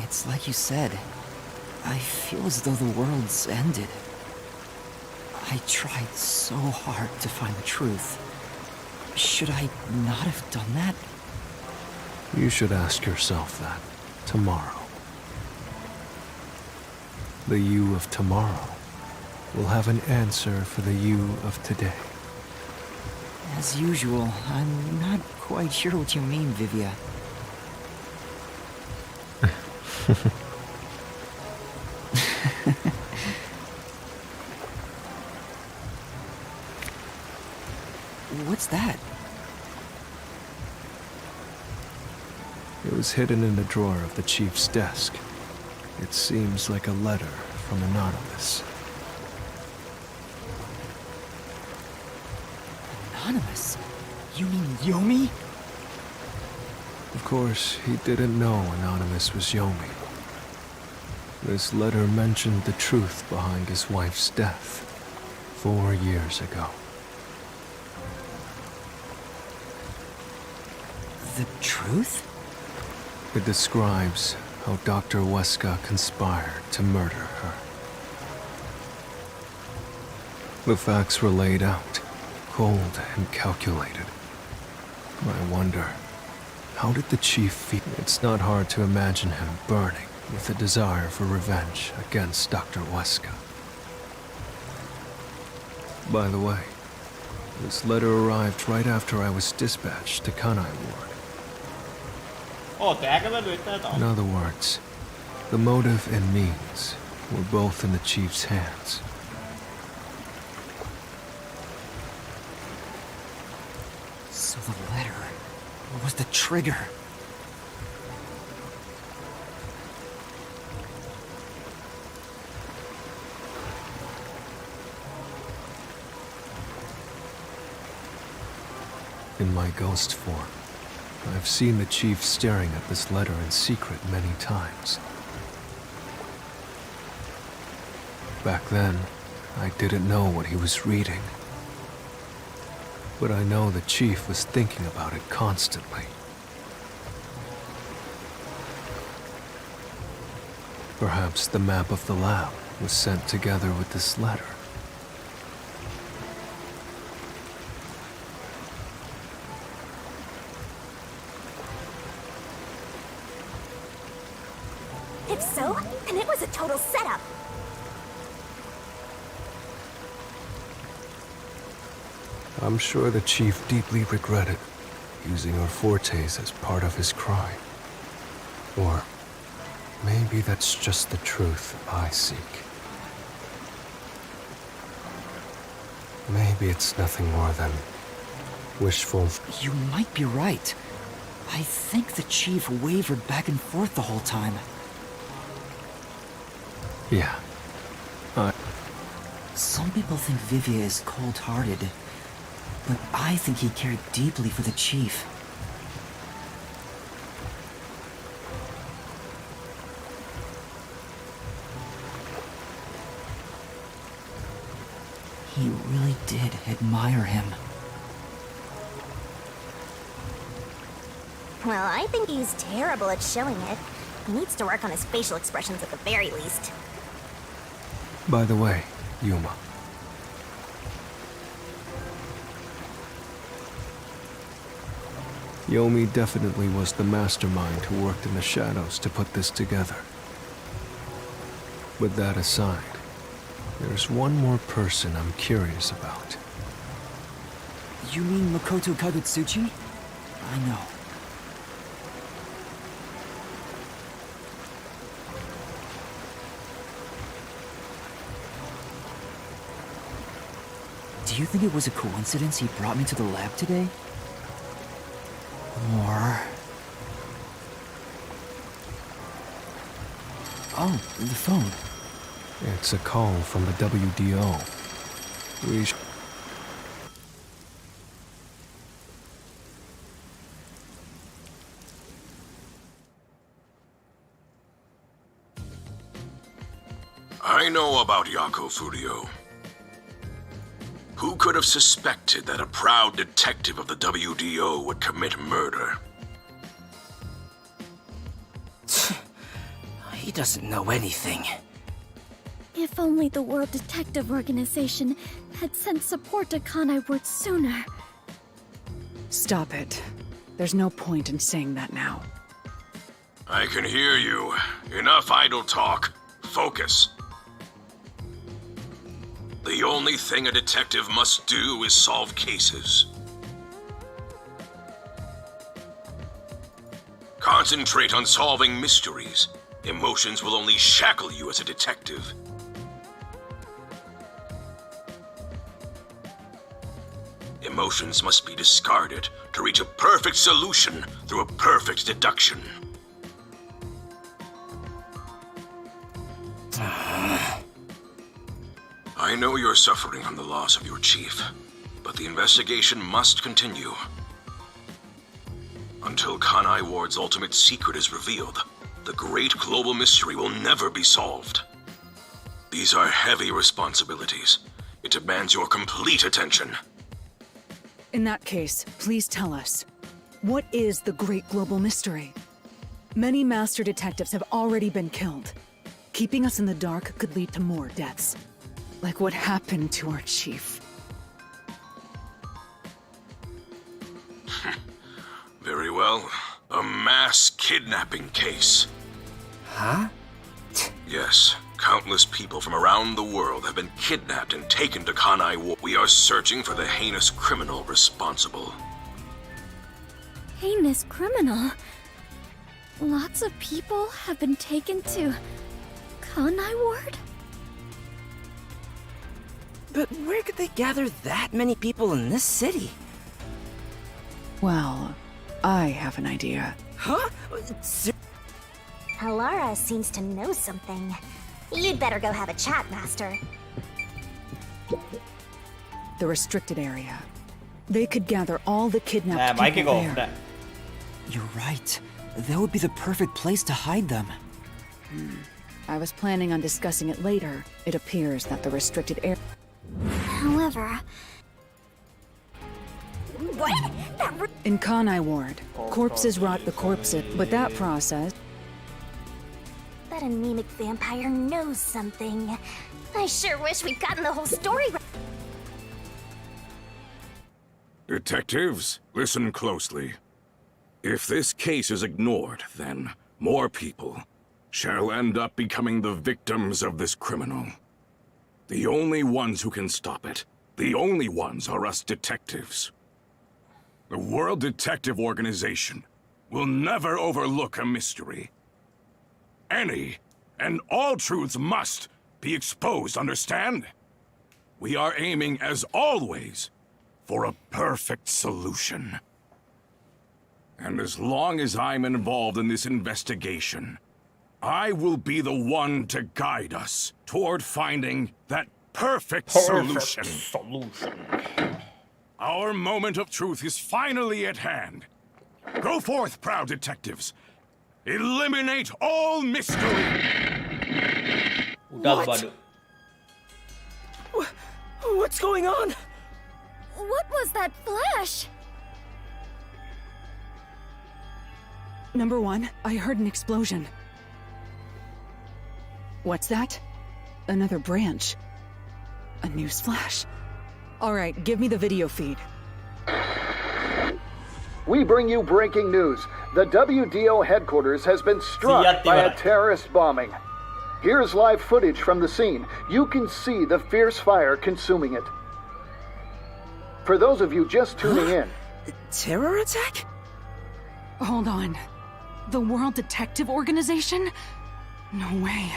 It's like you said. I feel as though the world's ended. I tried so hard to find the truth. Should I not have done that? You should ask yourself that tomorrow. The you of tomorrow will have an answer for the you of today. As usual, I'm not quite sure what you mean, Vivia. What's that? It was hidden in the drawer of the chief's desk. It seems like a letter from Anonymous. Anonymous? You mean Yomi? Of course, he didn't know Anonymous was Yomi. This letter mentioned the truth behind his wife's death 4 years ago. The truth? It describes how Dr. Weska conspired to murder her. The facts were laid out, cold and calculated. I wonder, how did the chief feel? It's not hard to imagine him burning with a desire for revenge against Dr. Weska. By the way, this letter arrived right after I was dispatched to Kanai Ward. In other words, the motive and means were both in the chief's hands. So the letter was the trigger. In my ghost form, I've seen the chief staring at this letter in secret many times. Back then, I didn't know what he was reading. But I know the chief was thinking about it constantly. Perhaps the map of the lab was sent together with this letter. If so, then it was a total setup. I'm sure the chief deeply regretted using our fortes as part of his crime. Or maybe that's just the truth I seek. Maybe it's nothing more than wishful... You might be right. I think the chief wavered back and forth the whole time. Yeah. Some people think Vivia is cold-hearted, but I think he cared deeply for the chief. He really did admire him. Well, I think he's terrible at showing it. He needs to work on his facial expressions at the very least. By the way, Yuma. Yomi definitely was the mastermind who worked in the shadows to put this together. With that aside, there's one more person I'm curious about. You mean Makoto Kagutsuchi? I know. Do you think it was a coincidence he brought me to the lab today? Or... Oh, the phone. It's a call from the WDO. I know about Yako Furio. Who could have suspected that a proud detective of the WDO would commit murder? He doesn't know anything. If only the World Detective Organization had sent support to Kanai Ward sooner. Stop it. There's no point in saying that now. I can hear you. Enough idle talk. Focus. The only thing a detective must do is solve cases. Concentrate on solving mysteries. Emotions will only shackle you as a detective. Emotions must be discarded to reach a perfect solution through a perfect deduction. I know you're suffering from the loss of your chief, but but the investigation must continue. Until Kanai Ward's ultimate secret is revealed, the great global mystery will never be solved. These are heavy responsibilities. It demands your complete attention. In that case, please tell us, what is the great global mystery? Many master detectives have already been killed. Keeping us in the dark could lead to more deaths. Like what happened to our chief. Very well. A mass kidnapping case. Huh? Yes. Countless people from around the world have been kidnapped and taken to Kanai Ward. We are searching for the heinous criminal responsible. Heinous criminal? Lots of people have been taken to Kanai Ward? But where could they gather that many people in this city? Well, I have an idea. Huh? Alara seems to know something. You'd better go have a chat, Master. The restricted area. They could gather all the kidnapped people there. You're right. That would be the perfect place to hide them. I was planning on discussing it later. It appears that the restricted area... However... What? In Kanai Ward, corpses rot the corpses, but that process... That anemic vampire knows something. I sure wish we'd gotten the whole story right. Detectives, listen closely. If this case is ignored, then more people shall end up becoming the victims of this criminal. The only ones who can stop it, the only ones are us detectives. The World Detective Organization will never overlook a mystery. Any and all truths must be exposed, understand? We are aiming, as always, for a perfect solution. And as long as I'm involved in this investigation, I will be the one to guide us toward finding that perfect solution. Our moment of truth is finally at hand. Go forth, proud detectives. Eliminate all mystery! What's going on? What was that flash? Number one, I heard an explosion. What's that? Another branch. A news flash. All right, give me the video feed. We bring you breaking news. The WDO headquarters has been struck by a terrorist bombing. Here's live footage from the scene. You can see the fierce fire consuming it. For those of you just tuning in... Terror attack? Hold on. The World Detective Organization? No way.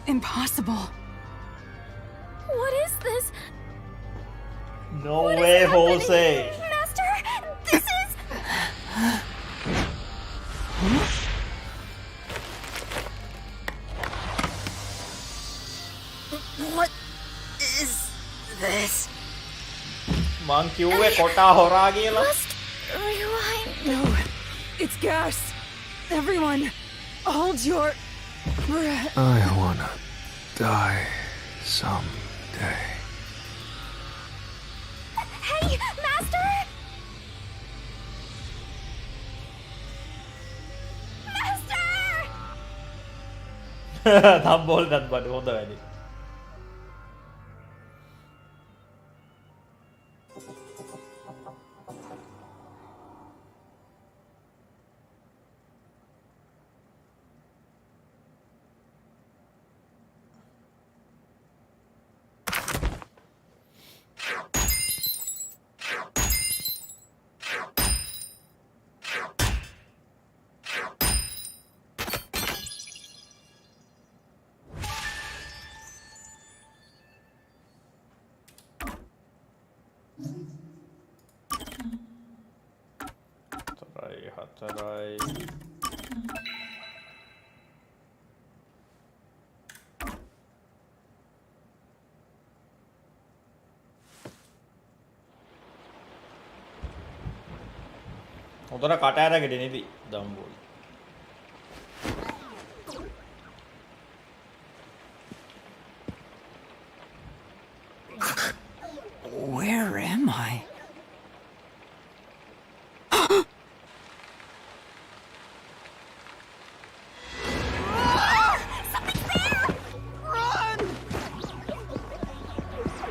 Impossible. What is this? No way, Jose. Master, this is... What is this? Must rewind. No, it's gas. Everyone, hold your breath. I wanna die someday. Hey, Master! Thambol බඩ හොඳ වැඩි. හතරයි උතර කට ඇරගෙන ඉදි දම්බෝල. Where am I?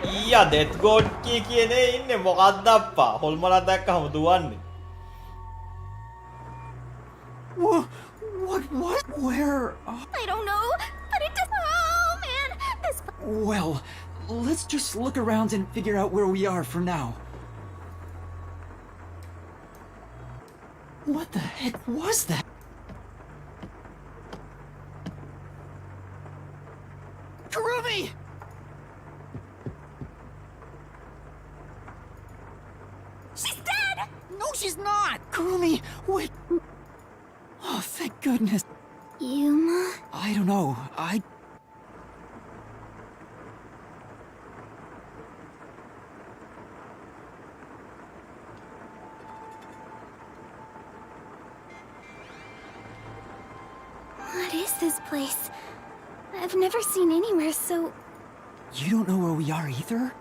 ඊයා death ගෝඩ් කියනේ ඉන්නේ මොකක්ද අප්පා හොල්මලක් දැක්කම දුවන්නේ. What? Where? I don't know, but it does. Oh man, this. Well, let's just look around and figure out where we are for now. What the heck was that? Kurumi! She's dead! No, she's not! Kurumi, wait! Oh, thank goodness. Yuma? I don't know. What is this place? I've never seen anywhere so... You don't know where we are either?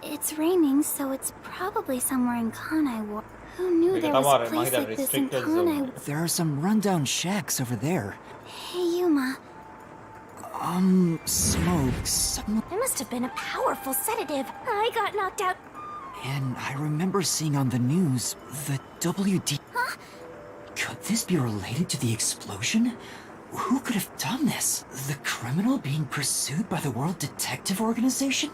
It's raining, so it's probably somewhere in Kanai Ward. Who knew there was a place like this in Kanai? There are some rundown shacks over there. Hey, Yuma. Smokes. It must have been a powerful sedative. I got knocked out. And I remember seeing on the news, the WD... Huh? Could this be related to the explosion? Who could have done this? The criminal being pursued by the World Detective Organization?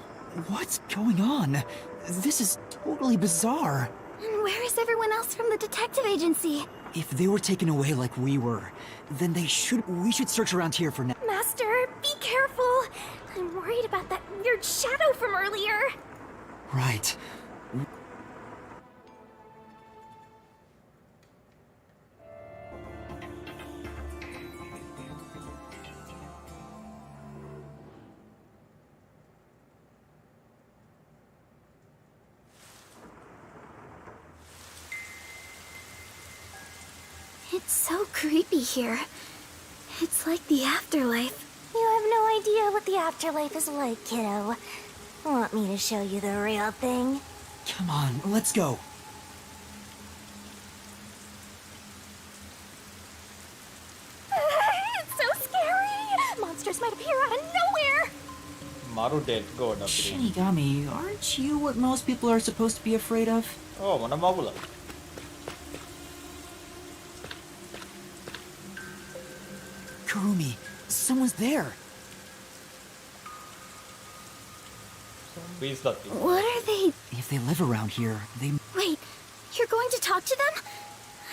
What's going on? This is totally bizarre. And where is everyone else from the detective agency? If they were taken away like we were, then we should search around here for now. Master, be careful. I'm worried about that weird shadow from earlier. Right. It's so creepy here. It's like the afterlife. You have no idea what the afterlife is like, kiddo. Want me to show you the real thing? Come on, let's go. It's so scary! Monsters might appear out of nowhere! Maru dead god up here. Shinigami, aren't you what most people are supposed to be afraid of? Oh, mana mabula. Kurumi, someone's there. What are they? If they live around here, they... Wait, you're going to talk to them?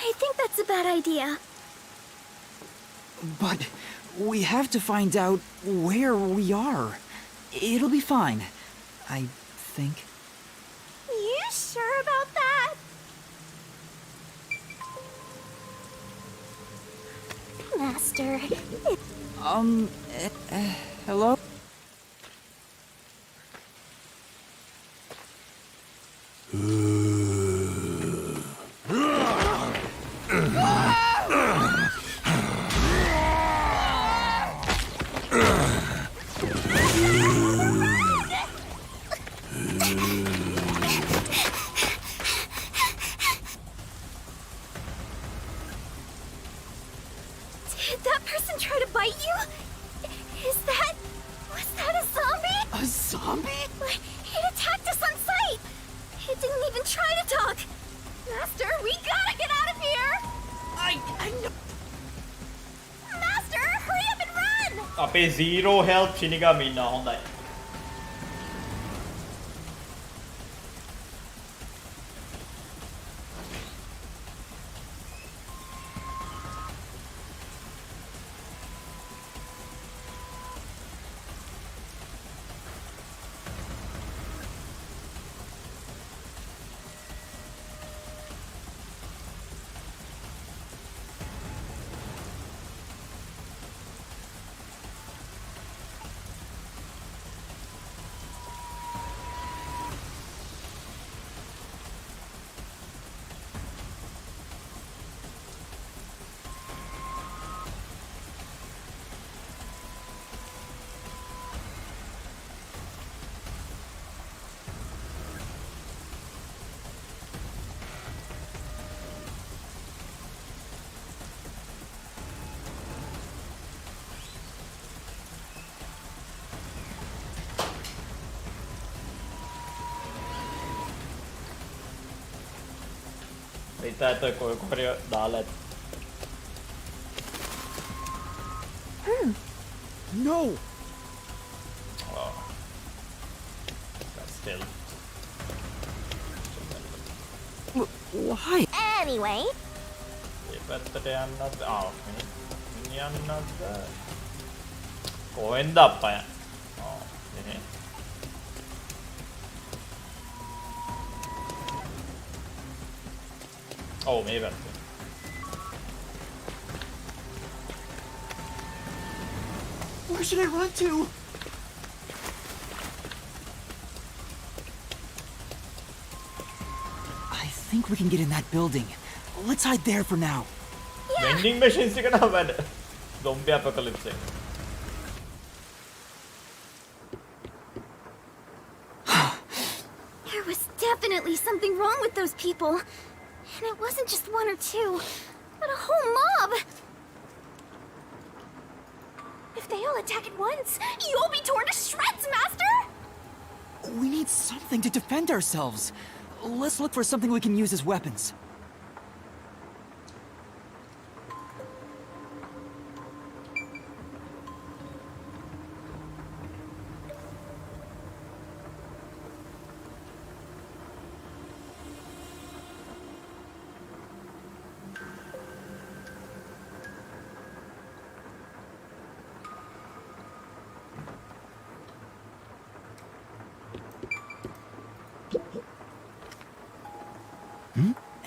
I think that's a bad idea. But we have to find out where we are. It'll be fine, I think. You sure about that? Master, hello? Did that person try to bite you? Was that a zombie? A zombie? It attacked us on sight! It didn't even try to talk! Master, we gotta get out of here! I know... Master, hurry up and run! අපේ zero help Shinigami ඉන්නවා හොඳයි. Ita ito korea dala. No. Oh. That's still. Why? Anyway. පැත්තට යන්නත් යන්නත් කොහෙන්ද අප්පය ඔව් මේ පැත්ත Where should I run to? I think we can get in that building. Let's hide there for now. Vending machines එක නම් වැඩ. Zombie apocalypse එක. There was definitely something wrong with those people. And it wasn't just one or two, but a whole mob. If they all attack at once, you'll be torn to shreds, Master! We need something to defend ourselves. Let's look for something we can use as weapons.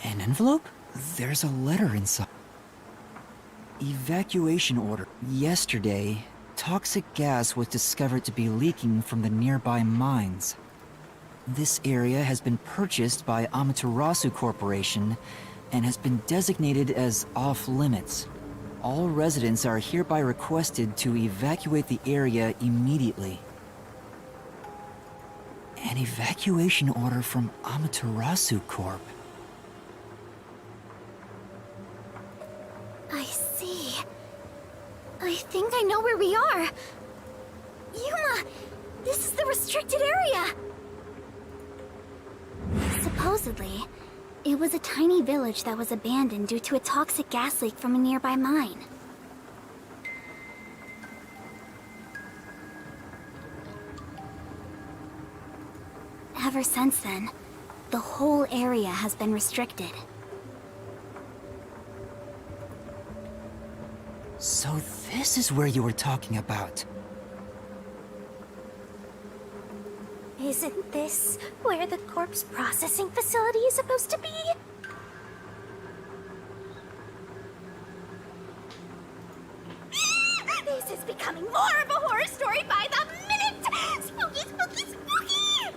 An envelope? There's a letter inside. Evacuation order. Yesterday, toxic gas was discovered to be leaking from the nearby mines. This area has been purchased by Amaterasu Corporation and has been designated as off-limits. All residents are hereby requested to evacuate the area immediately. An evacuation order from Amaterasu Corp. I see. I think I know where we are. Yuma, this is the restricted area. Supposedly, it was a tiny village that was abandoned due to a toxic gas leak from a nearby mine. Ever since then, the whole area has been restricted. So this is where you were talking about. Isn't this where the corpse processing facility is supposed to be? This is becoming more of a horror story by the minute! Spooky, spooky, spooky!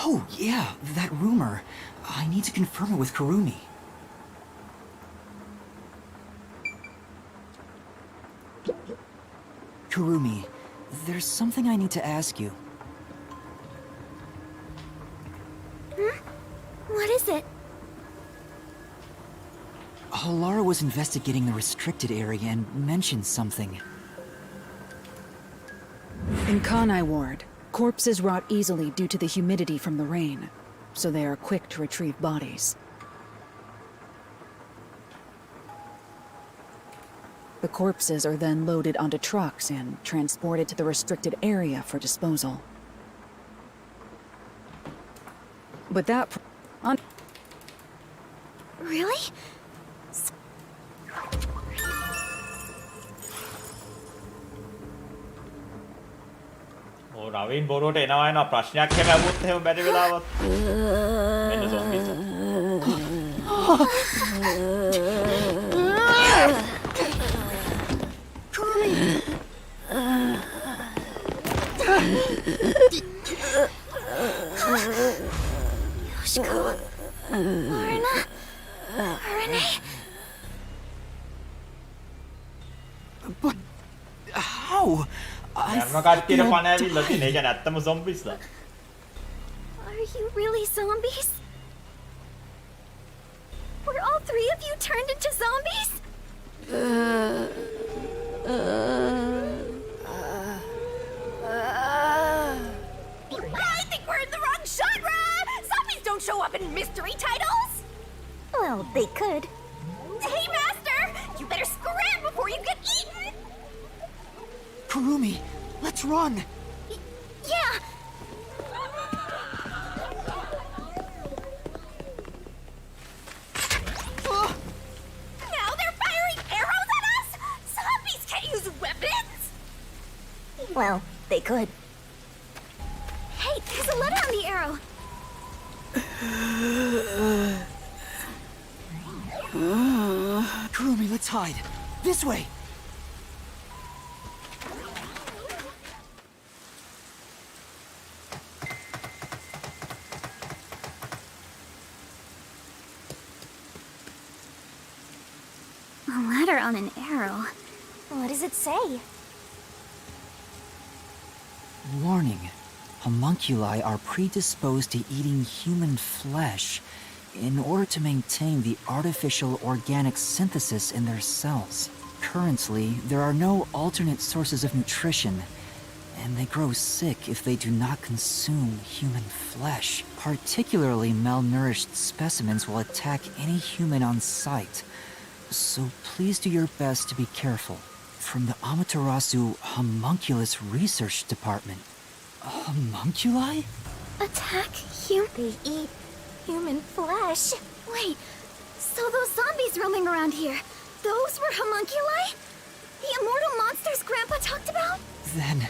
Oh, yeah, that rumor. I need to confirm it with Kurumi. Kurumi, there's something I need to ask you. What is it? Halara was investigating the restricted area and mentioned something. In Kanai Ward, corpses rot easily due to the humidity from the rain, so they are quick to retrieve bodies. The corpses are then loaded onto trucks and transported to the restricted area for disposal. But that... Really? රවින් බොරුවට එනවා එනවා ප්‍රශ්නයක් එහෙම අහුවොත් එහෙම බැරි වෙලාවත් මෙන්න zombies Yoshiko, Lorna, Renee. But how? යන්න කට්ටියට පණ ඇවිල්ලා තියෙන. ඒ කියන්නේ ඇත්තම zombies ලා. Are you really zombies? of you turned into zombies? I think we're in the wrong genre! Zombies don't show up in mystery titles! Well, they could. Hey, Master! You better scram before you get eaten! Kurumi, let's run! Yeah! Now they're firing arrows at us? Zombies can't use weapons! Well, they could. Hey, there's a letter on the arrow. Kurumi, let's hide. This way! A letter on an arrow. What does it say? Warning. Homunculi are predisposed to eating human flesh in order to maintain the artificial organic synthesis in their cells. Currently, there are no alternate sources of nutrition, and they grow sick if they do not consume human flesh. Particularly malnourished specimens will attack any human on sight, so please do your best to be careful. From the Amaterasu Homunculus Research Department. Homunculi? Attack human? They eat human flesh. Wait, so those zombies roaming around here, those were homunculi? The immortal monsters Grandpa talked about? Then,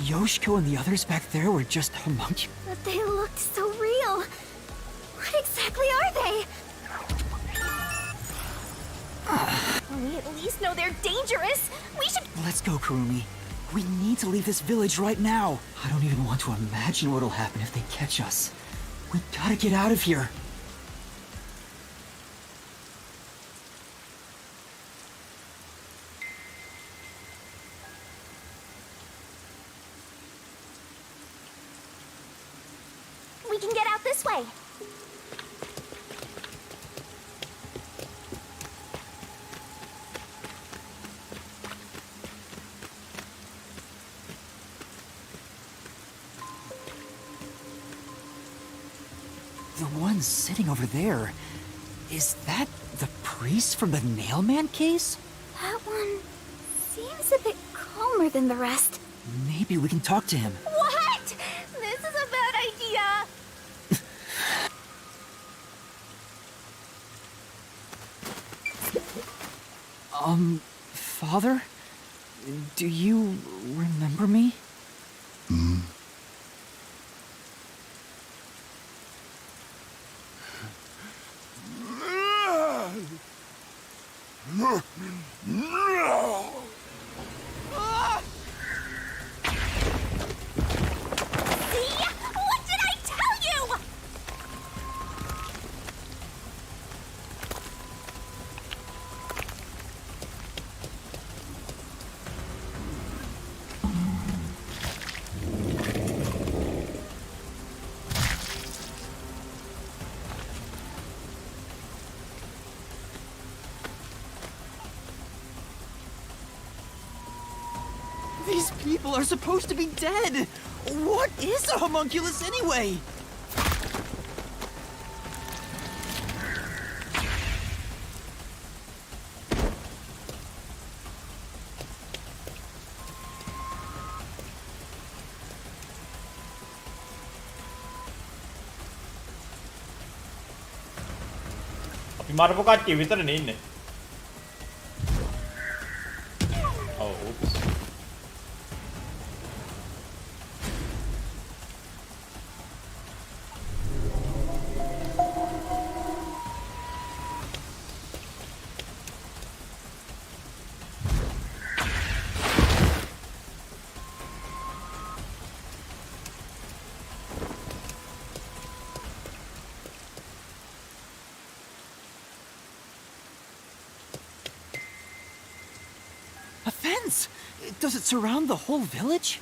Yoshiko and the others back there were just homunculi. But they looked so real. What exactly are they? We at least know they're dangerous. We should... Let's go, Kurumi. We need to leave this village right now. I don't even want to imagine what'll happen if they catch us. We gotta get out of here. We can get out this way. The one sitting over there, is that the priest from the Nailman case? That one seems a bit calmer than the rest. Maybe we can talk to him. What? This is a bad idea. Father? Do you remember me? See? What did I tell you? These people are supposed to be dead! What is a homunculus anyway? අපි මරපු කට්ටිය විතරනේ ඉන්නේ. Oh, oops. A fence! Does it surround the whole village?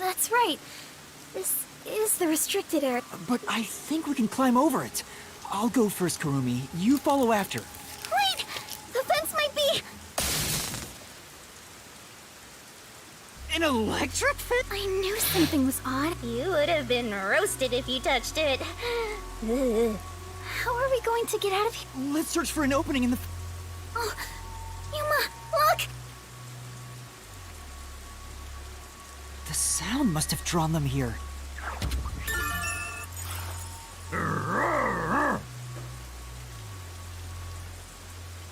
That's right. This is the restricted area. But I think we can climb over it. I'll go first, Kurumi. You follow after. An electric fit? I knew something was odd. You would have been roasted if you touched it. How are we going to get out of here? Let's search for an opening in the... Oh, Yuma, look! The sound must have drawn them here.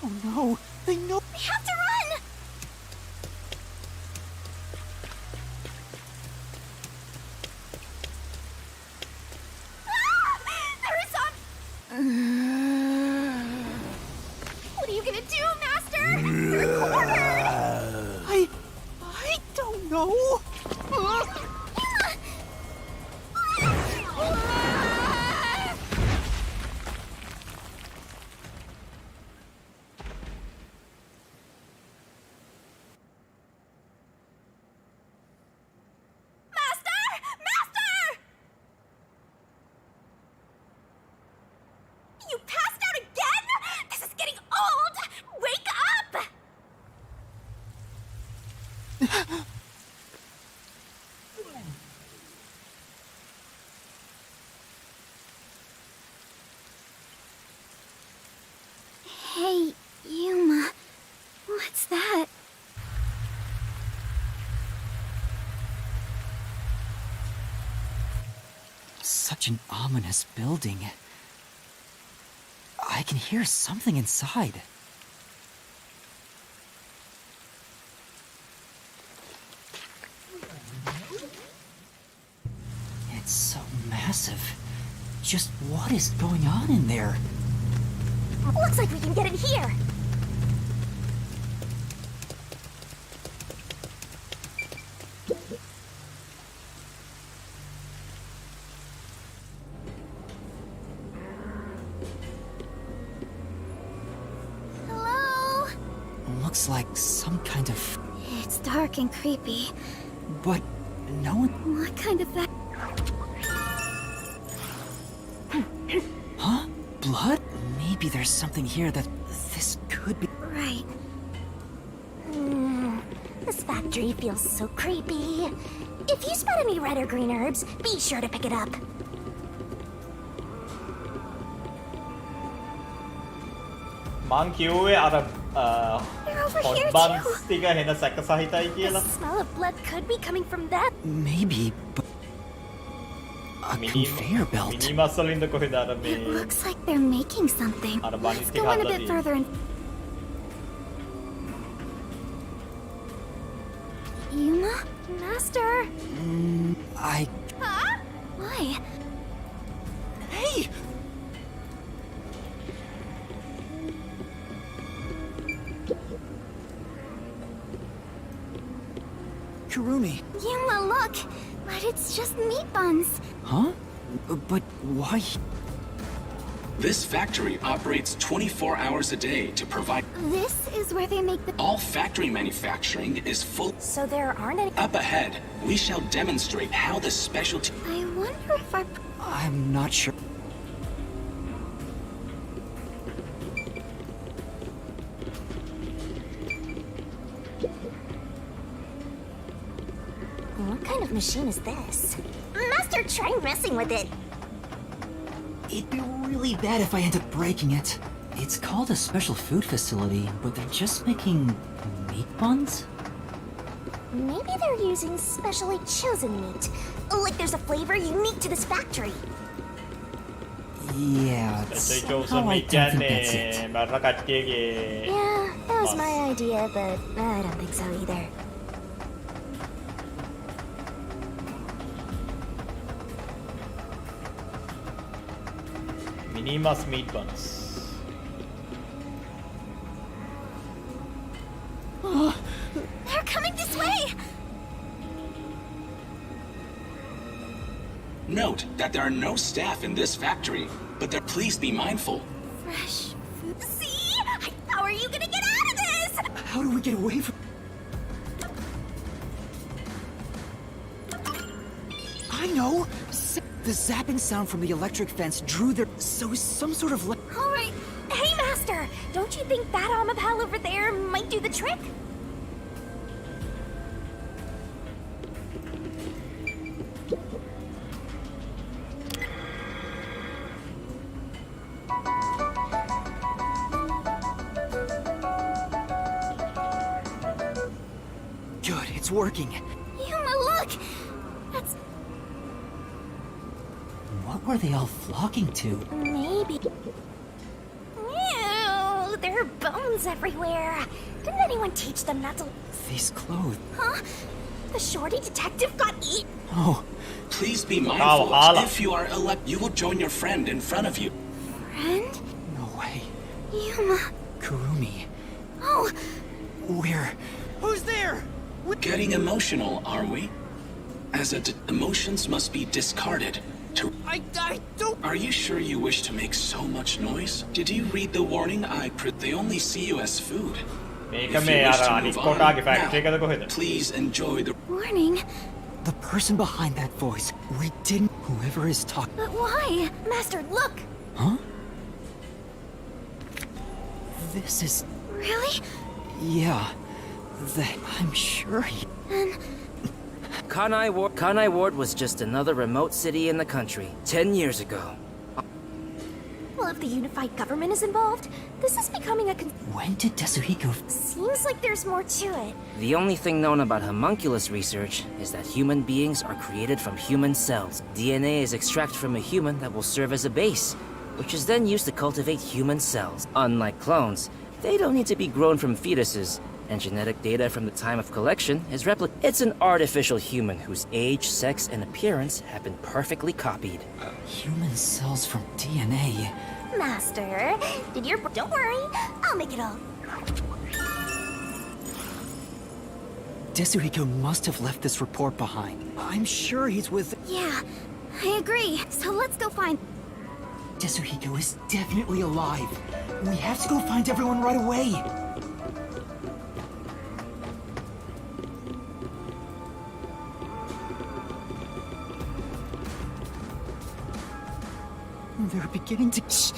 Oh no, they know... We have to run! What are you gonna do, Master? You're cornered! I don't know. You passed out again? This is getting old! Wake up! Hey, Yuma. What's that? Such an ominous building. I can hear something inside. It's so massive. Just what is going on in there? Looks like we can get in here. Hello? Looks like some kind of... It's dark and creepy. But no one... What kind of that? Huh? Blood? Maybe there's something here that this could be... Right. This factory feels so creepy. If you spot any red or green herbs, be sure to pick it up. මං කිව්වේ අර They're over here හොට්බන්ස් too. ටික හෙන සැක සහිතයි The කියලා. smell of blood could be coming from that. Maybe, but... A conveyor belt. Minimus වලින්ද කොහෙද අර මේ It looks like they're making something. අර බනිස් Let's ටික go in a හදලා bit තියෙන්නේ. further and... Yuma? Master? I... Huh? Why? Hey! Kurumi. Yuma, look! But it's just meat buns. Huh? But why... This factory operates 24 hours a day to provide... This is where they make the... All factory manufacturing is full... So there aren't any... Up ahead, we shall demonstrate how the specialty... I wonder if our... I'm not sure. What kind of machine is this? Master, try messing with it. It'd be really bad if I end up breaking it. It's called a special food facility, but they're just making meat buns? Maybe they're using specially chosen meat. Like there's a flavor unique to this factory. Yeah, somehow I don't think that's it. මරණ කට්ටියගේ Yeah, that was my idea, but I don't think so either. Minimus meat buns. They're coming this way! Note that there are no staff in this factory, but please be mindful. Fresh food. See? How are you gonna get out of this? How do we get away from... I know! The zapping sound from the electric fence drew their... So some sort of... Alright. Hey, Master! Don't you think that Amabal over there might do the trick? Good, it's working. Yuma, look! That's... What were they all flocking to? Maybe. Ew, there are bones everywhere. Didn't anyone teach them not to... These clothes. Huh? The shorty detective got eaten? Oh. Please be mindful. If you are you will join your friend in front of you. Friend? No way. Yuma. Kurumi. Oh! Where? Who's there? We're getting emotional, are we? As emotions must be discarded. I don't... Are you sure you wish to make so much noise? Did you read the warning they only see you as food. If you wish to move on, now, please enjoy the... Warning? The person behind that voice. We didn't... Whoever is talking... But why? Master, look! Huh? This is... Really? Yeah. I'm sure he... And... Kanai Ward was just another remote city in the country, 10 years ago. Well, if the unified government is involved, this is becoming a When did Tetsuhiko... Seems like there's more to it. The only thing known about homunculus research is that human beings are created from human cells. DNA is extracted from a human that will serve as a base, which is then used to cultivate human cells. Unlike clones, they don't need to be grown from fetuses, and genetic data from the time of collection is It's an artificial human whose age, sex, and appearance have been perfectly copied. Human cells from DNA? Master, Don't worry, I'll make it all. Tetsuhiko must have left this report behind. I'm sure he's with... Yeah, I agree. So let's go find... Tetsuhiko is definitely alive. We have to go find everyone right away. They're beginning to... Shh.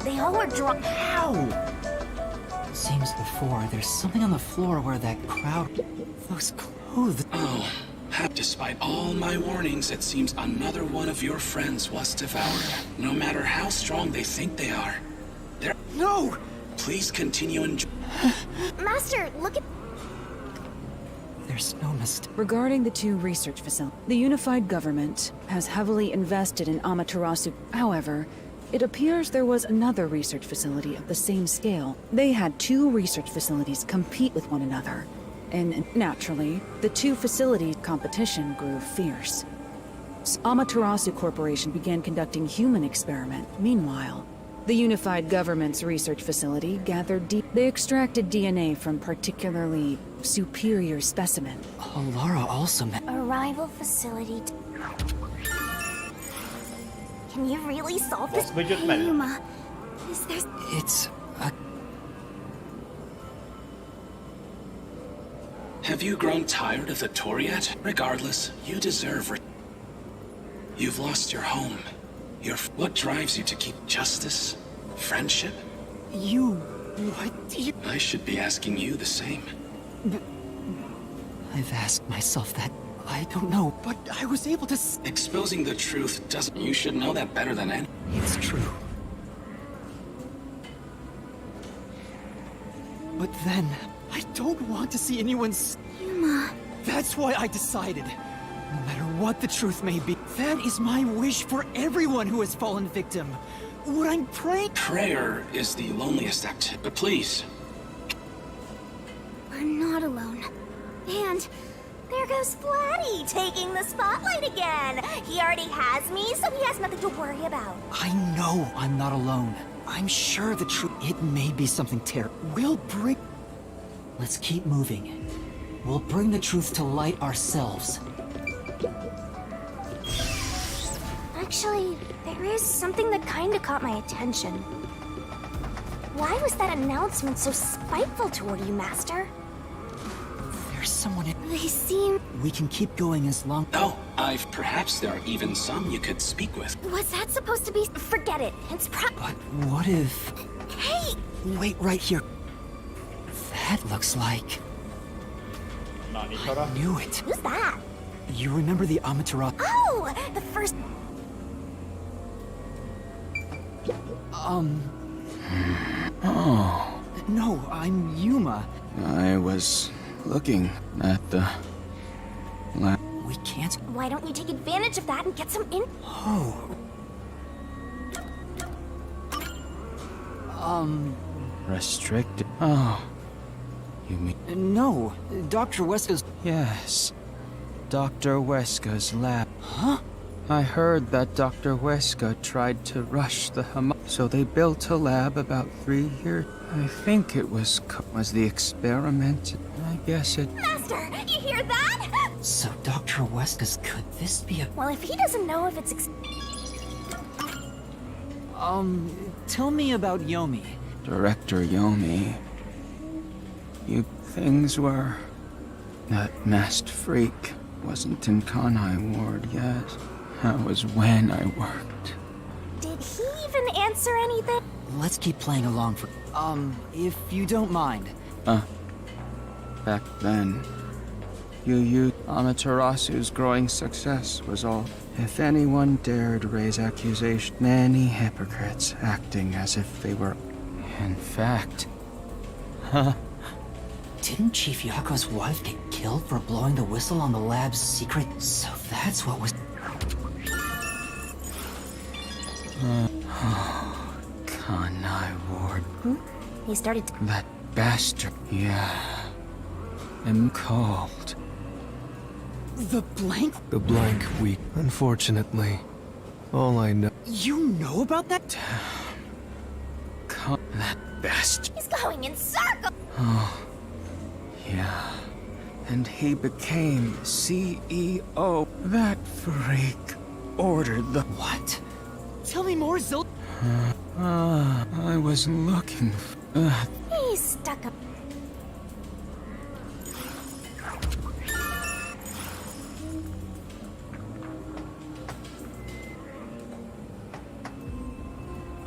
They all were drunk. How? Seems before, there's something on the floor where that crowd... Those clothes... Oh, despite all my warnings, it seems another one of your friends was devoured. No matter how strong they think they are. No! Please continue and... Master, look at... There's no mistake. Regarding the two research facilities, the unified government has heavily invested in Amaterasu. However, it appears there was another research facility of the same scale. They had two research facilities compete with one another. And naturally, the two facilities' competition grew fierce. Amaterasu Corporation began conducting human experiment. Meanwhile, the unified government's research facility gathered They extracted DNA from particularly superior specimen. Lara also met... A rival facility... Can you really solve this? Yuma, is there... It's... a... Have you grown tired of the tour yet? Regardless, you deserve You've lost your home. What drives you to keep justice? Friendship? What do you... I should be asking you the same. I've asked myself that. I don't know, but I was able to... Exposing the truth doesn't... You should know that better than anyone. It's true. But then, I don't want to see anyone... Yuma... That's why I decided. No matter what the truth may be, that is my wish for everyone who has fallen victim. What I'm praying... Prayer is the loneliest act, but please. I'm not alone. And there goes Flatty, taking the spotlight again. He already has me, so he has nothing to worry about. I know I'm not alone. I'm sure the truth... It may be something terrible. We'll bring... Let's keep moving. We'll bring the truth to light ourselves. Actually, there is something that kinda caught my attention. Why was that announcement so spiteful toward you, Master? There's someone in... They seem... We can keep going as long... Oh, perhaps there are even some you could speak with. Was that supposed to be... Forget it. It's But what if... Hey! Wait right here. That looks like... Nanitora? I knew it. Who's that? You remember the Amaterasu? Oh, the first. Oh. No, I'm Yuma. I was looking at the lab. We can't. Why don't you take advantage of that and get some in? Oh. Restricted. Oh. You mean? No, Dr. Weska's. Yes. Dr. Weska's lab. Huh? I heard that Dr. Weska tried to rush the so they built a lab about 3 years. I think it was the experiment. I guess it. Master, you hear that? So Dr. Weska's. Could this be a? Well, if he doesn't know if it's Tell me about Yomi. Director Yomi. Things were. That masked freak wasn't in Kanai Ward yet. That was when I worked. Did he even answer anything? Let's keep playing along for. If you don't mind. Back then, Amaterasu's growing success was all. If anyone dared raise accusation, many hypocrites acting as if they were. In fact. Didn't Chief Yako's wife get killed for blowing the whistle on the lab's secret? So that's what was. Kanai Ward. He started to. That bastard. Yeah. Am called. The blank? The blank week. Unfortunately, all I know. You know about that? That bastard. He's going in circles. Oh. Yeah. And he became CEO. That freak ordered the. What? Tell me more, Zil. I was looking for. He's stuck up.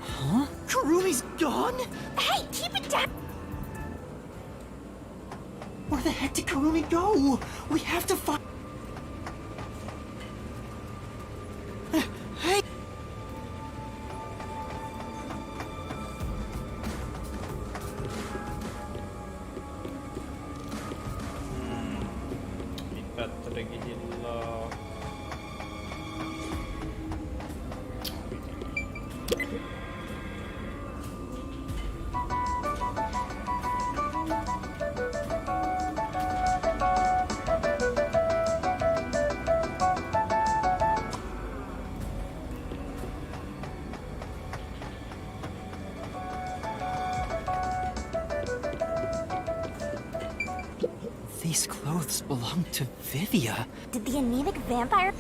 Huh? Kurumi's gone? Hey, keep it down. Where the heck did Kurumi go? We have to find. Hey! These clothes belong to Vivia. Did the anemic vampire?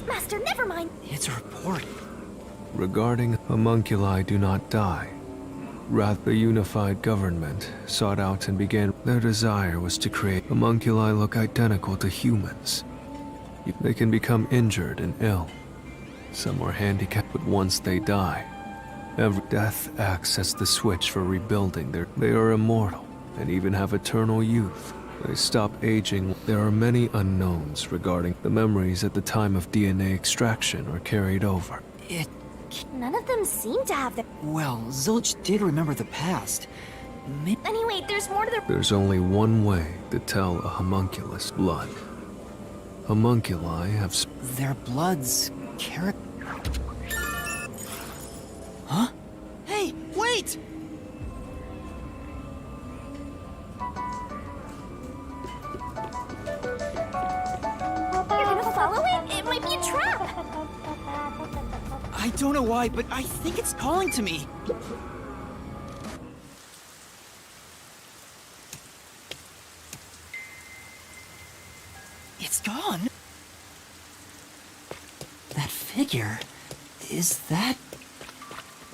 Master, never mind. It's a report. Regarding homunculi do not die. Rather, the unified government sought out and began. Their desire was to create homunculi look identical to humans. They can become injured and ill. Some are handicapped, but once they die, every death acts as the switch for rebuilding They are immortal and even have eternal youth. They stop aging. There are many unknowns regarding the memories at the time of DNA extraction are carried over. None of them seem to have their. Well, Zilch did remember the past. Anyway, there's more to the. There's only one way to tell a homunculus blood. Homunculi have. Their blood's character. Huh? Hey, wait! You're gonna follow it? It might be a trap. I don't know why, but I think it's calling to me. It's gone. That figure, is that...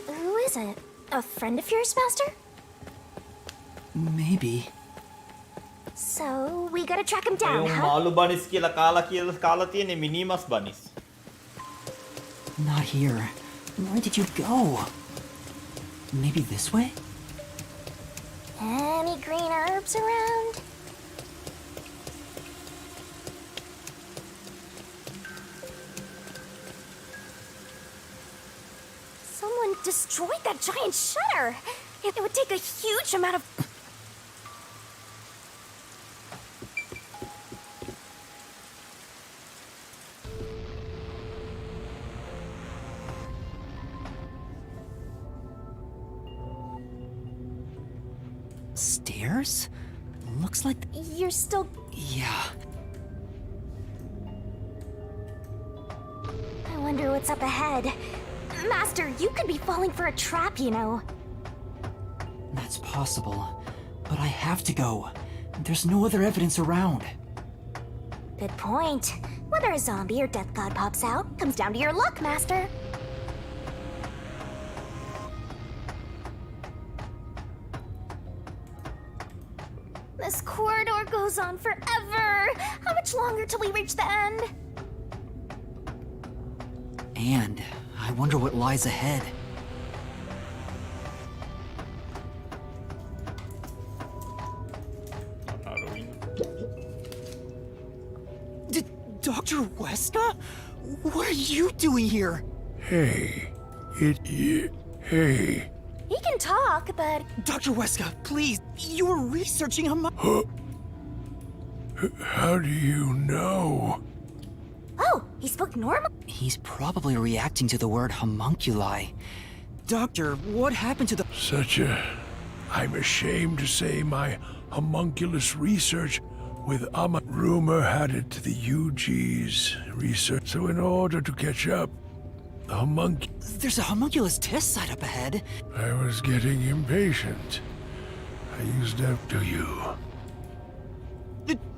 Who is it? A friend of yours, Master? Maybe. So, we gotta track him down, huh? huh? Malu banis කියලා කාලා තියෙන්නේ minimas banis. Not here. Where did you go? Maybe this way? Any green herbs around? destroyed that giant shutter. It would take a huge amount of... Stairs? Looks like... You're still... Yeah. I wonder what's up ahead. Master, you could be falling for a trap, you know. That's possible. But I have to go. There's no other evidence around. Good point. Whether a zombie or death god pops out comes down to your luck, Master. This corridor goes on forever. How much longer till we reach the end? And I wonder what lies ahead. Dr. Weska? What are you doing here? Hey, hey. He can talk, but... Dr. Weska, please, you were researching him. How do you know? Oh, he spoke normal? He's probably reacting to the word homunculi. Doctor, what happened to the... I'm ashamed to say my homunculus research with rumor had it to the UG's research. So in order to catch up, There's a homunculus test site up ahead. I was getting impatient. I used up to you.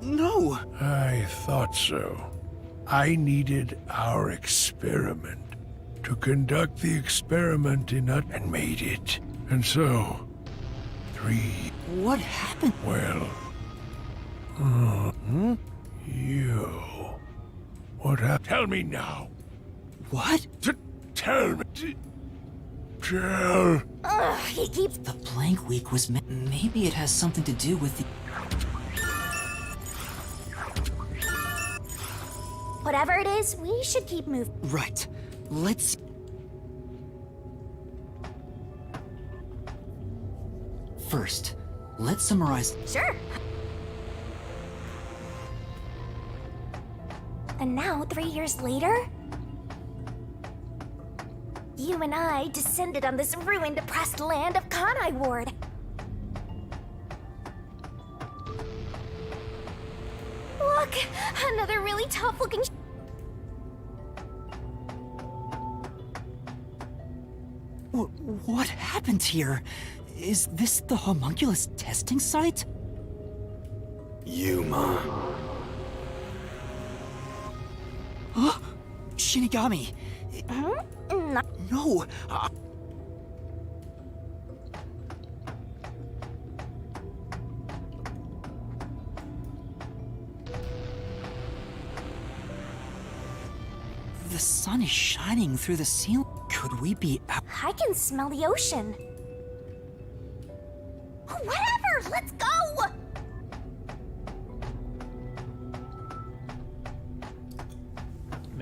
No! I thought so. I needed our experiment. To conduct the experiment and made it. And so, 3... What happened? Well... You... What happened? Tell me now. What? Tell me. Tell... Ugh, he keeps... The blank week was... Maybe it has something to do with the... Whatever it is, we should keep moving. Right. Let's... First, let's summarize... Sure. And now, 3 years later... You and I descended on this ruined, oppressed land of Kanai Ward. Look! Another really tough-looking... What happened here? Is this the homunculus testing site? Yuma. Huh? Shinigami! No! The sun is shining through the ceiling. Could we be out? I can smell the ocean. Whatever! Let's go!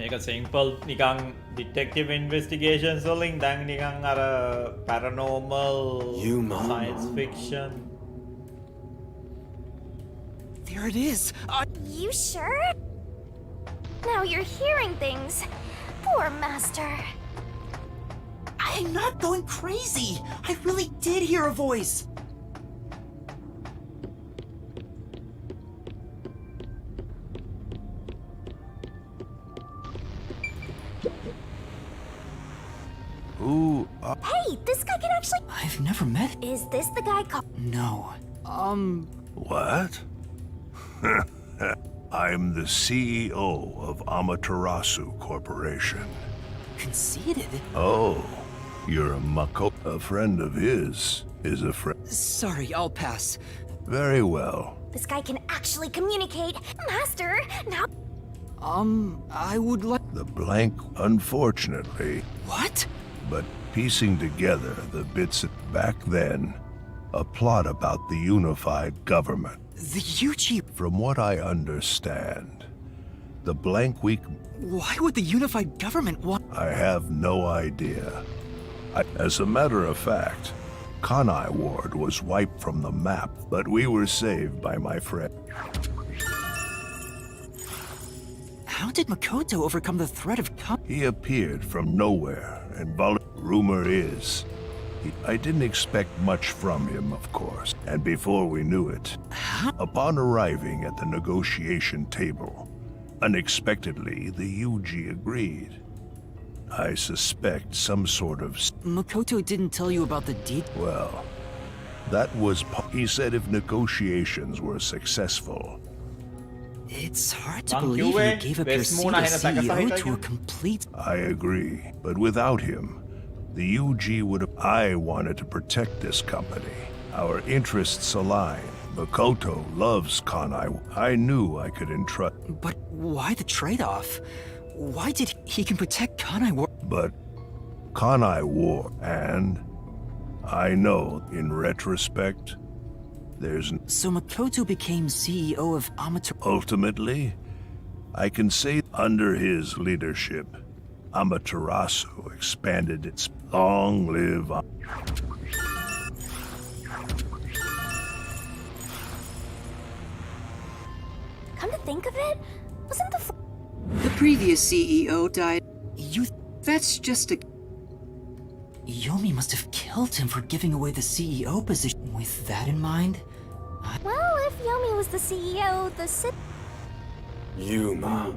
මේක simple නිකං detective investigations වලින් දැන් නිකං අර paranormal science fiction. There it is! You sure? Now you're hearing things. Poor Master. I'm not going crazy! I really did hear a voice! Who? Hey, this guy can actually... I've never met... Is this the guy called... No. What? I'm the CEO of Amaterasu Corporation. Conceited? Oh, you're a Mako. A friend of his is a friend. Sorry, I'll pass. Very well. This guy can actually communicate. Master, now... I would like... The blank, unfortunately. What? But piecing together the bits back then, a plot about the unified government. The Yuchi... From what I understand, the blank week... Why would the unified government want... I have no idea. As a matter of fact, Kanai Ward was wiped from the map, but we were saved by my friend. How did Makoto overcome the threat of He appeared from nowhere, and rumor is, I didn't expect much from him, of course. And before we knew it, upon arriving at the negotiation table, unexpectedly the UG agreed. I suspect some sort of... Makoto didn't tell you about the deed? Well, that was... He said if negotiations were successful... It's hard to believe you gave up your seat as CEO to a complete... I agree, but without him, the UG would have... I wanted to protect this company. Our interests align. Makoto loves Kanai. I knew I could entrust... But why the trade-off? Why did he can protect Kanai Ward? But Kanai Ward, and I know, in retrospect, there's... So Makoto became CEO of Amaterasu. Ultimately, I can say under his leadership, Amaterasu expanded its long live... Come to think of it, wasn't the previous CEO died. That's just a... Yomi must have killed him for giving away the CEO position. With that in mind... Well, if Yomi was the CEO, the Yuma.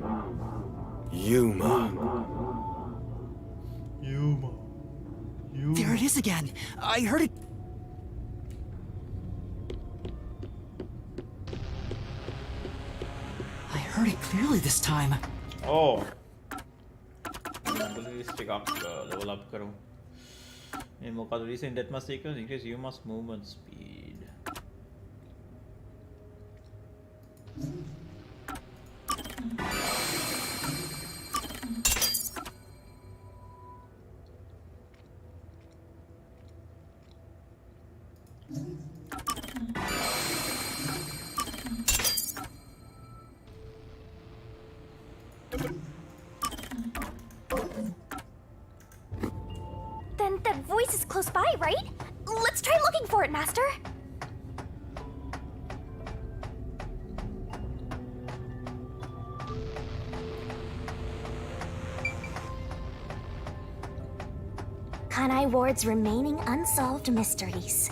There it is again. I heard it. I heard it clearly this time. Oh. Stick up, level up करूँ. In Moka's recent deathmatch sequence, increase Yuma's movement speed. Then that voice is close by, right? Let's try looking for it, Master. Kanai Ward's remaining unsolved mysteries.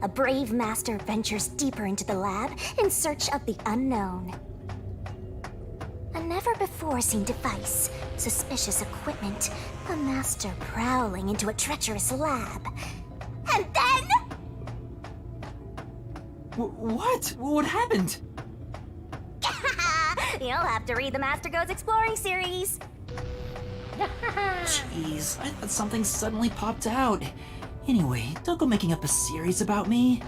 A brave master ventures deeper into the lab in search of the unknown. A never-before-seen device, suspicious equipment, a master prowling into a treacherous lab. And then... What? What happened? You'll have to read the Master Goes Exploring series. Jeez, I thought something suddenly popped out. Anyway, don't go making up a series about me.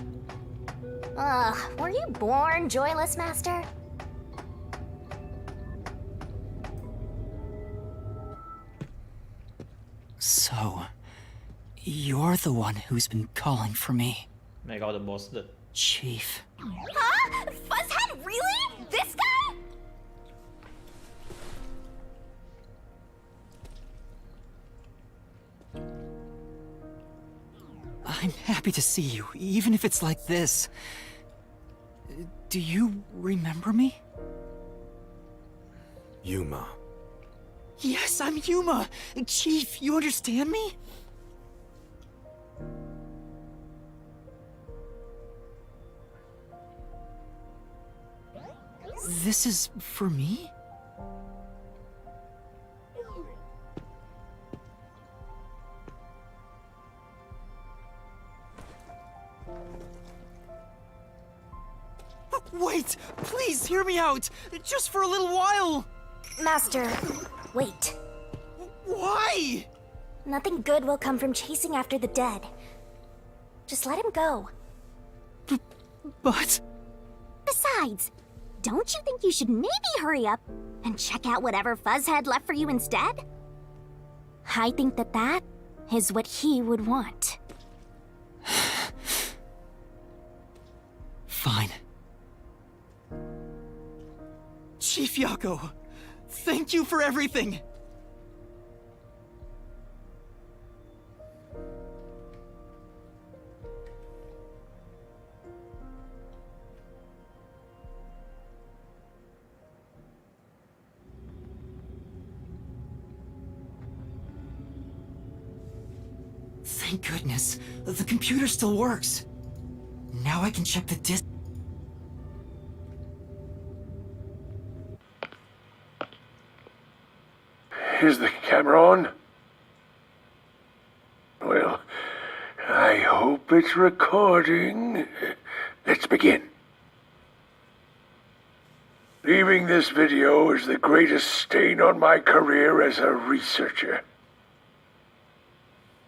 Ugh, were you born joyless, Master? So, you're the one who's been calling for me. Make out the boss. Chief. Huh? Fuzzhead, really? This guy? I'm happy to see you, even if it's like this. Do you remember me? Yuma. Yes, I'm Yuma! Chief, you understand me? This is for me? Wait! Please hear me out! Just for a little while! Master, wait. Why? Nothing good will come from chasing after the dead. Just let him go. But... Besides, don't you think you should maybe hurry up and check out whatever Fuzzhead left for you instead? I think that is what he would want. Fine. Chief Yako, thank you for everything! Thank goodness. The computer still works. Now I can check the disk. Is the camera on? Well, I hope it's recording. Let's begin. Leaving this video is the greatest stain on my career as a researcher.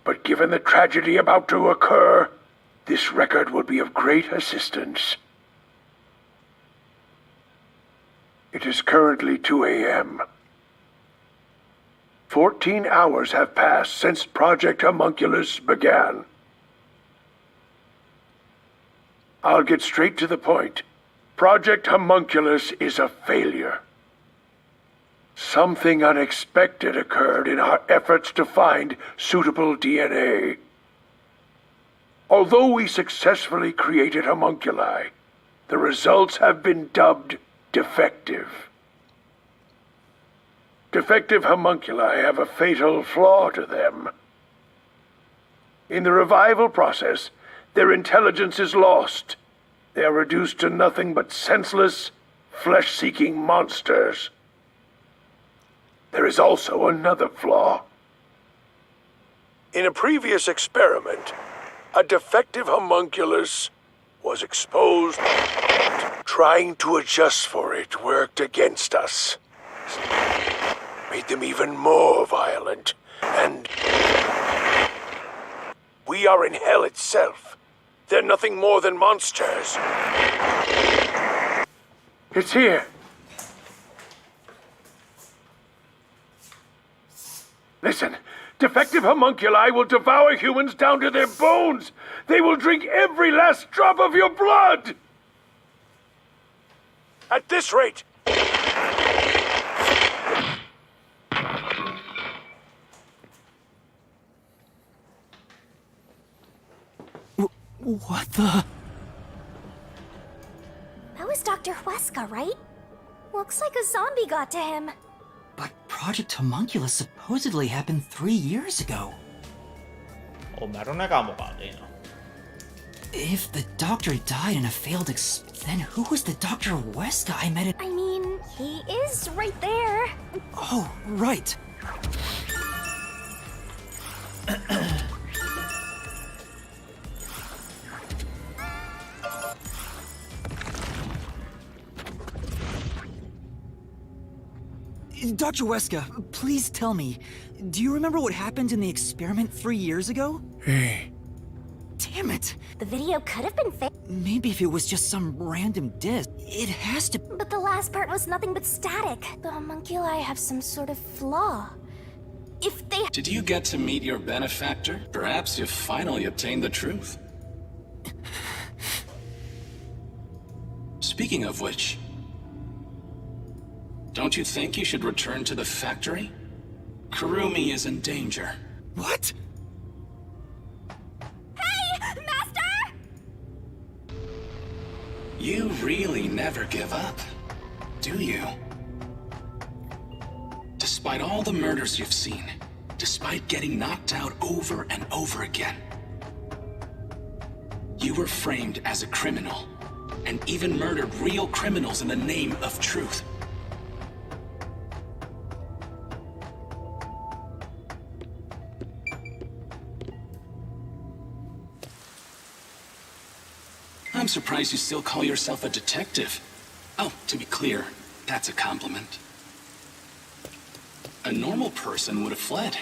But given the tragedy about to occur, this record will be of great assistance. It is currently 2 a.m. 14 hours have passed since Project Homunculus began. I'll get straight to the point. Project Homunculus is a failure. Something unexpected occurred in our efforts to find suitable DNA. Although we successfully created homunculi, the results have been dubbed defective. Defective homunculi have a fatal flaw to them. In the revival process, their intelligence is lost. They are reduced to nothing but senseless, flesh-seeking monsters. There is also another flaw. In a previous experiment, a defective homunculus was exposed. Trying to adjust for it worked against us. Made them even more violent, and we are in hell itself. They're nothing more than monsters. It's here. Listen, defective homunculi will devour humans down to their bones. They will drink every last drop of your blood. At this rate, What the? That was Dr. Huesca, right? Looks like a zombie got to him. But Project Homunculus supposedly happened 3 years ago. If the doctor died in a failed then who was the Dr. Huesca I met at— I mean, he is right there. Oh, right. Dr. Huesca, please tell me, do you remember what happened in the experiment 3 years ago? Hey. Damn it! The video could have been fake. Maybe if it was just some random disc. It has to— But the last part was nothing but static. The homunculi have some sort of flaw. If they— Did you get to meet your benefactor? Perhaps you've finally obtained the truth. Speaking of which, don't you think you should return to the factory? Kurumi is in danger. What? Hey, Master! You really never give up, do you? Despite all the murders you've seen, despite getting knocked out over and over again, you were framed as a criminal, and even murdered real criminals in the name of truth. I'm surprised you still call yourself a detective. Oh, to be clear, that's a compliment. A normal person would have fled.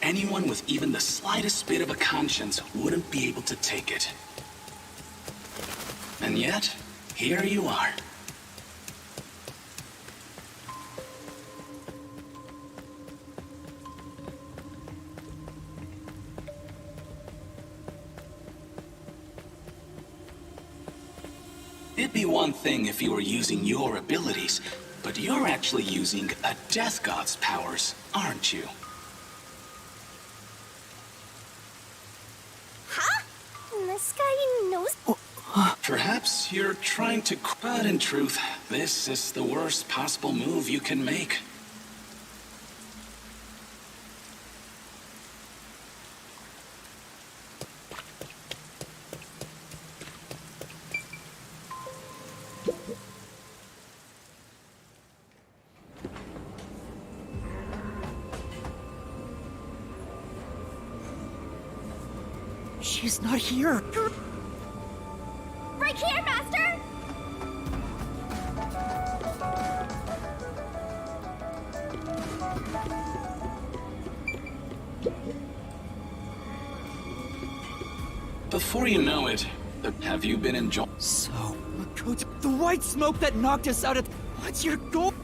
Anyone with even the slightest bit of a conscience wouldn't be able to take it. And yet, here you are. It'd be one thing if you were using your abilities, but you're actually using a Death God's powers, aren't you? Huh? This guy knows— Perhaps you're trying to— But in truth, this is the worst possible move you can make. She's not here. Right here, Master! Before you know it, have you been enjoying? So, the white smoke that knocked us out of. What's your goal?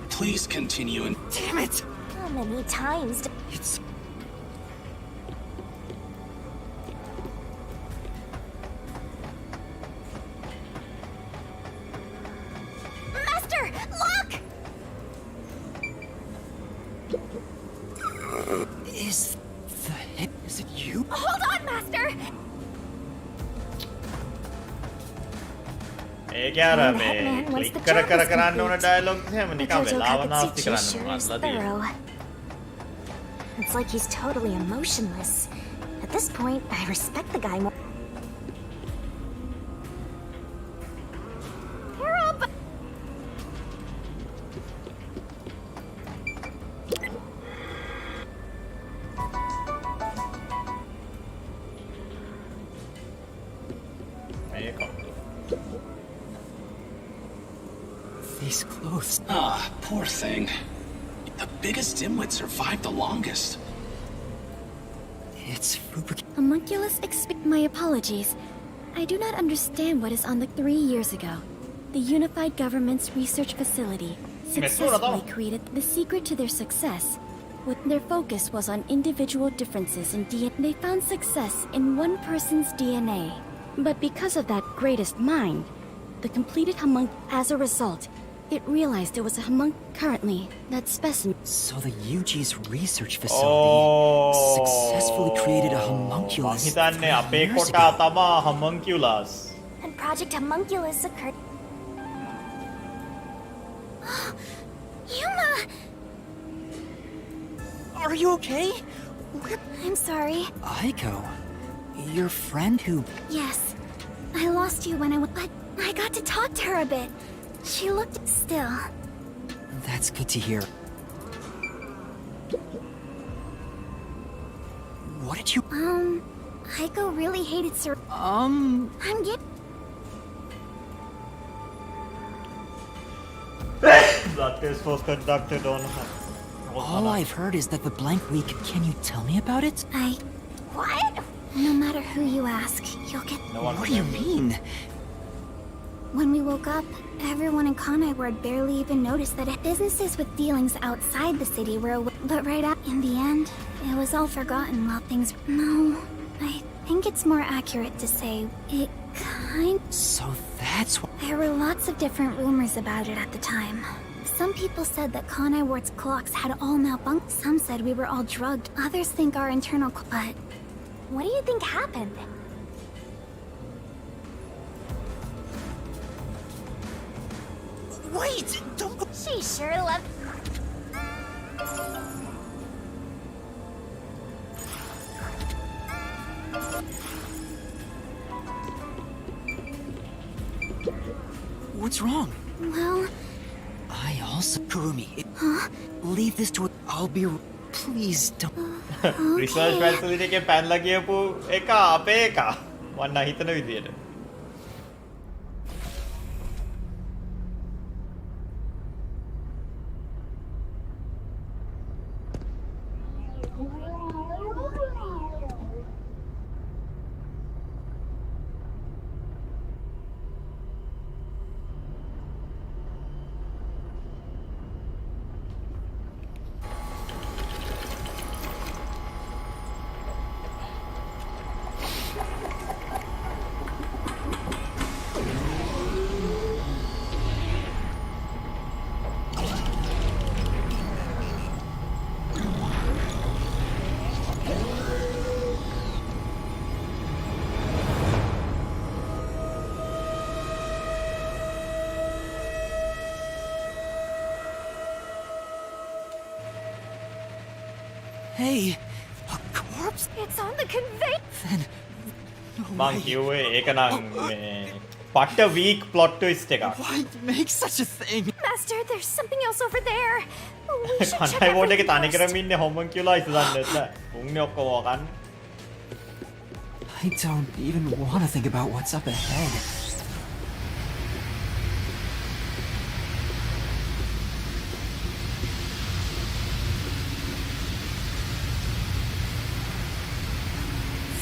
Please continue and. Damn it! How many times do... It's. Master! Look! Is it you? Hold on, Master! ඒක අර මේ click කර කර කරන්න ඕන dialogues එහෙම නිකන් වෙලාව නාස්ති කරන්න මොනවද thorough. It's like he's totally emotionless. At this point, I respect the guy more. Harold! These clothes. Ah, poor thing. The biggest dimwit survived the longest. It's Homunculus my apologies. I do not understand what is on the 3 years ago. The Unified Government's research facility successfully created the secret to their success. Their focus was on individual differences in DNA. They found success in one person's DNA. But because of that greatest mind, the completed as a result, it realized it was a currently, that specimen. So the UG's research facility successfully created a homunculus. හිතන්නේ අපේ කොටා තමා homunculus. And Project Homunculus occurred. Yuma! Are you okay? I'm sorry. Aiko, your friend who... Yes. I lost you when but I got to talk to her a bit. She looked still. That's good to hear. What did you... Aiko really hated Sir... I'm getting... Blood test was conducted on her. All I've heard is that the blank week. Can you tell me about it? What? No matter who you ask, you'll get... What do you mean? When we woke up, everyone in Kanai Ward barely even noticed that businesses with dealings outside the city were away. But right up in the end, it was all forgotten while things... No, I think it's more accurate to say it So that's what... There were lots of different rumors about it at the time. Some people said that Kanai Ward's clocks had all malfunctioned. Some said we were all drugged. Others think our internal... But what do you think happened? Wait! Don't go... She sure loved... What's wrong? Well... I also... Kurumi, leave this to... I'll be... Please don't... Research facility එකේ පැනලා ගියපු එක අපේ එක. වන්න හිතන විදියට. Hey, a corpse? It's on the conveyor. Then... මං කිව්වේ ඒක නම් මේ පට්ට weak plot twist එකක්. Why make such a thing? Master, there's something else over there. We should check කණ්ඩායම් බෝඩ් එකේ everything තනිකරම first. ඉන්නේ homunculus දන්නේ නැත්නම්. උන්නේ ඔක්කොම වකන්. I don't even want to think about what's up ahead.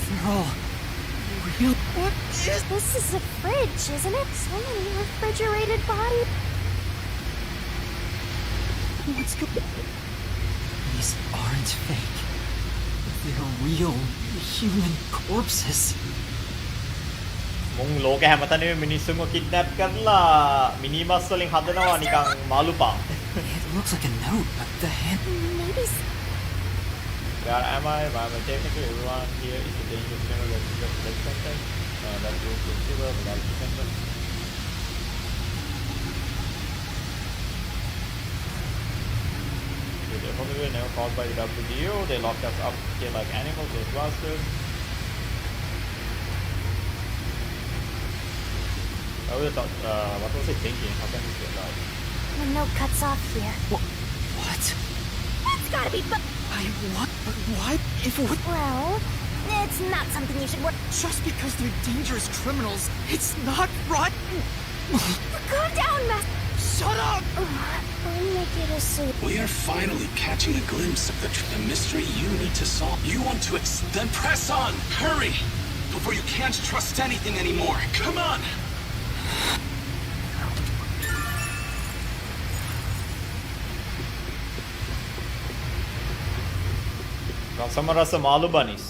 They're all real. What is this? Is a fridge, isn't it? So many refrigerated bodies. What's going on? These aren't fake. They're real human corpses. මුන් ලෝකෙ හැමතැනම මිනිස්සුන්ව kidnap කරලා මිනිබස් වලින් හදනවා නිකන් මාළුපා. It looks like a note, but the hand. Maybe. Where am I? Technically, everyone here is a dangerous member of the blood center. That was festival, multi-member. We were never caught by the WDO. They locked us up here like animals, those bastards. What was he thinking? How can this be allowed? The note cuts off here. What? That's gotta be. What? But why? If it would. Well, it's not something you should work. Just because they're dangerous criminals, it's not right. Calm down, Master. Shut up! I'll make it a suit. We are finally catching a glimpse of the mystery you need to solve. You want to then press on! Hurry! Before you can't trust anything anymore. Come on! Rasamarasa Malu Bunnies.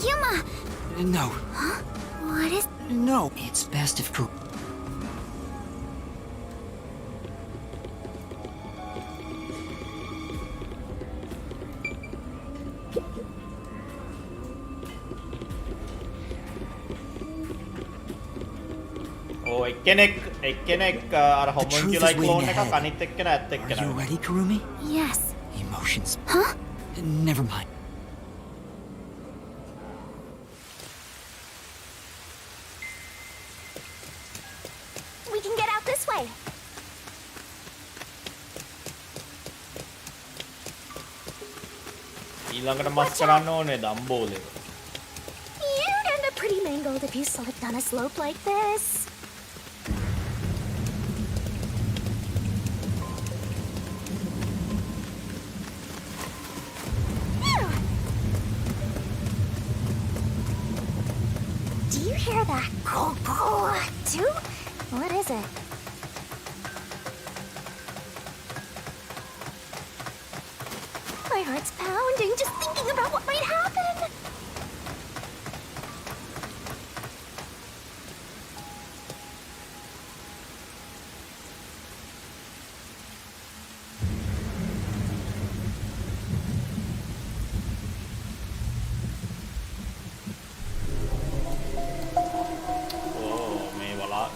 Yuma! No. Huh? What is... No. It's best if... Oh, එක්කෙනෙක් අර homunculus clone එකක් අනිත් එක්කෙනා ඇත්ත එක්කෙනා. Are you ready, Kurumi? Yes. Emotions. Huh? Never mind. We can get out this way. ඊළඟට මස් කරන්න ඕනේ දම්බෝලේ. You'd end up pretty mangled if you slipped on a slope like this. Do you hear that? Too? What is it? My heart's pounding just thinking about what might happen.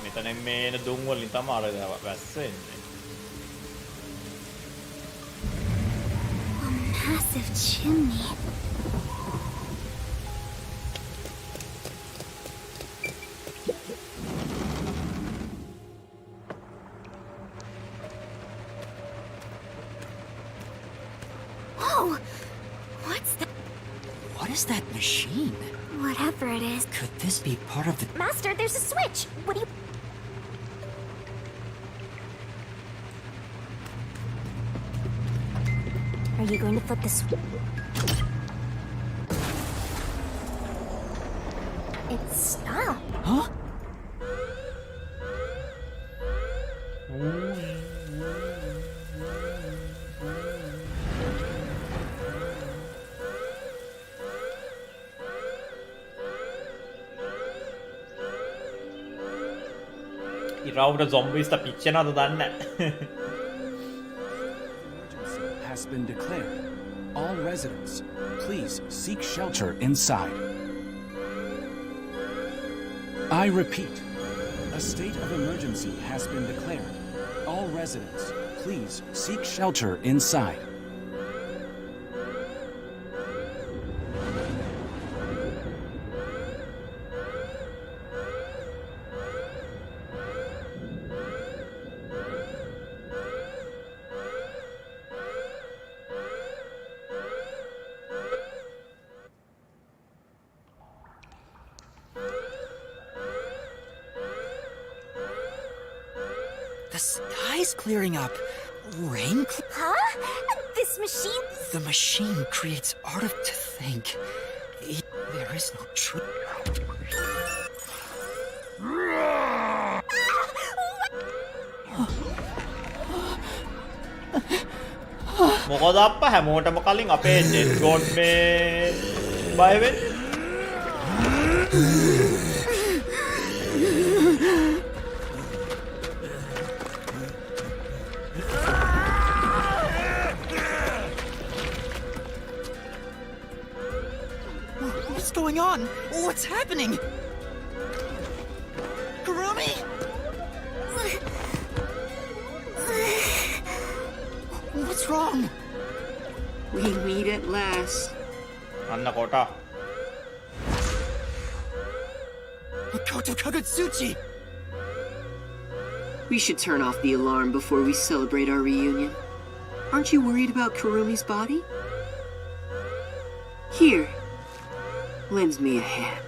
මෙතනින් මේ එන දුම් වලින් තමයි අර වැස්ස එන්නේ. A massive chimney. Whoa! What's that? What is that machine? Whatever it is. Could this be part of the... Master, there's a switch. What do you... Are you going to flip the switch? It stopped. Huh? ඉරවුට zombies ට පිච්චෙනවද දන්නේ නැහැ. Has been declared. All residents, please seek shelter inside. I repeat, a state of emergency has been declared. All residents, please seek shelter inside. The sky's clearing up. Rain? Huh? This machine? The machine creates art of to think. There is no truth. මොකද අප්පා හැමෝටම කලින් අපේ jet good මේ බය වෙන්නේ. What's going on? What's happening? Kurumi? What's wrong? We meet at last. අන්න කොටා. Makoto Kagutsuchi! We should turn off the alarm before we celebrate our reunion. Aren't you worried about Kurumi's body? Here, lend me a hand.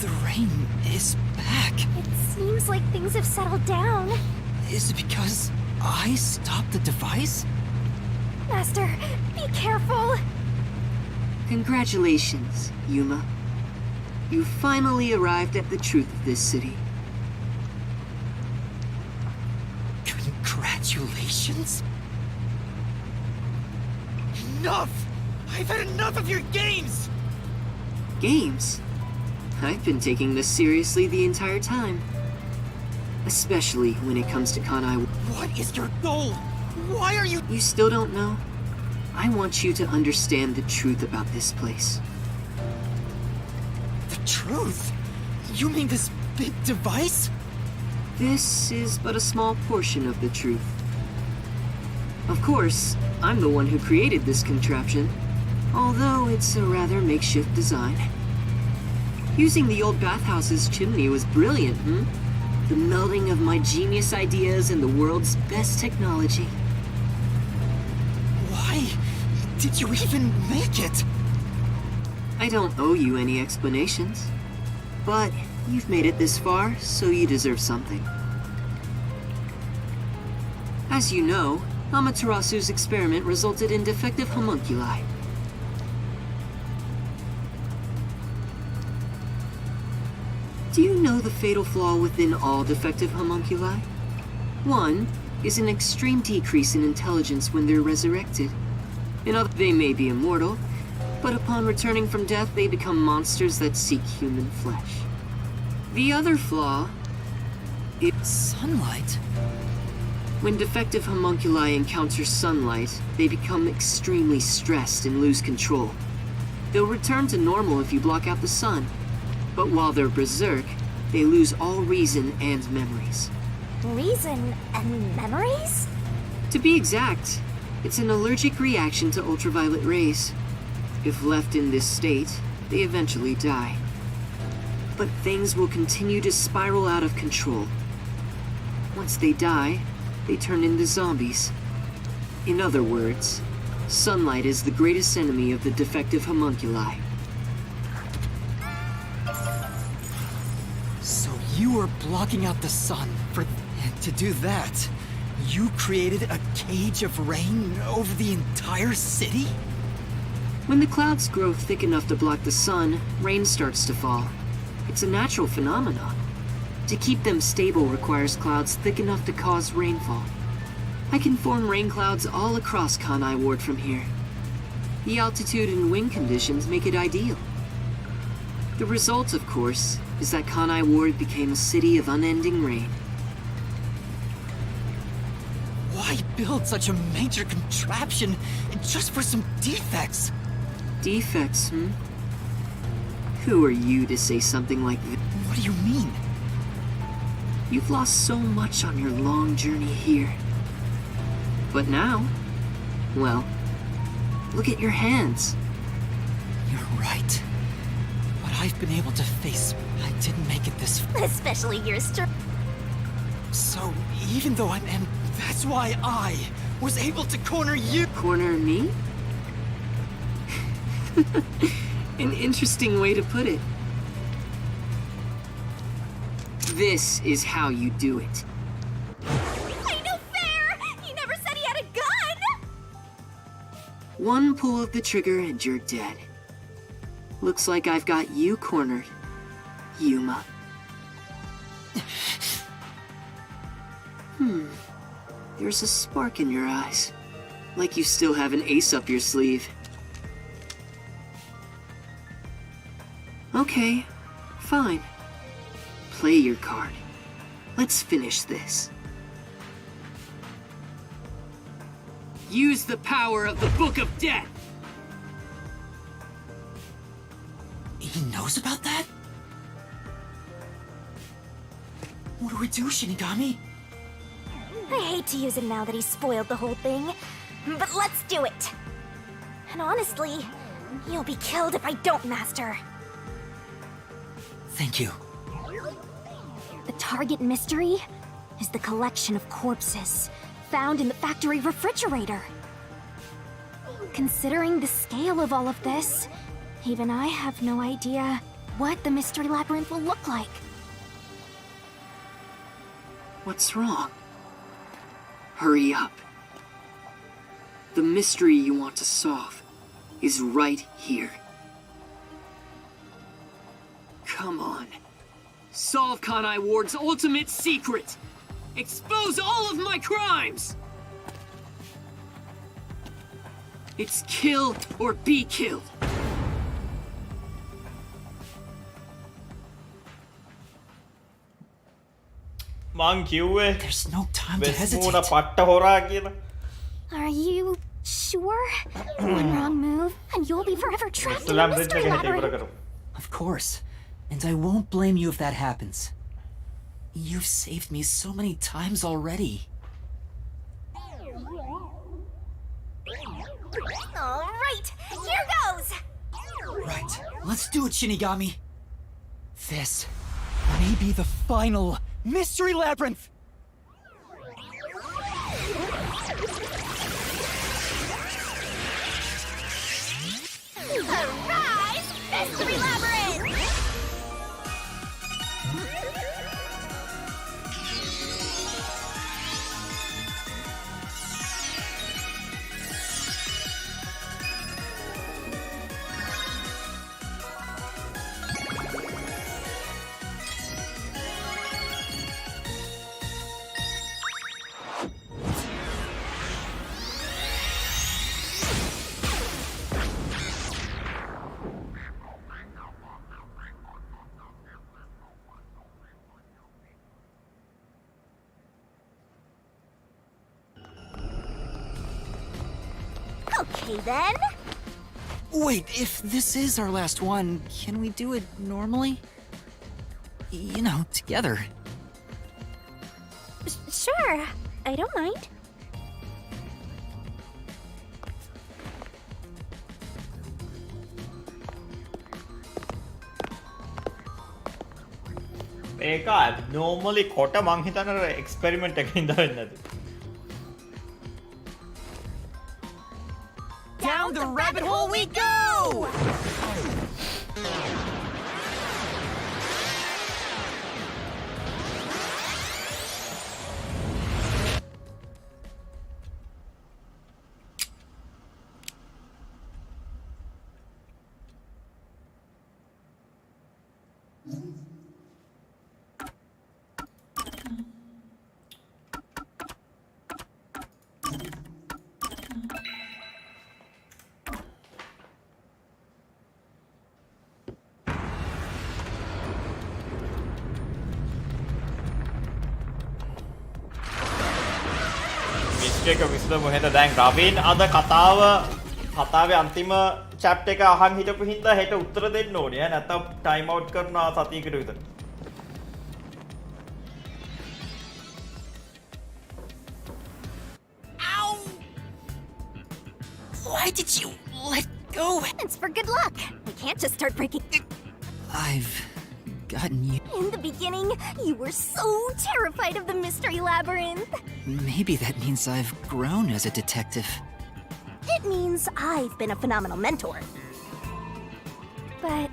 The rain is back. It seems like things have settled down. Is it because I stopped the device? Master, be careful. Congratulations, Yuma. You finally arrived at the truth of this city. Congratulations? Enough! I've had enough of your games! Games? I've been taking this seriously the entire time. Especially when it comes to Kanai. What is your goal? Why are you— You still don't know? I want you to understand the truth about this place. The truth? You mean this big device? This is but a small portion of the truth. Of course, I'm the one who created this contraption, although it's a rather makeshift design. Using the old bathhouse's chimney was brilliant, The melding of my genius ideas and the world's best technology. Why did you even make it? I don't owe you any explanations. But you've made it this far, so you deserve something. As you know, Amaterasu's experiment resulted in defective homunculi. Do you know the fatal flaw within all defective homunculi? One is an extreme decrease in intelligence when they're resurrected. They may be immortal, but upon returning from death they become monsters that seek human flesh. The other flaw is sunlight. When defective homunculi encounter sunlight, they become extremely stressed and lose control. They'll return to normal if you block out the sun. But while they're berserk, they lose all reason and memories. Reason and memories? To be exact, it's an allergic reaction to ultraviolet rays. If left in this state, they eventually die. But things will continue to spiral out of control. Once they die, they turn into zombies, In other words, sunlight is the greatest enemy of the defective homunculi. So you were blocking out the sun and to do that, you created a cage of rain over the entire city? When the clouds grow thick enough to block the sun, rain starts to fall. It's a natural phenomenon. To keep them stable requires clouds thick enough to cause rainfall. I can form rain clouds all across Kanai Ward from here. The altitude and wind conditions make it ideal. The result, of course, is that Kanai Ward became a city of unending rain. Why build such a major contraption just for some defects? Defects, hmm? Who are you to say something like that? What do you mean? You've lost so much on your long journey here. But now, well, look at your hands. You're right. But I've been able to face... I didn't make it this far. Especially your So, even though and that's why I was able to corner you... Corner me? An interesting way to put it. This is how you do it. Ain't no fair! He never said he had a gun! One pull of the trigger and you're dead. Looks like I've got you cornered, Yuma. There's a spark in your eyes. Like you still have an ace up your sleeve. Okay, fine. Play your card. Let's finish this. Use the power of the Book of Death! He knows about that? What do we do, Shinigami? I hate to use him now that he's spoiled the whole thing, but let's do it. And honestly, you'll be killed if I don't, Master. Thank you. The target mystery is the collection of corpses found in the factory refrigerator. Considering the scale of all of this, even I have no idea what the mystery labyrinth will look like. What's wrong? Hurry up. The mystery you want to solve is right here. Come on. Solve Kanai Ward's ultimate secret! Expose all of my crimes! It's kill or be killed. මං කිව්වේ There's no time to වෙස්මුණ hesitate. පට්ට හොරා කියලා. Are you sure? One wrong move, and you'll be forever trapped in a Slam mystery bridge එක හිට ඉවර labyrinth. කරමු. Of course. And I won't blame you if that happens. You've saved me so many times already. All right, here goes! Right, let's do it, Shinigami. This may be the final mystery labyrinth. Surprise! Mystery Labyrinth! Okay then. Wait, if this is our last one, can we do it normally? You know, together. Sure, I don't mind. මේක abnormally කොට මං හිතන experiment එකක ඉඳලා වෙන්නද we go! Mister එක විසඳමු හෙට දැන් රවින් අද කතාවේ අන්තිම චැප්ටර් එක අහන් හිටපු හින්දා හෙට උත්තර දෙන්න ඕනේ නැත්නම් ටයිම් අවුට් කරනවා සතියකට විතර. Why did you let go? It's for good luck. We can't just start breaking. I've gotten you. In the beginning, you were so terrified of the mystery labyrinth. Maybe that means I've grown as a detective. It means I've been a phenomenal mentor. But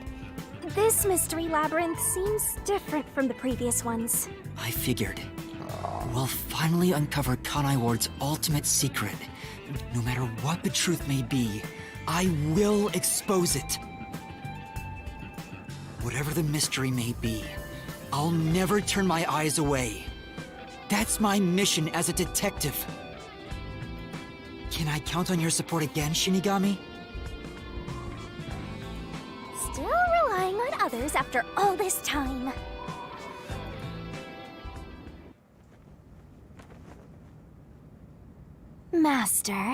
this mystery labyrinth seems different from the previous ones. I figured. We'll finally uncover Kanai Ward's ultimate secret. No matter what the truth may be, I will expose it. Whatever the mystery may be, I'll never turn my eyes away. That's my mission as a detective. Can I count on your support again, Shinigami? Still relying on others after all this time. Master,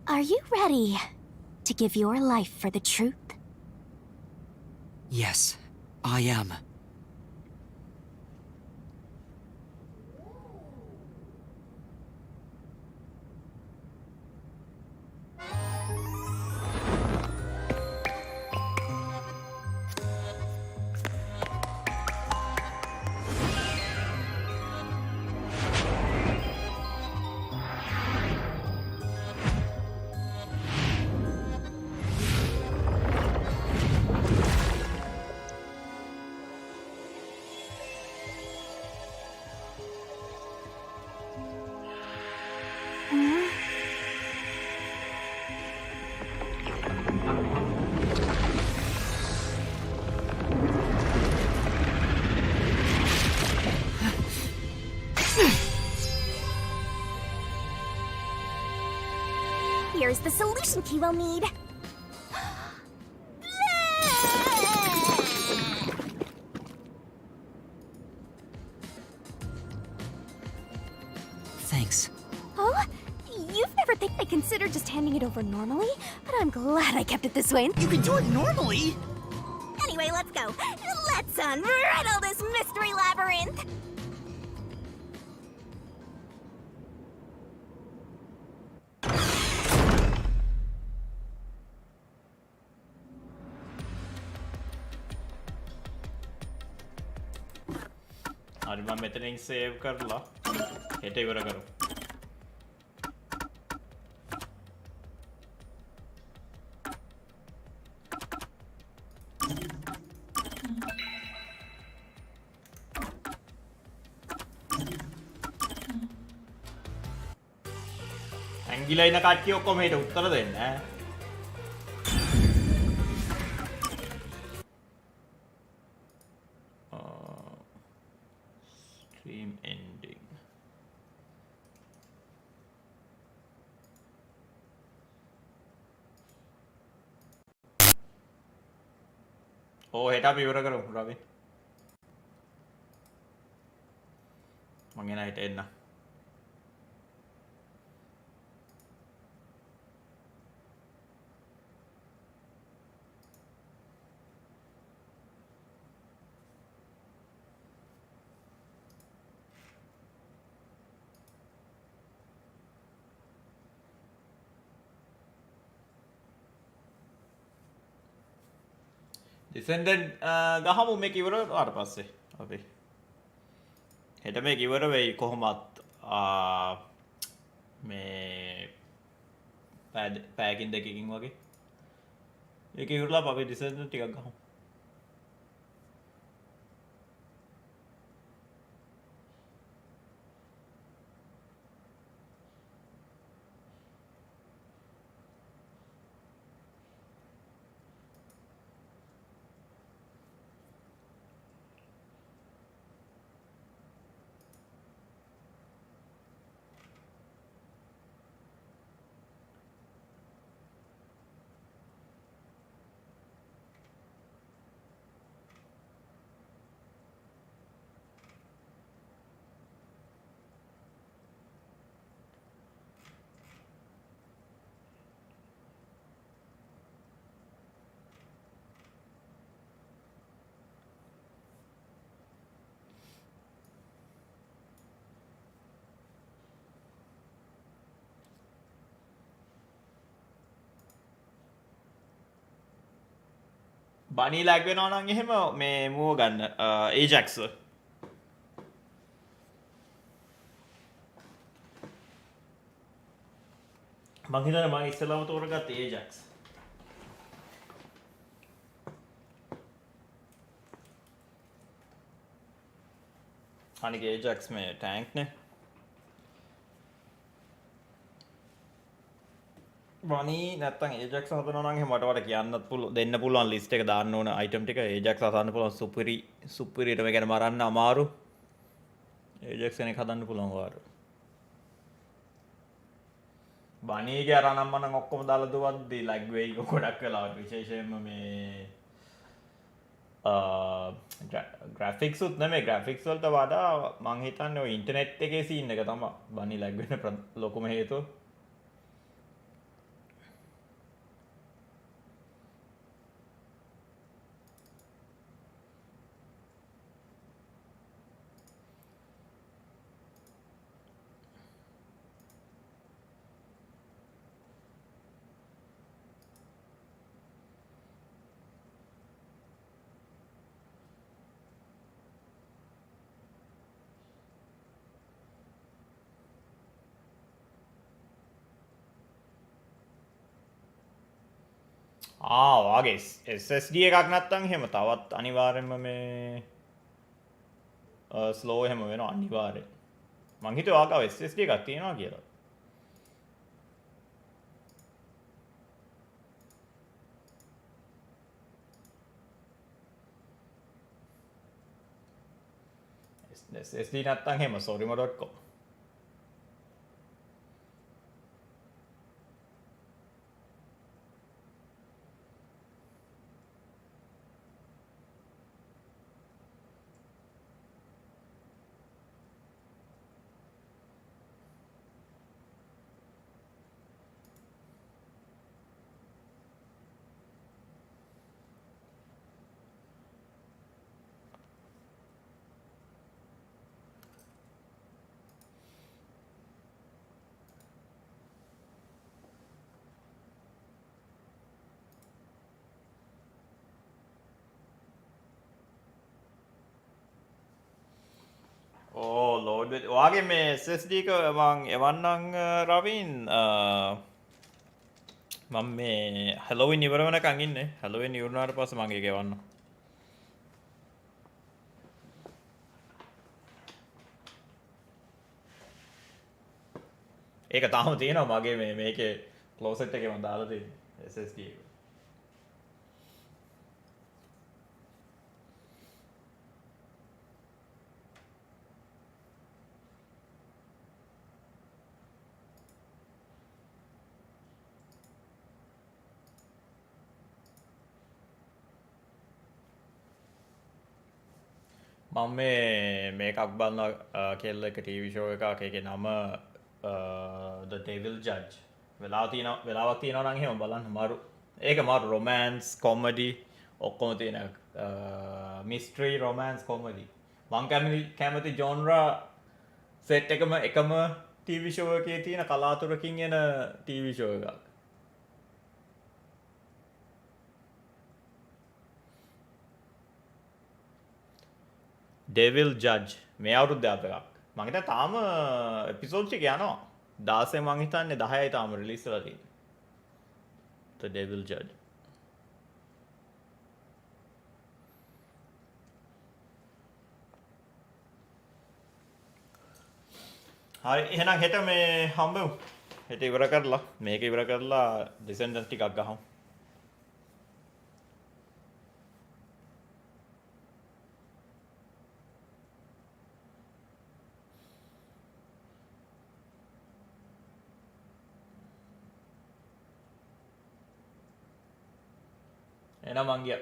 are you ready to give your life for the truth? Yes, I am. Here's the solution key we'll need. Thanks. Oh, you've never think I considered just handing it over normally, but I'm glad I kept it this way. You can do it normally! Anyway, let's go. Let's unriddle this mystery labyrinth! හරි මම මෙතනින් save කරලා හෙට ඉවර කරමු. ඇංගිලා ඉන කට්ටිය ඔක්කොම හෙට උත්තර දෙන්න ඈ. Stream ending. Oh, හෙට අපි ඉවර කරමු රවි. මං එන හෙට එන්න. Descendant ගහමු මේක ඉවර වුණාට පස්සේ අපි හෙට මේක ඉවර වෙයි කොහොමත් මේ පැයකින් දෙකකින් වගේ ඒක ඉවරලා අපි රිසර්ච් ටිකක් ගහමු. බනී ලැග් වෙනවා නම් එහෙම මේ මූව ගන්න ඒජැක්ස් මං හිතන්නේ මම ඉස්සෙල්ලාම තෝරගත්තේ ඒජැක්ස් අනික ඒජැක්ස් මේ ටැන්ක් නේ වනී නැත්තම් ඒජැක්ස් හදනවා නම් එහෙම මට කියන්නත් දෙන්න පුළුවන් ලිස්ට් එක දාන්න ඕන අයිටම් ටික ඒජැක්ස් හදන්න පුළුවන් සුපිරිට මේ ගැන මරන්න අමාරු ඒජැක්ස් කෙනෙක් හදන්න පුළුවන් වාරු බනීගේ අරනම් මනම් ඔක්කොම දාලා දුවද්දී ලැග් වෙයි ගොඩක් වෙලාවට විශේෂයෙන්ම මේ ග්‍රැෆික්ස් උත් නෙමෙයි ග්‍රැෆික්ස් වලට වඩා මං හිතන්නේ ඔය ඉන්ටර්නෙට් එකේ සීන් එක තමයි බනී ලැග් වෙන ලොකුම හේතුව වාගේ SSD එකක් නැත්තම් එහෙම තවත් අනිවාර්යෙන්ම මේ ස්ලෝ එහෙම වෙනවා අනිවාර්යෙන් මං හිතුවා වාගාව SSD එකක් තියෙනවා කියලා SSD නැත්තම් එහෙම sorry.com ලෝඩ් ඔයාගේ මේ SSD එක මං එවන්නම් රවින් මම මේ හැලෝවින් ඉවර වෙනකන් ඉන්නේ හැලෝවින් ඉවර වුණාට පස්සේ මං ඒක එවන්නම් ඒක තාම තියෙනවා මගේ මේකේ ක්ලෝසෙට් එකේ මම දාලා තියෙන්නේ SSD එක මම මේකක් බලන කෙල්ල එක ටීවී ෂෝ එකක් ඒකේ නම The Devil Judge වෙලාවක් තියෙනවා නම් එහෙම බලන්න මරු ඒක මරු රොමෑන්ස් කොමඩි ඔක්කොම තියෙන මිස්ට්‍රි රොමෑන්ස් කොමඩි මං කැමති ජොන්රා සෙට් එකම ටීවී ෂෝ එකේ තියෙන කලාතුරකින් එන ටීවී ෂෝ එකක් Devil Judge මේ අවුරුද්ද අප එකක් මං හිතන්නේ තාම එපිසෝඩ්ස් එක යනවා 16 මං හිතන්නේ 10යි තාම රිලීස් වෙලා තියෙන්නේ The Devil Judge හරි එහෙනම් හෙට මේ හම්බෙමු. හෙට ඉවර කරලා මේක ඉවර කරලා ඩිසෙන්ඩන්ට්ස් ටිකක් ගහමු. එහෙනම් මං ගියා.